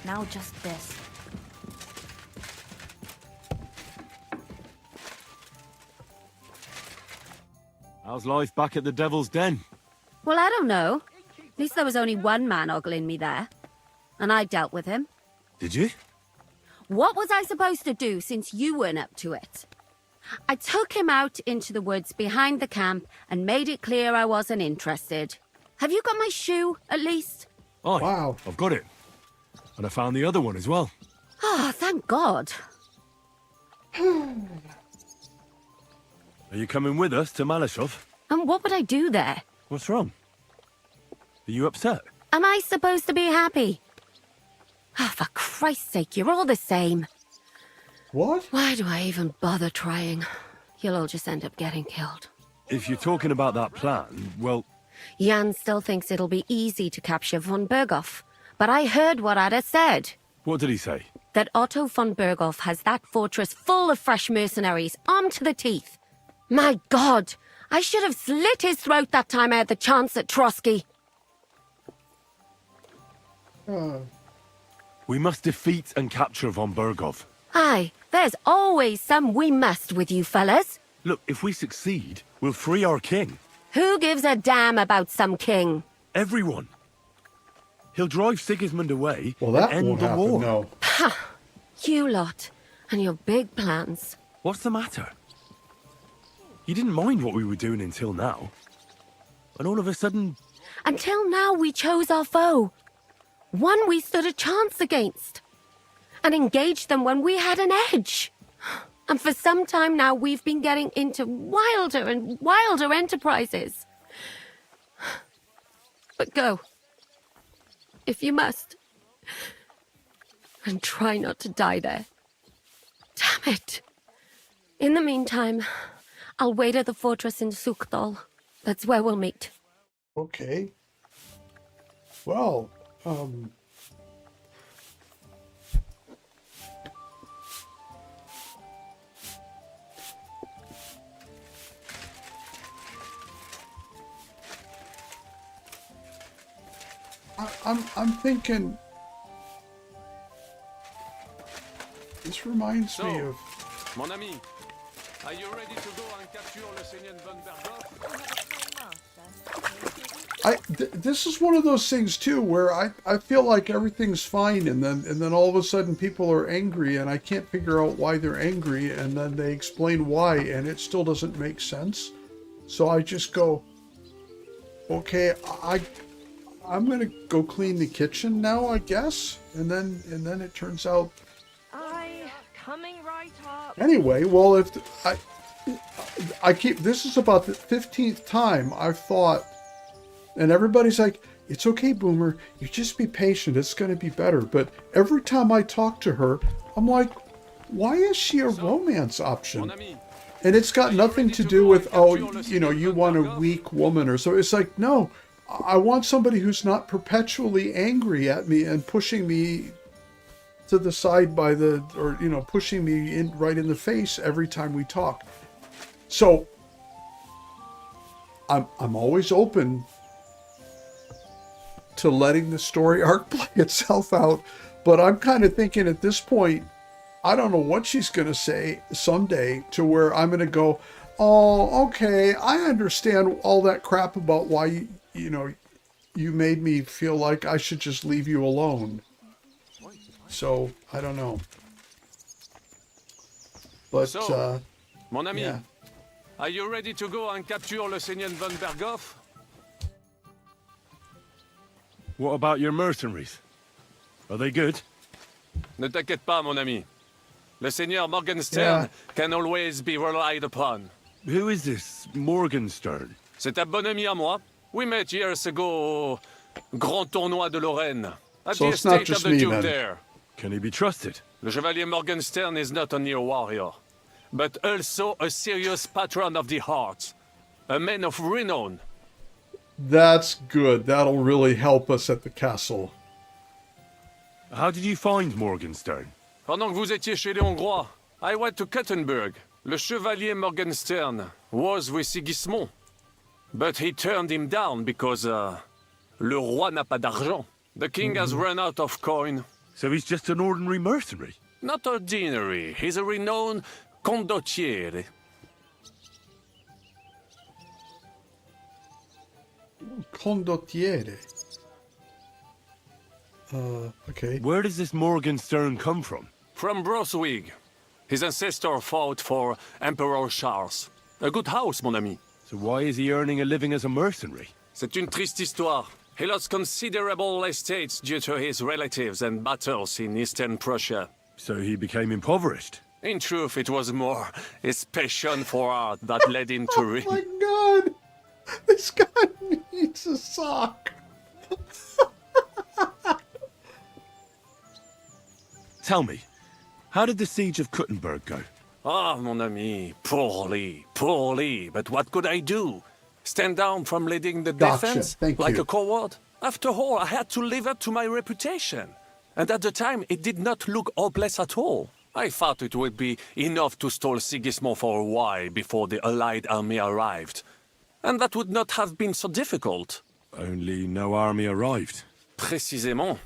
Now just this. How's life back at the Devil's Den? Well, I don't know. At least there was only one man ogling me there. And I dealt with him. Did you? What was I supposed to do since you weren't up to it? I took him out into the woods behind the camp and made it clear I wasn't interested. Have you got my shoe, at least? Oh, wow. I've got it. And I found the other one as well. Oh, thank God. Are you coming with us to Maleshov? And what would I do there? What's wrong? Are you upset? Am I supposed to be happy? Oh, for Christ's sake, you're all the same. What? Why do I even bother trying? You'll all just end up getting killed. If you're talking about that plan, well... Jan still thinks it'll be easy to capture von Bergow. But I heard what Ada said. What did he say? That Otto von Bergow has that fortress full of fresh mercenaries, armed to the teeth. My God! I should have slit his throat that time I had the chance at Trosky. We must defeat and capture von Bergow. Aye, there's always some we must with you fellas. Look, if we succeed, we'll free our king. Who gives a damn about some king? Everyone. He'll drive Sigismund away Well, that and end won't the happen, war. no. Ha! You lot, and your big plans. What's the matter? You didn't mind what we were doing until now. And all of a sudden... Until now we chose our foe. One we stood a chance against. And engaged them when we had an edge. And for some time now we've been getting into wilder and wilder enterprises. But go. If you must. And try not to die there. Damn it. In the meantime, I'll wait at the fortress in Sukdal. That's where we'll meet. Okay. Well, I'm thinking this reminds me of Mon ami, are you ready to go and capture le Seigneur von Bergow? this is one of those things too where I feel like everything's fine and then all of a sudden people are angry and I can't figure out why they're angry and then they explain why and it still doesn't make sense. So I just go, okay, I'm gonna go clean the kitchen now, I guess, and then it turns out. Coming right up. Anyway, well, if I keep this is about the 15th time I've thought, and everybody's like, it's okay, Boomer, you just be patient, it's gonna be better. But every time I talk to her, I'm like, why is she a romance option? And it's got nothing to do with, oh, you know, you want a weak woman or so. It's like, no, I want somebody who's not perpetually angry at me and pushing me to the side or, you know, pushing me right in the face every time we talk. So I'm always open to letting the story arc play itself out. But I'm kind of thinking at this point, I don't know what she's going to say someday to where I'm going to go, oh, okay, I understand all that crap about why, you know, you made me feel like I should just leave you alone. So, I don't know. But, So, mon ami, yeah. are you ready to go and capture le Seigneur von Bergow? What about your mercenaries? Are they good? Ne t'inquiète pas, mon ami. Le Seigneur Morgenstern can always be relied upon. Who is this Morgenstern? C'est un bon ami à moi. We met years ago au Grand Tournoi de Lorraine. At So the it's not estate just of the me, Duke then. there. Can he be trusted? Le Chevalier Morgenstern is not only a warrior, but also a serious patron of the hearts. A man of renown. That's good. That'll really help us at the castle. How did you find Morgenstern? Pendant que vous étiez chez les Hongrois, I went to Kuttenberg. Le Chevalier Morgenstern was with Sigismund. But he turned him down because, le roi n'a pas d'argent. The king has run out of coin. So he's just an ordinary mercenary? Not ordinary. He's a renowned condottiere. Condottiere. Okay. Where does this Morgenstern come from? From Brunswick. His ancestor fought for Emperor Charles. A good house, mon ami. So why is he earning a living as a mercenary? C'est une triste histoire. He lost considerable estates due to his relatives and battles in Eastern Prussia. So he became impoverished? In truth, it was more his passion for art that led him to Oh my god! This guy needs a sock. Tell me, how did the siege of Kuttenberg go? Ah, mon ami, poorly, poorly. But what could I do? Stand down from leading the Gotcha. defense Thank like you. a coward? After all, I had to live up to my reputation. And at the time, it did not look hopeless at all. I thought it would be enough to stall Sigismund for a while before the Allied army arrived. And that would not have been so difficult. Only no army arrived. Précisément.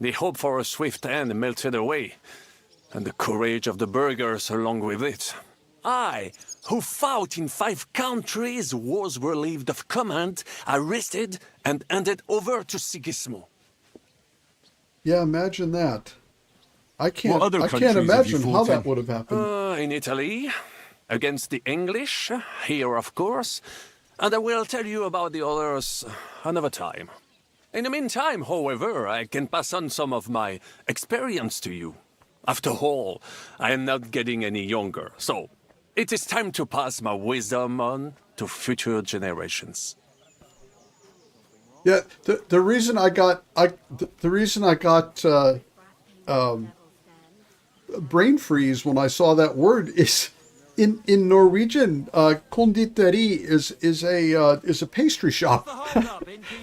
The hope for a swift end melted away, and the courage of the burghers along with it. I, who fought in 5 countries, was relieved of command, arrested, and handed over to Sigismund. Yeah, imagine that. I can't. What other I can't countries have you imagine how fought that in? would have happened. In Italy, against the English, here of course, and I will tell you about the others another time. In the meantime, however, I can pass on some of my experience to you. After all, I am not getting any younger, so it is time to pass my wisdom on to future generations. Yeah, the reason I got brain freeze when I saw that word is in Norwegian, konditori is a pastry shop.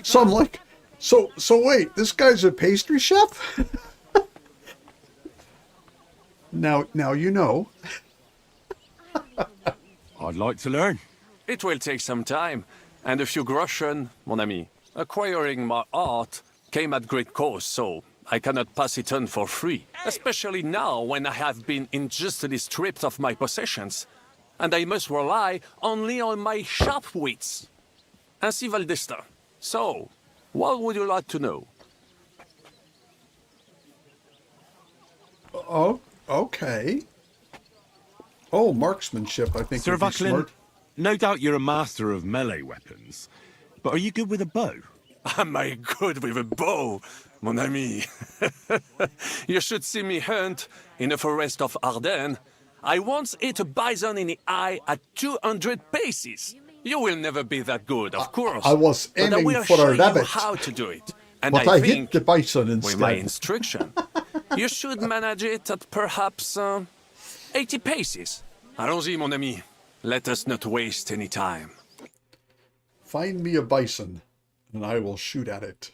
So I'm like, so wait, this guy's a pastry chef? Now you know. I'd like to learn. It will take some time, and a few groschen, mon ami. Acquiring my art came at great cost, so I cannot pass it on for free. Especially now, when I have been injustly stripped of my possessions, and I must rely only on my sharp wits. Ainsi va le destin. So, what would you like to know? Oh, okay. Oh, marksmanship, I think Sir would be Vaclin, smart. no doubt you're a master of melee weapons, but are you good with a bow? Am I good with a bow, mon ami? You should see me hunt in the forest of Ardennes. I once hit a bison in the eye at 200 paces. You will never be that good, of course. I was but I aiming will for show a you rabbit. how to do it. And But I hit think, the bison with my instead. instruction, you should manage it at perhaps 80 paces. Allons-y, mon ami. Let us not waste any time. Find me a bison, and I will shoot at it.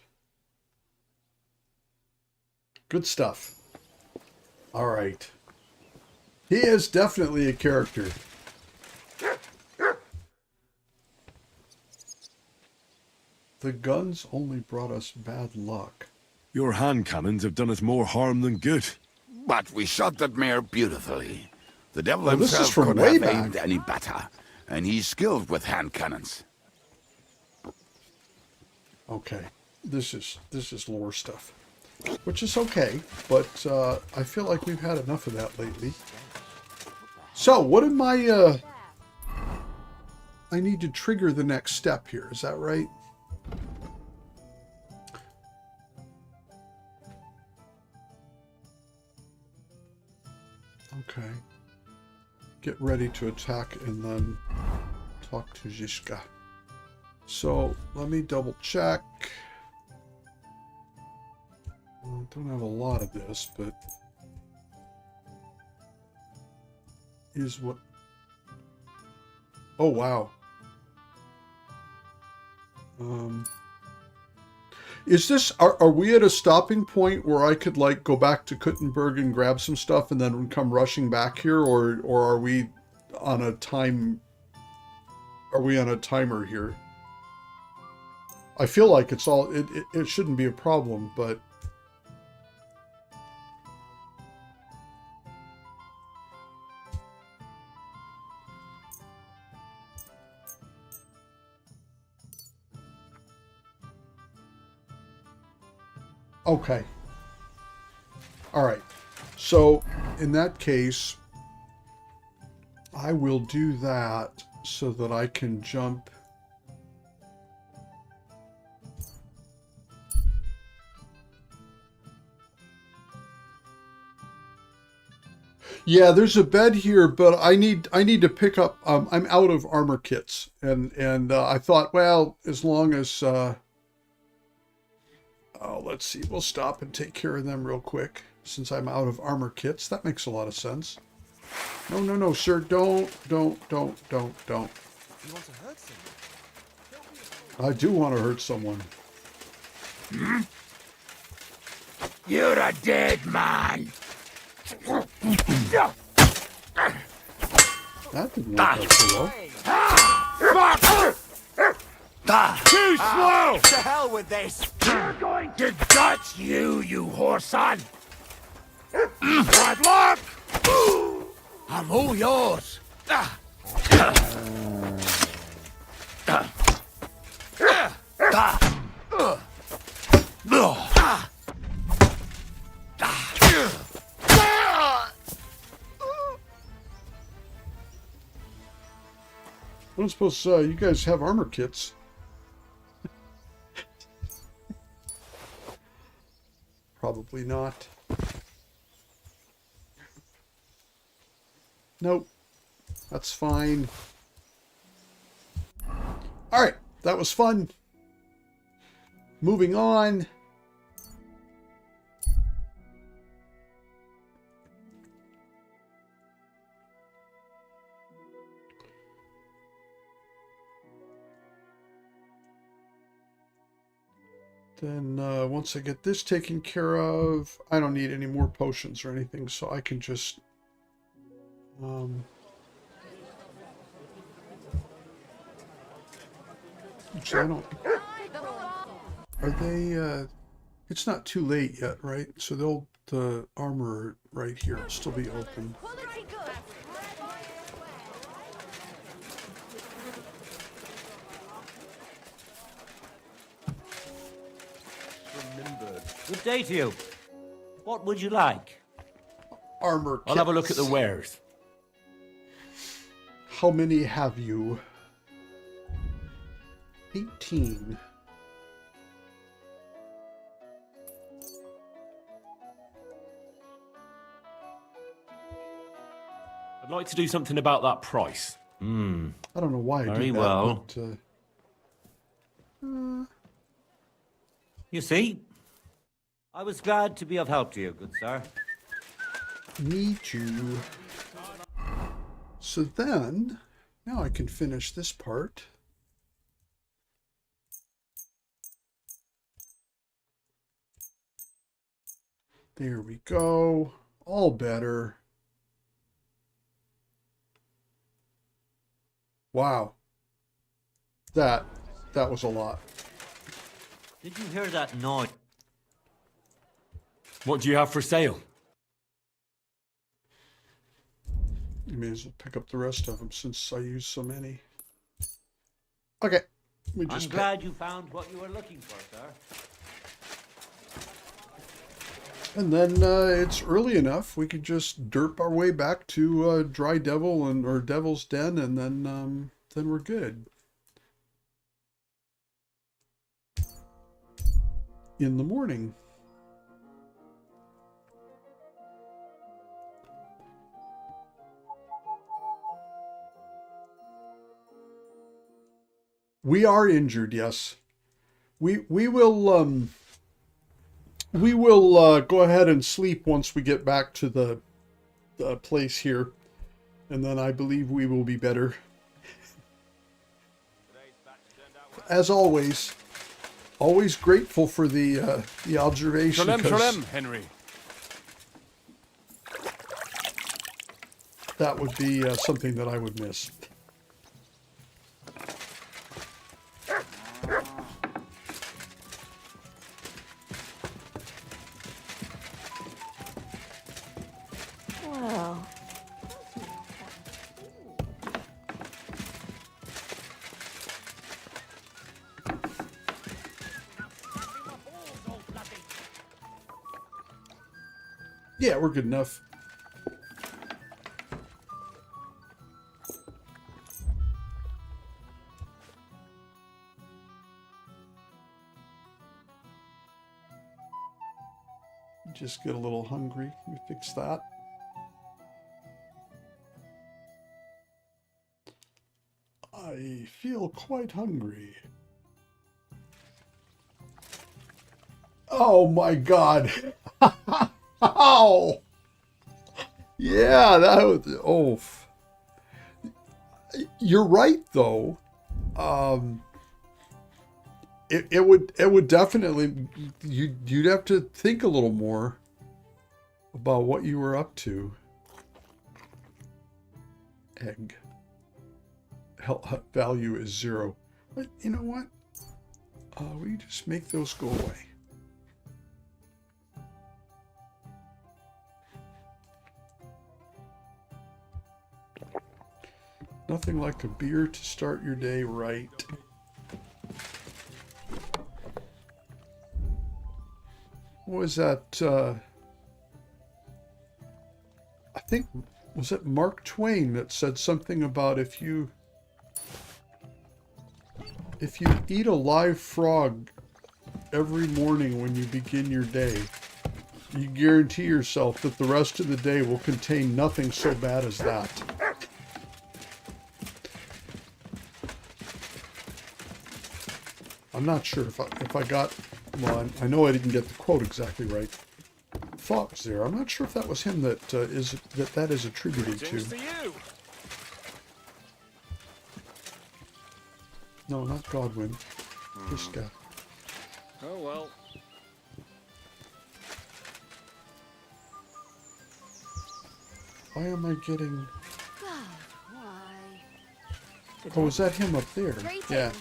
Good stuff. All right. He is definitely a character. The guns only brought us bad luck. Your hand cannons have done us more harm than good. But we shot that mare beautifully. The devil Well, this is himself from couldn't way have back. aimed any better, and he's skilled with hand cannons. Okay. This is lore stuff. which is okay, but I feel like we've had enough of that lately. So, what am I need to trigger the next step here, is that right? Okay. Get ready to attack and then talk to Zizka. So, let me double check. I don't have a lot of this, but is what... Oh, wow. Is this... Are we at a stopping point where I could, like, go back to Kuttenberg and grab some stuff and then come rushing back here? Or are we on a time... Are we on a timer here? I feel like it's all... It shouldn't be a problem, but... Okay. All right. So, in that case, I will do that so that I can jump. Yeah, there's a bed here, but I need to pick up. I'm out of armor kits, and I thought, well, as long as oh, let's see. We'll stop and take care of them real quick since I'm out of armor kits. That makes a lot of sense. No, no, no, sir. Don't. You want to hurt someone? I do want to hurt someone. Hmm? You're a dead man. That didn't work out so well. Too slow! To hell with this! We're going to gut you, you whoreson! Bad luck! I'm all yours! I don't suppose you guys have armor kits. Probably not. Nope. That's fine. Alright, that was fun. Moving on. Then once I get this taken care of, I don't need any more potions or anything, so I can just actually, I don't... Are they... It's not too late yet, right? So the armor right here will still be open. Good day to you. What would you like? Armor kits. I'll have a look at the wares. How many have you? 18. I'd like to do something about that price. I don't know why I Very did that, well. but, You see, I was glad to be of help to you, good sir. Me too. So then, now I can finish this part. There we go. All better. Wow. That was a lot. Did you hear that noise? What do you have for sale? You may as well pick up the rest of them since I used so many. Okay. I'm glad you found what you were looking for, sir. And then it's early enough. We could just derp our way back to Dry Devil or Devil's Den, and then we're good. In the morning. We are injured, yes. We will go ahead and sleep once we get back to the place here, and then I believe we will be better. As always grateful for the observation. Shalem, Henry. That would be something that I would miss. Well. Yeah, we're good enough. Just get a little hungry. We fix that. I feel quite hungry. Oh my God. Oh. Yeah, that was, oh. You're right though. It would definitely, you'd have to think a little more about what you were up to. Egg. Health value is 0. But you know what? We just make those go away. Nothing like a beer to start your day right. What was that? I think, was it Mark Twain that said something about if you eat a live frog every morning when you begin your day, you guarantee yourself that the rest of the day will contain nothing so bad as that. I'm not sure if I got, well, I know I didn't get the quote exactly right. Thought was there. I'm not sure if that was him that is attributed to. No, not Godwin. Zizka. Oh well. Why am I getting? God, why? Oh, is that him up there? Greetings. Yeah.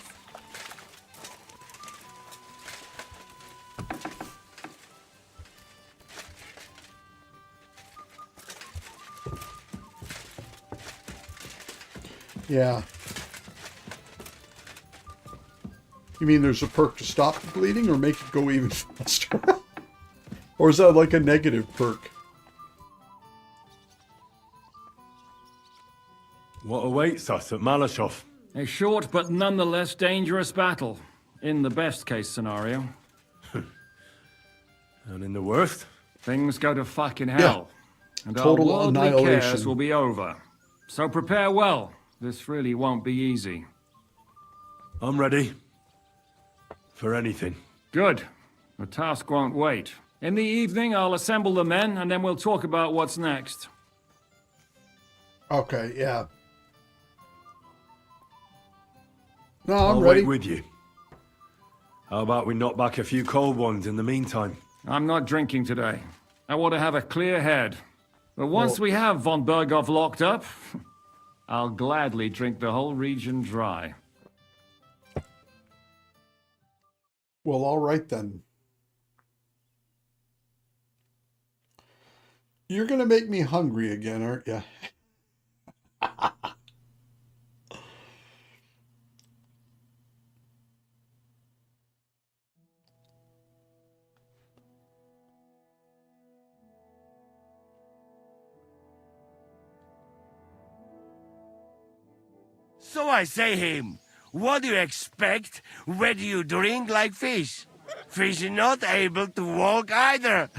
Yeah. You mean there's a perk to stop the bleeding or make it go even faster? Or is that like a negative perk? What awaits us at Maleshov? A short but nonetheless dangerous battle, in the best case scenario. And in the worst? Things go to fucking hell. Yeah. And Total our worldly annihilation. cares will be over. So prepare well. This really won't be easy. I'm ready. For anything. Good. The task won't wait. In the evening, I'll assemble the men, and then we'll talk about what's next. Okay, yeah. No, I'll I'm ready. wait with you. How about we knock back a few cold ones in the meantime? I'm not drinking today. I want to have a clear head. But once we have von Bergow locked up, I'll gladly drink the whole region dry. Well, all right then. You're gonna make me hungry again, aren't you? So I say him, what do you expect when you drink like fish? Fish is not able to walk either.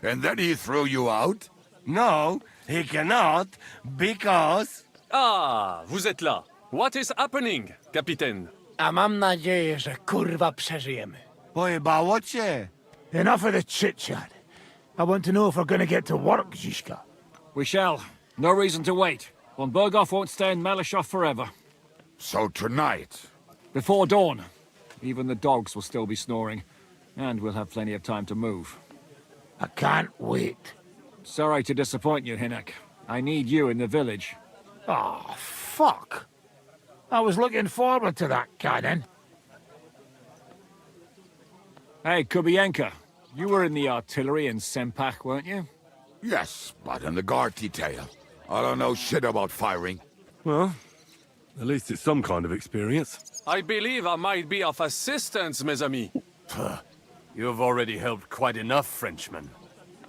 And then he threw you out? No, he cannot, because... Ah, vous êtes là. What is happening, Capitaine? A mam nadzieję, że kurwa przeżyjemy. Pojebało cię? Enough of the chit-chat. I want to know if we're gonna get to work, Zizka. We shall. No reason to wait. Von Bergow won't stay in Maleshov forever. So tonight? Before dawn. Even the dogs will still be snoring. And we'll have plenty of time to move. I can't wait. Sorry to disappoint you, Hinek. I need you in the village. Oh, fuck. I was looking forward to that, cannon. Hey, Kubienka. You were in the artillery in Sempach, weren't you? Yes, but in the guard detail. I don't know shit about firing. Well, at least it's some kind of experience. I believe I might be of assistance, mes amis. You've already helped quite enough, Frenchman.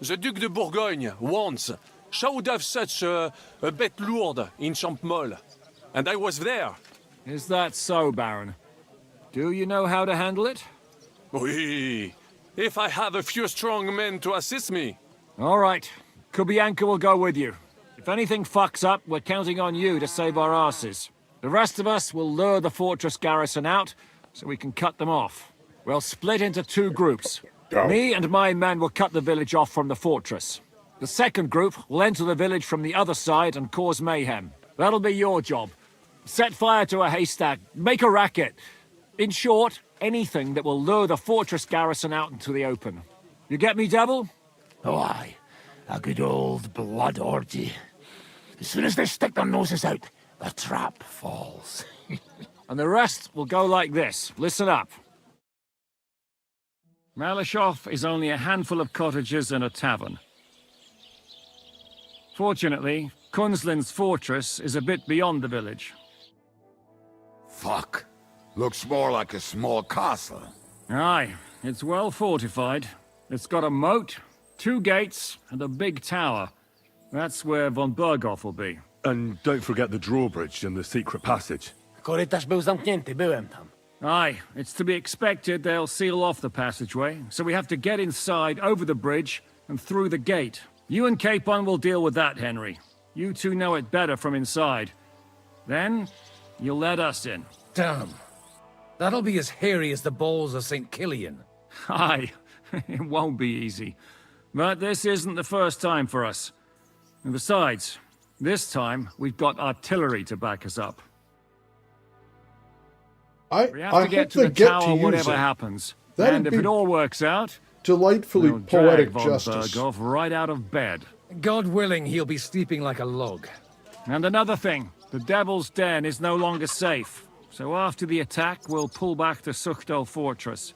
The Duc de Bourgogne, once, showed off such a bête lourde in Champmol. And I was there. Is that so, Baron? Do you know how to handle it? Oui. If I have a few strong men to assist me. All right. Kubienka will go with you. If anything fucks up, we're counting on you to save our asses. The rest of us will lure the fortress garrison out, so we can cut them off. We'll split into two groups. Me and my men will cut the village off from the fortress. The second group will enter the village from the other side and cause mayhem. That'll be your job. Set fire to a haystack, make a racket. In short, anything that will lure the fortress garrison out into the open. You get me, Devil? Oh, aye. A good old blood orgy. As soon as they stick their noses out, the trap falls. And the rest will go like this. Listen up. Maleshov is only a handful of cottages and a tavern. Fortunately, Kunzlin's fortress is a bit beyond the village. Fuck. Looks more like a small castle. Aye, it's well fortified. It's got a moat, 2 gates, and a big tower. That's where von Bergow will be. And don't forget the drawbridge and the secret passage. Korytarz był zamknięty, byłem tam. Aye, it's to be expected they'll seal off the passageway, so we have to get inside, over the bridge, and through the gate. You and Capon will deal with that, Henry. You two know it better from inside. Then, you'll let us in. Damn. That'll be as hairy as the balls of St. Killian. Aye, it won't be easy. But this isn't the first time for us. And besides, this time we've got artillery to back us up. We have to get to the tower whatever happens. And if it all works out, delightfully we'll poetic drag von justice. Bergow right out of bed. God willing, he'll be sleeping like a log. And another thing, the Devil's Den is no longer safe. So after the attack, we'll pull back to Suchtal Fortress.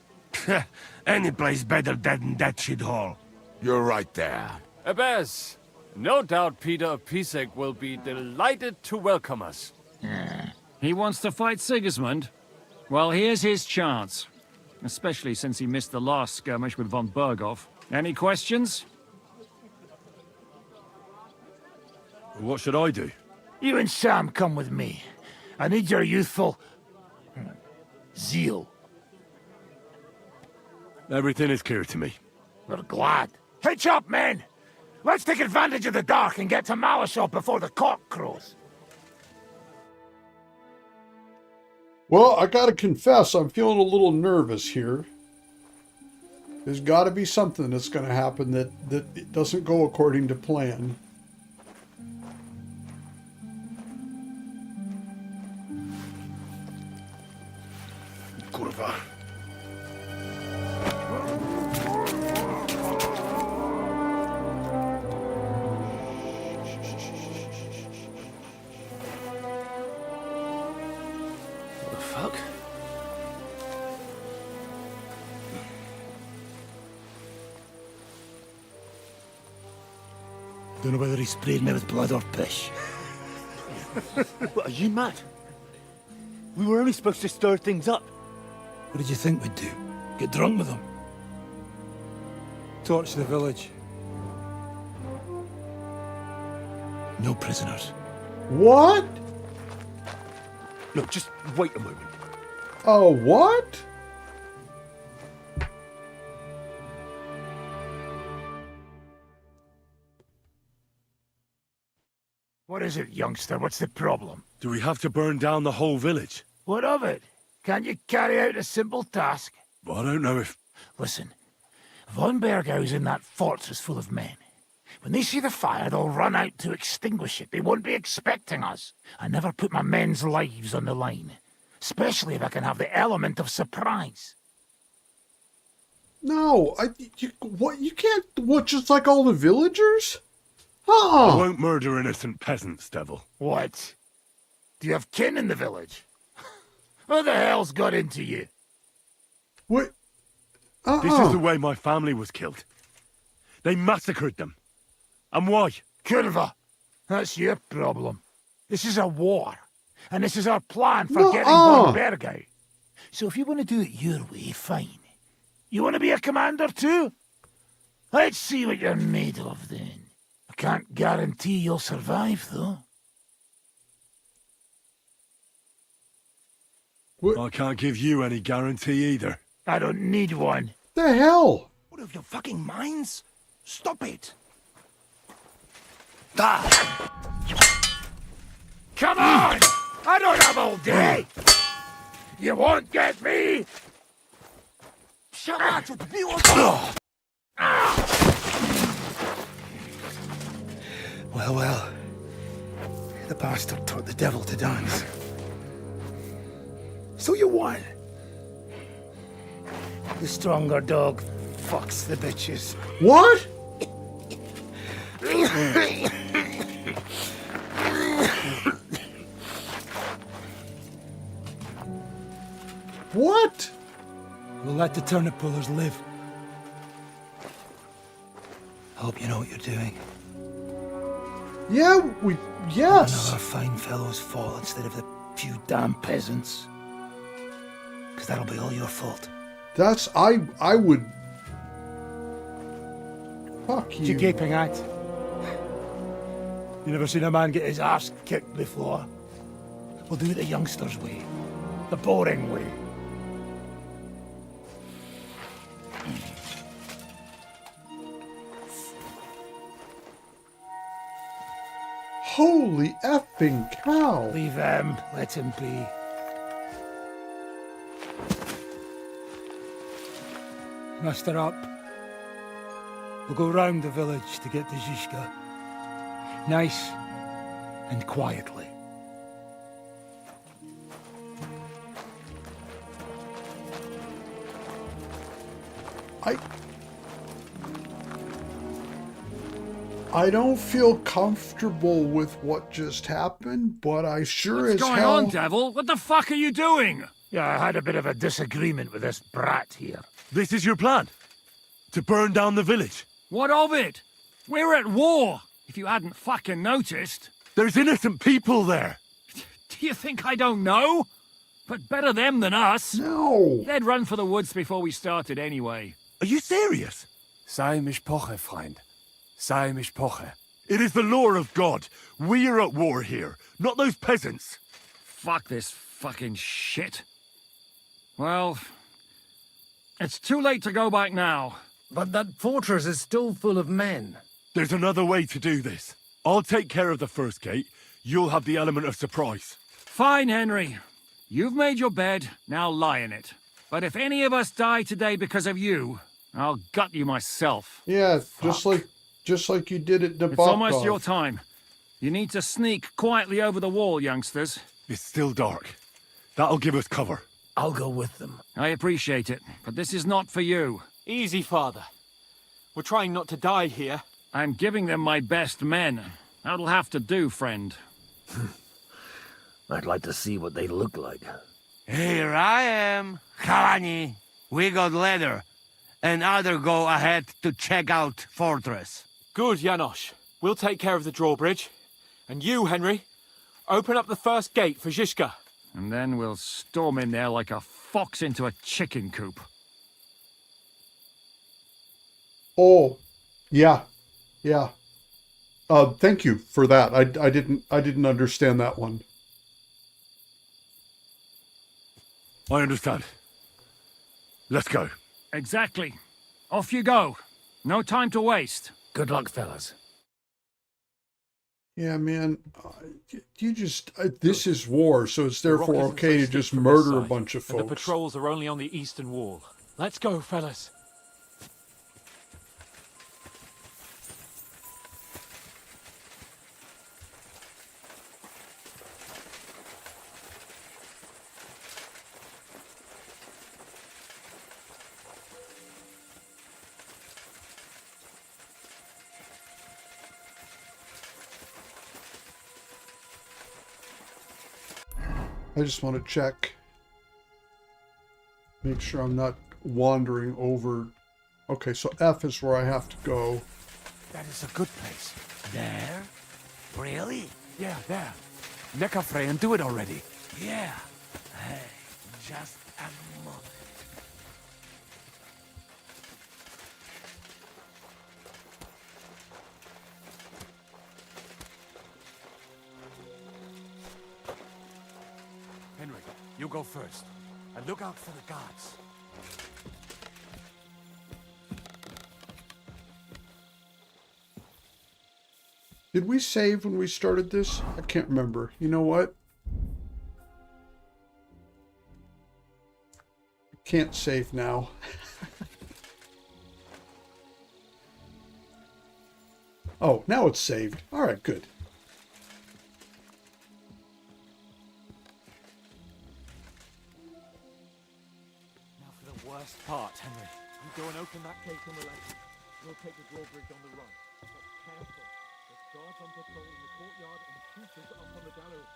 Any place better than that shithole. You're right there. Abbas, no doubt Peter Pisek will be delighted to welcome us. He wants to fight Sigismund? Well, here's his chance. Especially since he missed the last skirmish with von Bergow. Any questions? What should I do? You and Sam come with me. I need your youthful... zeal. Everything is clear to me. We're glad. Hitch up, men! Let's take advantage of the dark and get to Maleshov before the cock crows. Well, I gotta confess, I'm feeling a little nervous here. There's gotta be something that's gonna happen that doesn't go according to plan. Kurwa. What the fuck? Don't know whether he sprayed me with blood or piss. What, are you mad? We were only supposed to stir things up. What did you think we'd do? Get drunk with them? Torch the village. No prisoners. What? Look, just wait a moment. Oh, what? What is it, youngster? What's the problem? Do we have to burn down the whole village? What of it? Can't you carry out a simple task? Well, I don't know if... Listen, Von Bergow's in that fortress full of men. When they see the fire, they'll run out to extinguish it. They won't be expecting us. I never put my men's lives on the line, especially if I can have the element of surprise. No, what? You can't. What? Just like all the villagers? I won't murder innocent peasants, devil. What? Do you have kin in the village? Who the hell's got into you? What? This is the way my family was killed. They massacred them. And why? Kurva, that's your problem. This is a war, and this is our plan for getting Von Bergow. So if you want to do it your way, fine. You want to be a commander too? Let's see what you're made of then. I can't guarantee you'll survive, though. What? I can't give you any guarantee either. I don't need one. The hell? What have your fucking minds? Stop it! Come on! I don't have all day! You won't get me! Well. The bastard taught the devil to dance. So you won. The stronger dog fucks the bitches. What? What? We'll let the turnip pullers live. Hope you know what you're doing. Yeah, yes. None of our fine fellows fall instead of the few damn peasants. Because that'll be all your fault. That's, I would... Fuck you. What you gaping at? You never seen a man get his arse kicked before? We'll do it the youngsters' way. The boring way. Holy effing cow. Leave him. Let him be. Muster up. We'll go round the village to get to Zizka. Nice and quietly. I don't feel comfortable with what just happened, but I sure as hell... What's going on, devil? What the fuck are you doing? Yeah, I had a bit of a disagreement with this brat here. This is your plan? To burn down the village? What of it? We're at war, if you hadn't fucking noticed. There's innocent people there. Do you think I don't know? But better them than us. No. They'd run for the woods before we started anyway. Are you serious? Sei Mishpoche, Freund. Sei Mishpoche. It is the law of God. We are at war here, not those peasants. Fuck this fucking shit. Well, it's too late to go back now. But that fortress is still full of men. There's another way to do this. I'll take care of the first gate. You'll have the element of surprise. Fine, Henry. You've made your bed, now lie in it. But if any of us die today because of you, I'll gut you myself. Yeah, just like you did at the It's almost your time. You need to sneak quietly over the wall, youngsters. It's still dark. That'll give us cover. I'll go with them. I appreciate it, but this is not for you. Easy, Father. We're trying not to die here. I'm giving them my best men. That'll have to do, friend. I'd like to see what they look like. Here I am, Kalani. We got leather, and other go ahead to check out fortress. Good, Janosch. We'll take care of the drawbridge. And you, Henry, open up the first gate for Zizka. And then we'll storm in there like a fox into a chicken coop. Oh, yeah. Thank you for that. I didn't understand that one. I understand. Let's go. Exactly. Off you go. No time to waste. Good luck, fellas. Yeah, man. You just this is war, so it's therefore okay to just murder a bunch of And the folks. patrols are only on the eastern wall. Let's go, fellas. I just want to check. Make sure I'm not wandering over. Okay, so F is where I have to go. That is a good place. There? Really? Yeah, there. Neckarfrey and do it already. Yeah. Hey, just a moment. Henry, you go first. And look out for the guards. Did we save when we started this? I can't remember. You know what? Can't save now. Oh, now it's saved. All right, good. Now for the worst part, Henry. You go and open that gate on the left. We'll take the drawbridge on the run. But careful. There's guards on patrol in the courtyard and shooters up on the gallery.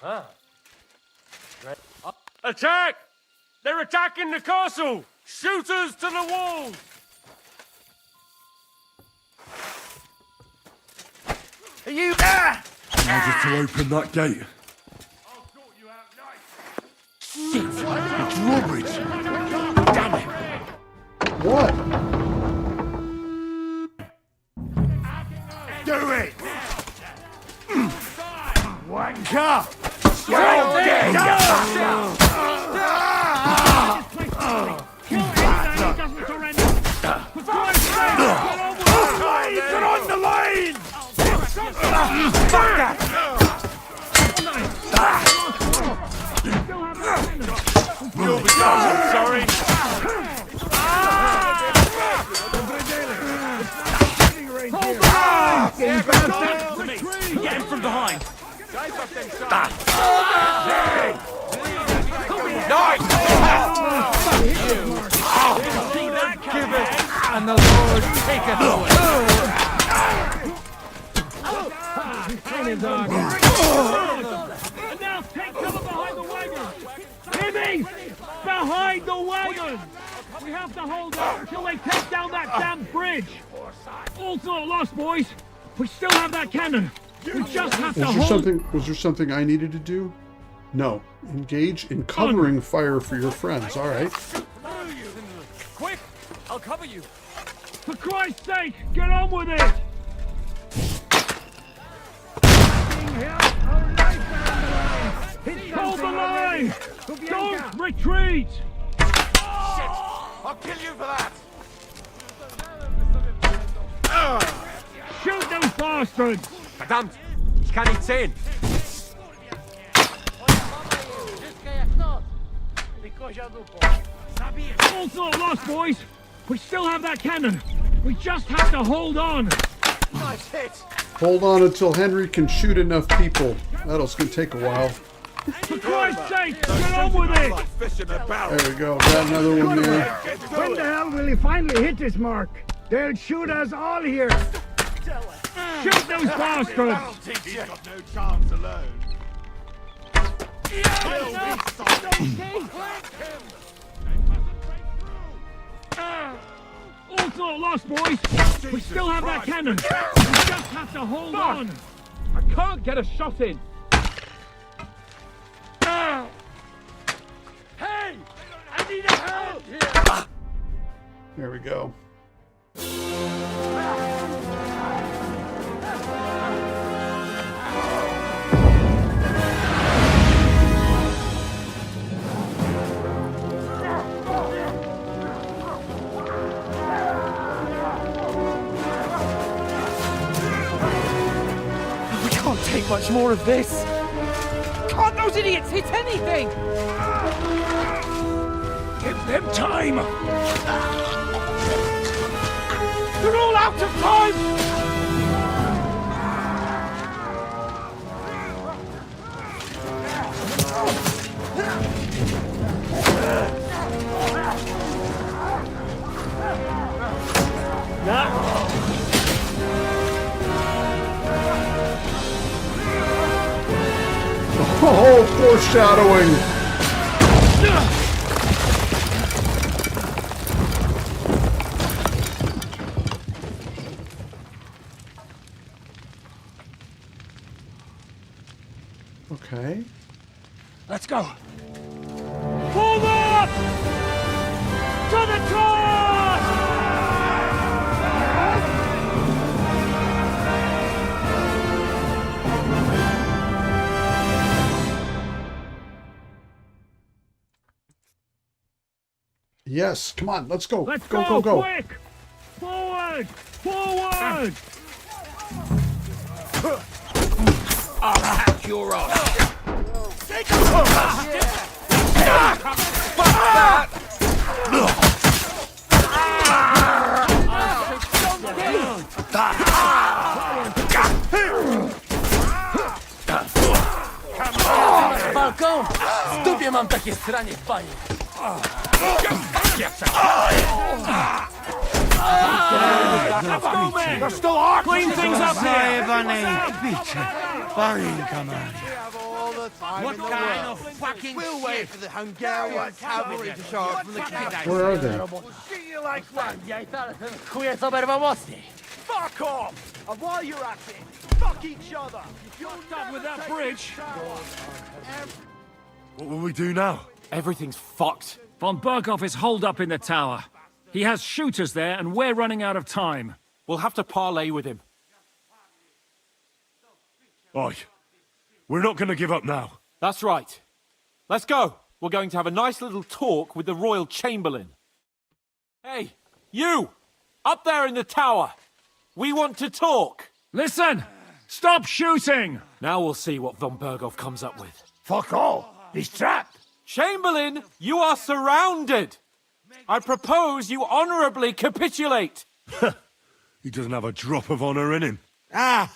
Huh? Attack! They're attacking the castle! Shooters to the walls! Are you there? Now just to open that gate. Shit! It's drawbridge! Damn it! What? Do it! Wanker! You're all dead, you bastard! Kill anything who doesn't surrender! For Christ's sake, get on with it! Get on the line! Fuck that! You'll be done, sorry! Hold on! Get him from behind! Give it, and the Lord taketh away. And now take cover behind the wagon! Hear me! Behind the wagon! We have to hold on until they take down that damn bridge! All's not lost, boys! We still have that cannon! We just have to hold... Was there something I needed to do? No. Engage in covering fire for your friends. All right. Quick! I'll cover you! For Christ's sake, get on with it! Hold the line! Don't retreat! I'll kill you for that! Shoot those bastards! Verdammt! Ich kann nicht sehen! All's not lost, boys! We still have that cannon! We just have to hold on! Nice hit! Hold on until Henry can shoot enough people. That's going to take a while. For Christ's sake, get on with it! There we go. Got another one there. When the hell will he finally hit his mark? They'll shoot us all here! Shoot those bastards! He's got no chance alone. Also not lost, boys. We still have that cannon. We just have to hold on. I can't get a shot in. Hey! I need a hand here! There we go. We can't take much more of this. Can't those idiots hit anything? Give them time! They're all out of time! Oh, foreshadowing! Okay. Let's go. Forward! To the cross! Yes, come on, let's go. Let's go. quick! Forward! Forward! I'll hack your ass. Take a look! Balkon! W dupie mam takie stranie w bani. You're still hard! Clean things up here! What kind of fucking We'll wait for the Hungarian cavalry to show up from the camp. Where are they? See you like that! Ja i teraz ten chujec oberwał mocniej. Fuck off! And while you're at it, fuck each other! You're Stop with that bridge! What will we do now? Everything's fucked. Von Bergow is holed up in the tower. He has shooters there, and we're running out of time. We'll have to parley with him. Oi. We're not going to give up now. That's right. Let's go. We're going to have a nice little talk with the Royal Chamberlain. Hey, you! Up there in the tower! We want to talk! Listen! Stop shooting! Now we'll see what von Bergow comes up with. Fuck all. He's trapped. Chamberlain, you are surrounded! I propose you honorably capitulate! He doesn't have a drop of honor in him. Ah!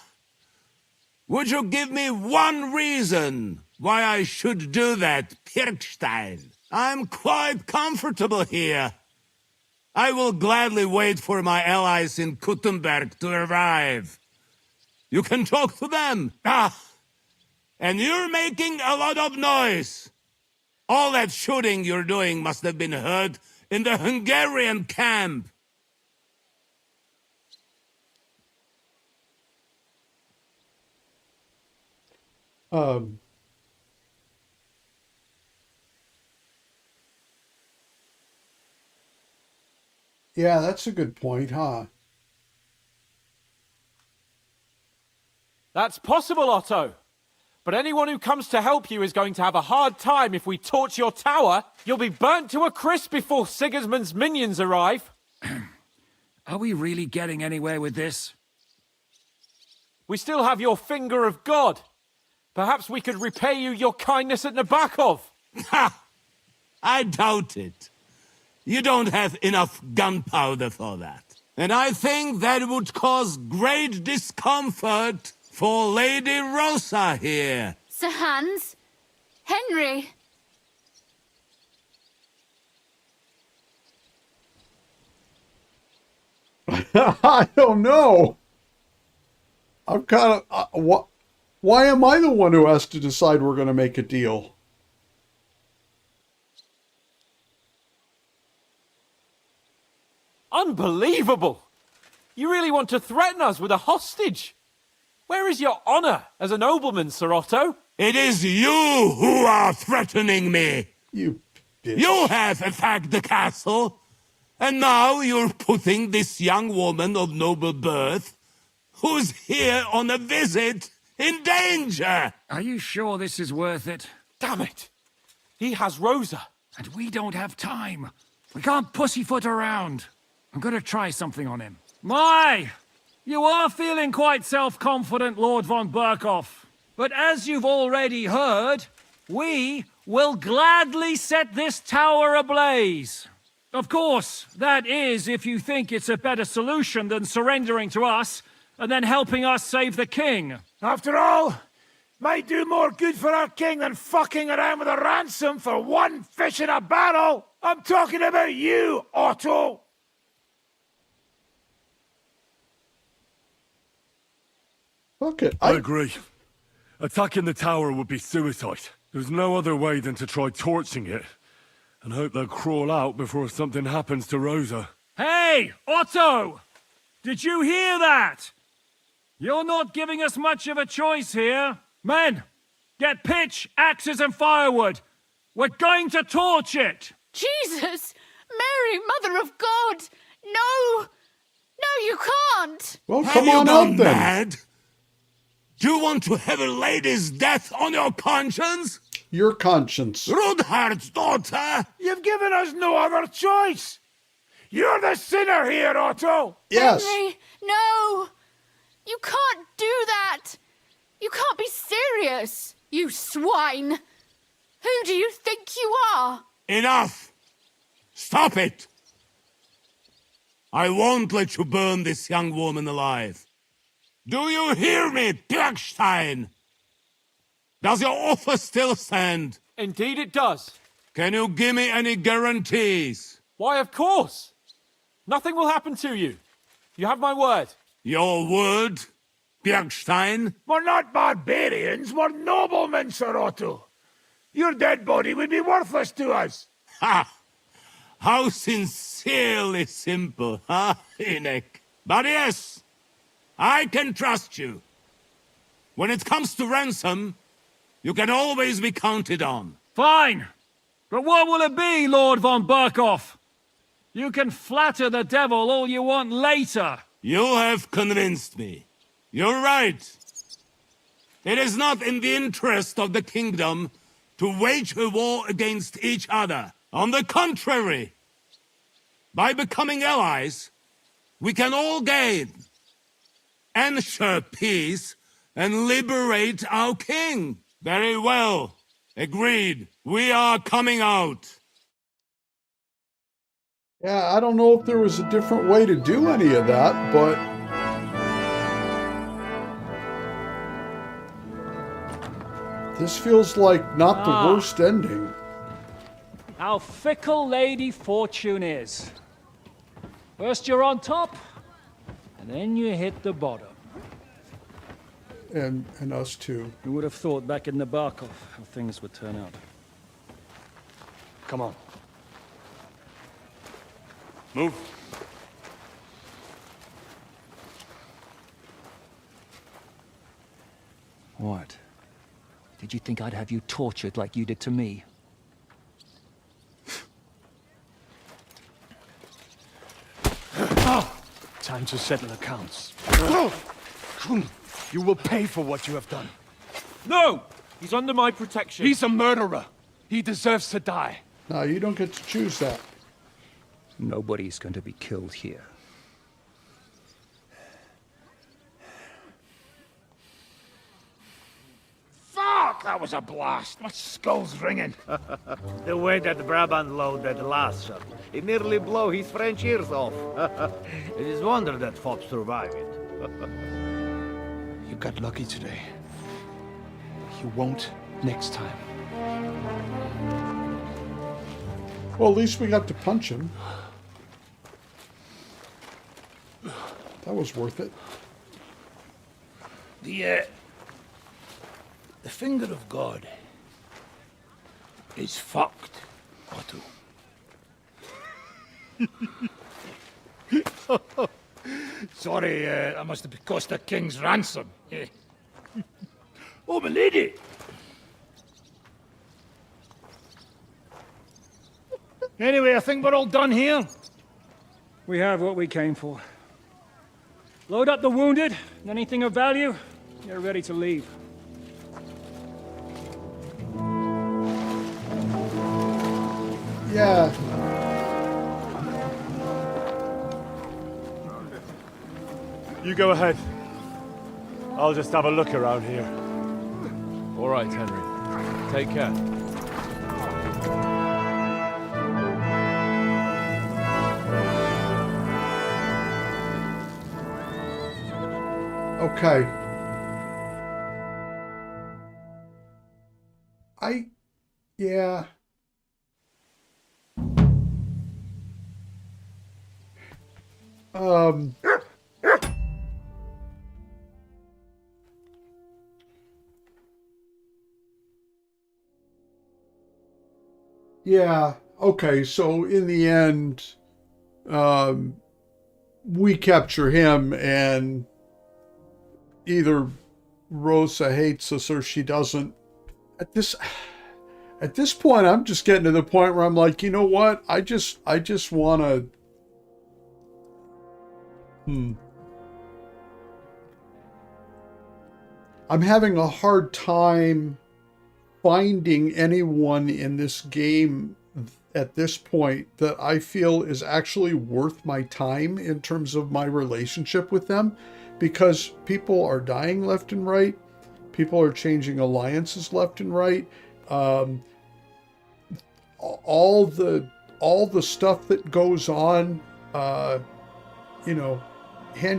Would you give me one reason why I should do that, Pirkstein? I'm quite comfortable here. I will gladly wait for my allies in Kuttenberg to arrive. You can talk to them. Ah! And you're making a lot of noise. All that shooting you're doing must have been heard in the Hungarian camp. Yeah, that's a good point, huh? That's possible, Otto. But anyone who comes to help you is going to have a hard time if we torch your tower. You'll be burnt to a crisp before Sigismund's minions arrive. Are we really getting anywhere with this? We still have your finger of God. Perhaps we could repay you your kindness at Nabokov. Ha! I doubt it. You don't have enough gunpowder for that. And I think that would cause great discomfort for Lady Rosa here. Sir Hans? Henry? I don't know. I'm kind of... what? Why am I the one who has to decide we're going to make a deal? Unbelievable! You really want to threaten us with a hostage? Where is your honor as a nobleman, Sir Otto? It is you who are threatening me. You bitch. You have attacked the castle, and now you're putting this young woman of noble birth, who's here on a visit, in danger. Are you sure this is worth it? Damn it! He has Rosa. And we don't have time. We can't pussyfoot around. I'm gonna try something on him. My! You are feeling quite self-confident, Lord von Bergow. But as you've already heard, we will gladly set this tower ablaze. Of course, that is if you think it's a better solution than surrendering to us and then helping us save the king. After all, might do more good for our king than fucking around with a ransom for one fish in a barrel. I'm talking about you, Otto. Fuck it. I agree. Attacking the tower would be suicide. There's no other way than to try torching it and hope they'll crawl out before something happens to Rosa. Hey, Otto! Did you hear that? You're not giving us much of a choice here. Men, get pitch, axes and firewood. We're going to torch it. Jesus! Mary, Mother of God! No! No, you can't! Well, Have come you on gone out then. mad? Do you want to have a lady's death on your conscience? Your conscience. Rudhard's daughter? You've given us no other choice. You're the sinner here, Otto. Yes. Henry, no! You can't do that! You can't be serious, you swine! Who do you think you are? Enough! Stop it! I won't let you burn this young woman alive. Do you hear me, Bergstein? Does your offer still stand? Indeed it does. Can you give me any guarantees? Why, of course. Nothing will happen to you. You have my word. Your word, Bergstein? We're not barbarians, we're noblemen, Sir Otto. Your dead body would be worthless to us. Ha! How sincerely simple, huh, Enoch? But yes, I can trust you. When it comes to ransom, you can always be counted on. Fine. But what will it be, Lord von Bergow? You can flatter the devil all you want later. You have convinced me. You're right. It is not in the interest of the kingdom to wage a war against each other. On the contrary, by becoming allies, we can all gain, ensure peace, and liberate our king. Very well. Agreed. We are coming out. Yeah, I don't know if there was a different way to do any of that, but this feels like not the worst ending. How fickle Lady Fortune is. First you're on top, and then you hit the bottom. And us too. Who would have thought back in the Barkov how things would turn out? Come on. Move. What? Did you think I'd have you tortured like you did to me? Time to settle accounts. You will pay for what you have done. No! He's under my protection. He's a murderer. He deserves to die. No, you don't get to choose that. Nobody's going to be killed here. Fuck! That was a blast. My skull's ringing. The way that Brabant loaded last shot, it nearly blow his French ears off. It is wonder that Fop survived it. You got lucky today. You won't next time. Well, at least we got to punch him. That was worth it. The finger of God is fucked, Otto. Sorry, that must have cost a king's ransom. Eh? Oh, my lady! Anyway, I think we're all done here. We have what we came for. Load up the wounded, and anything of value, you're ready to leave. Yeah. You go ahead. I'll just have a look around here. All right, Henry. Take care. Okay. Yeah. Yeah, okay, so in the end, we capture him, and either Rosa hates us or she doesn't. At this point, I'm just getting to the point where I'm like, you know what? I just want to. I'm having a hard time finding anyone in this game at this point that I feel is actually worth my time in terms of my relationship with them, because people are dying left and right. People are changing alliances left and right. All the stuff that goes on, hand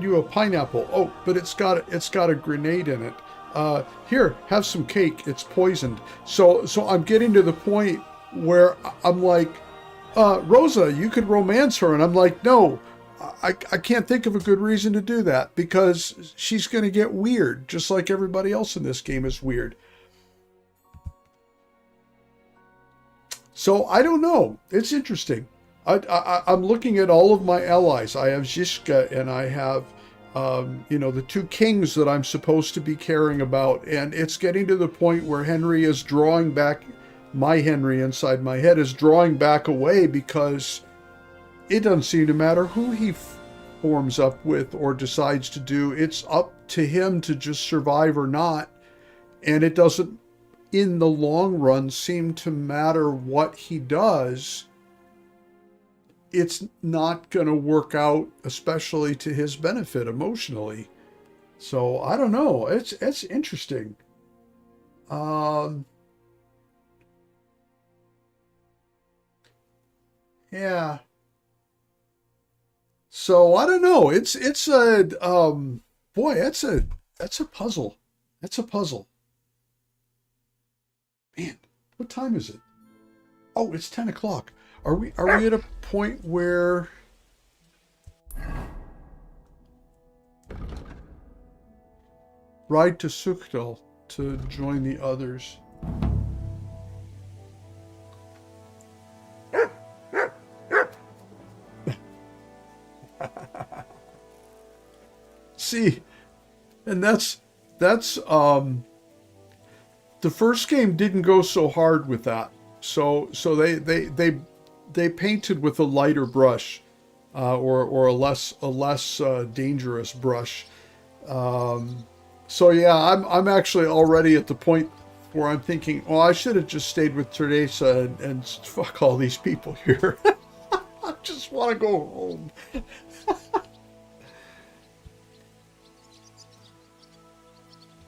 you a pineapple. Oh, but it's got a grenade in it. Here, have some cake. It's poisoned. So I'm getting to the point where I'm like, Rosa, you could romance her. And I'm like, no, I can't think of a good reason to do that, because she's going to get weird, just like everybody else in this game is weird. So I don't know. It's interesting. I'm looking at all of my allies. I have Zizka, and I have the two kings that I'm supposed to be caring about. And it's getting to the point where Henry is drawing back, my Henry inside my head is drawing back away, because it doesn't seem to matter who he forms up with or decides to do. It's up to him to just survive or not. And it doesn't, in the long run, seem to matter what he does. It's not going to work out, especially to his benefit emotionally. So I don't know. It's interesting. Yeah. So I don't know. It's a boy. That's a puzzle. That's a puzzle. Man, what time is it? Oh, it's 10 o'clock. Are we at a point where ride to Sukdal to join the others? See, and that's the first game didn't go so hard with that. So they painted with a lighter brush, or a less dangerous brush. So yeah, I'm actually already at the point where I'm thinking, oh, I should have just stayed with Theresa and fuck all these people here. I just want to go home.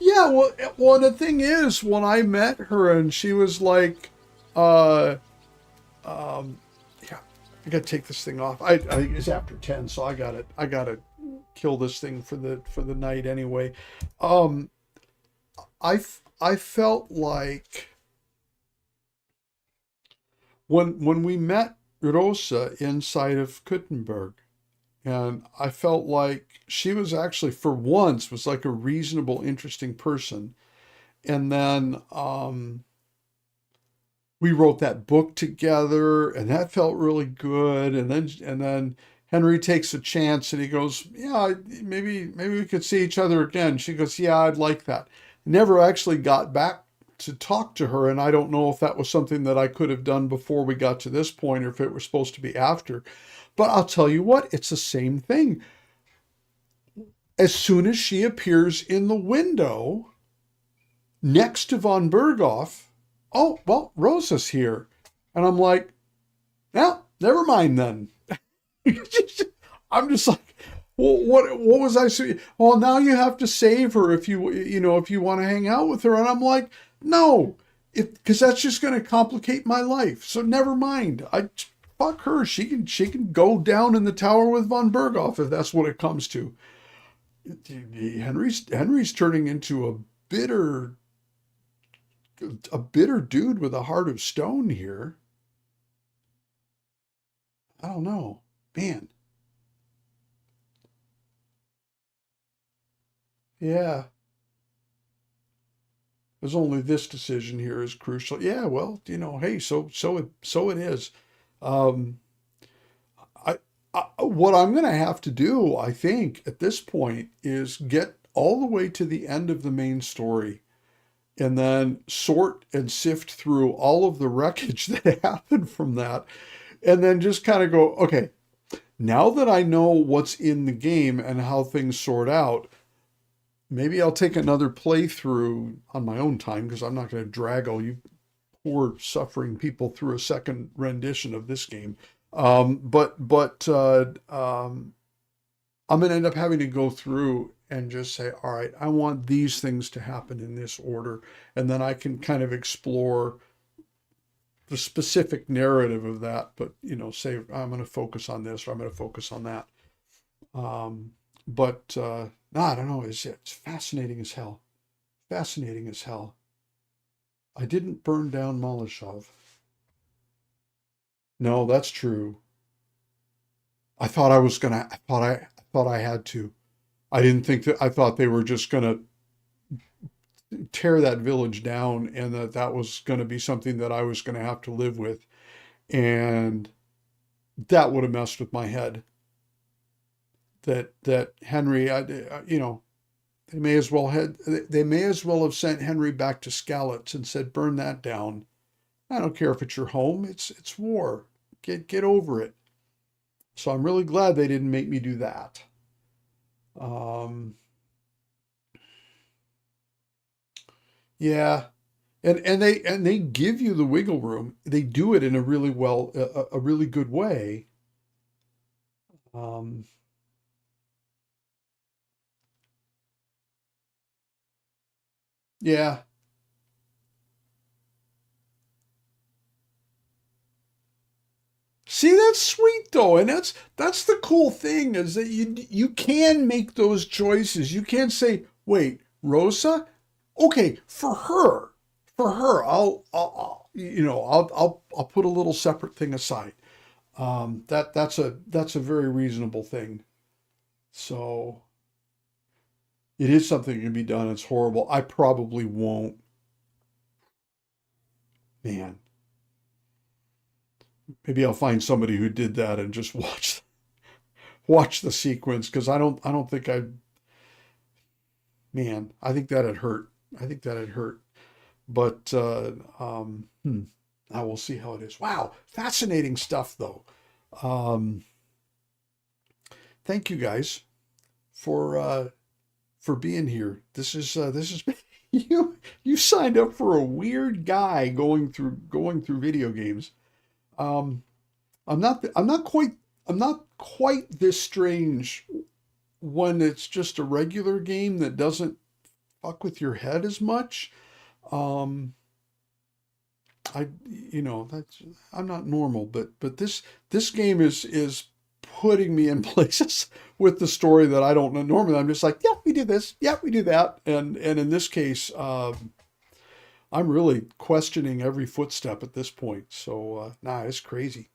Yeah, well, the thing is, when I met her and she was like, yeah, I gotta take this thing off. I think it's after 10, so I gotta kill this thing for the night anyway. I felt like when we met Rosa inside of Kuttenberg, and I felt like she was actually, for once, was like a reasonable, interesting person. And then we wrote that book together, and that felt really good. And then Henry takes a chance and he goes, yeah, maybe we could see each other again. She goes, yeah, I'd like that. Never actually got back to talk to her, and I don't know if that was something that I could have done before we got to this point or if it was supposed to be after. But I'll tell you what, it's the same thing. As soon as she appears in the window next to von Bergow, oh, well, Rosa's here. And I'm like, well, never mind then. I'm just like, well, what was I saying? Well, now you have to save her if you want to hang out with her. And I'm like, no, because that's just going to complicate my life. So never mind. Fuck her. She can go down in the tower with von Bergow if that's what it comes to. Henry's turning into a bitter dude with a heart of stone here. I don't know, man. Yeah. There's only this decision here is crucial. Yeah, well, hey, so it is. What I'm going to have to do, I think, at this point is get all the way to the end of the main story and then sort and sift through all of the wreckage that happened from that, and then just kind of go, okay, now that I know what's in the game and how things sort out, maybe I'll take another playthrough on my own time, because I'm not going to drag all you poor suffering people through a second rendition of this game. But I'm going to end up having to go through and just say, all right, I want these things to happen in this order. And then I can kind of explore the specific narrative of that, but, say I'm going to focus on this or I'm going to focus on that. No, I don't know. It's fascinating as hell. Fascinating as hell. I didn't burn down Maleshov. No, that's true. I thought I had to. I didn't think that. I thought they were just gonna tear that village down, and that was going to be something that I was going to have to live with, and that would have messed with my head. That Henry, they may as well have sent Henry back to Skalitz and said, burn that down. I don't care if it's your home. It's war. Get over it. So I'm really glad they didn't make me do that. Yeah. And they give you the wiggle room. They do it in a really a really good way. Yeah. See, that's sweet though, and that's the cool thing, is that you can make those choices. You can say, wait, Rosa? Okay, for her, I'll put a little separate thing aside. That's a very reasonable thing. So it is something that can be done. It's horrible. I probably won't. Man. Maybe I'll find somebody who did that and just watch the sequence, because I don't think man, I think that'd hurt. But I will see how it is. Wow, fascinating stuff though. Thank you guys for being here. This is you signed up for a weird guy going through video games. I'm not quite this strange when it's just a regular game that doesn't fuck with your head as much. I'm not normal, but this game is putting me in places with the story that I don't know. Normally I'm just like, yeah, we do this, yeah, we do that. And in this case, I'm really questioning every footstep at this point. So, it's crazy.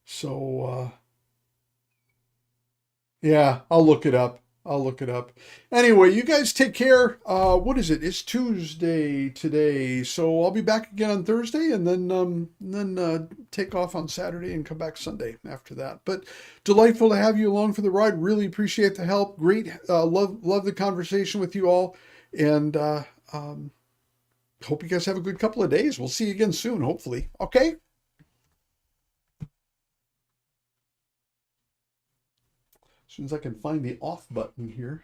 So, yeah, I'll look it up. I'll look it up. Anyway, you guys take care. What is it? It's Tuesday today, so I'll be back again on Thursday, and then take off on Saturday and come back Sunday after that. But delightful to have you along for the ride. Really appreciate the help. Great, love the conversation with you all, and hope you guys have a good couple of days. We'll see you again soon, hopefully. Okay. As soon as I can find the off button here.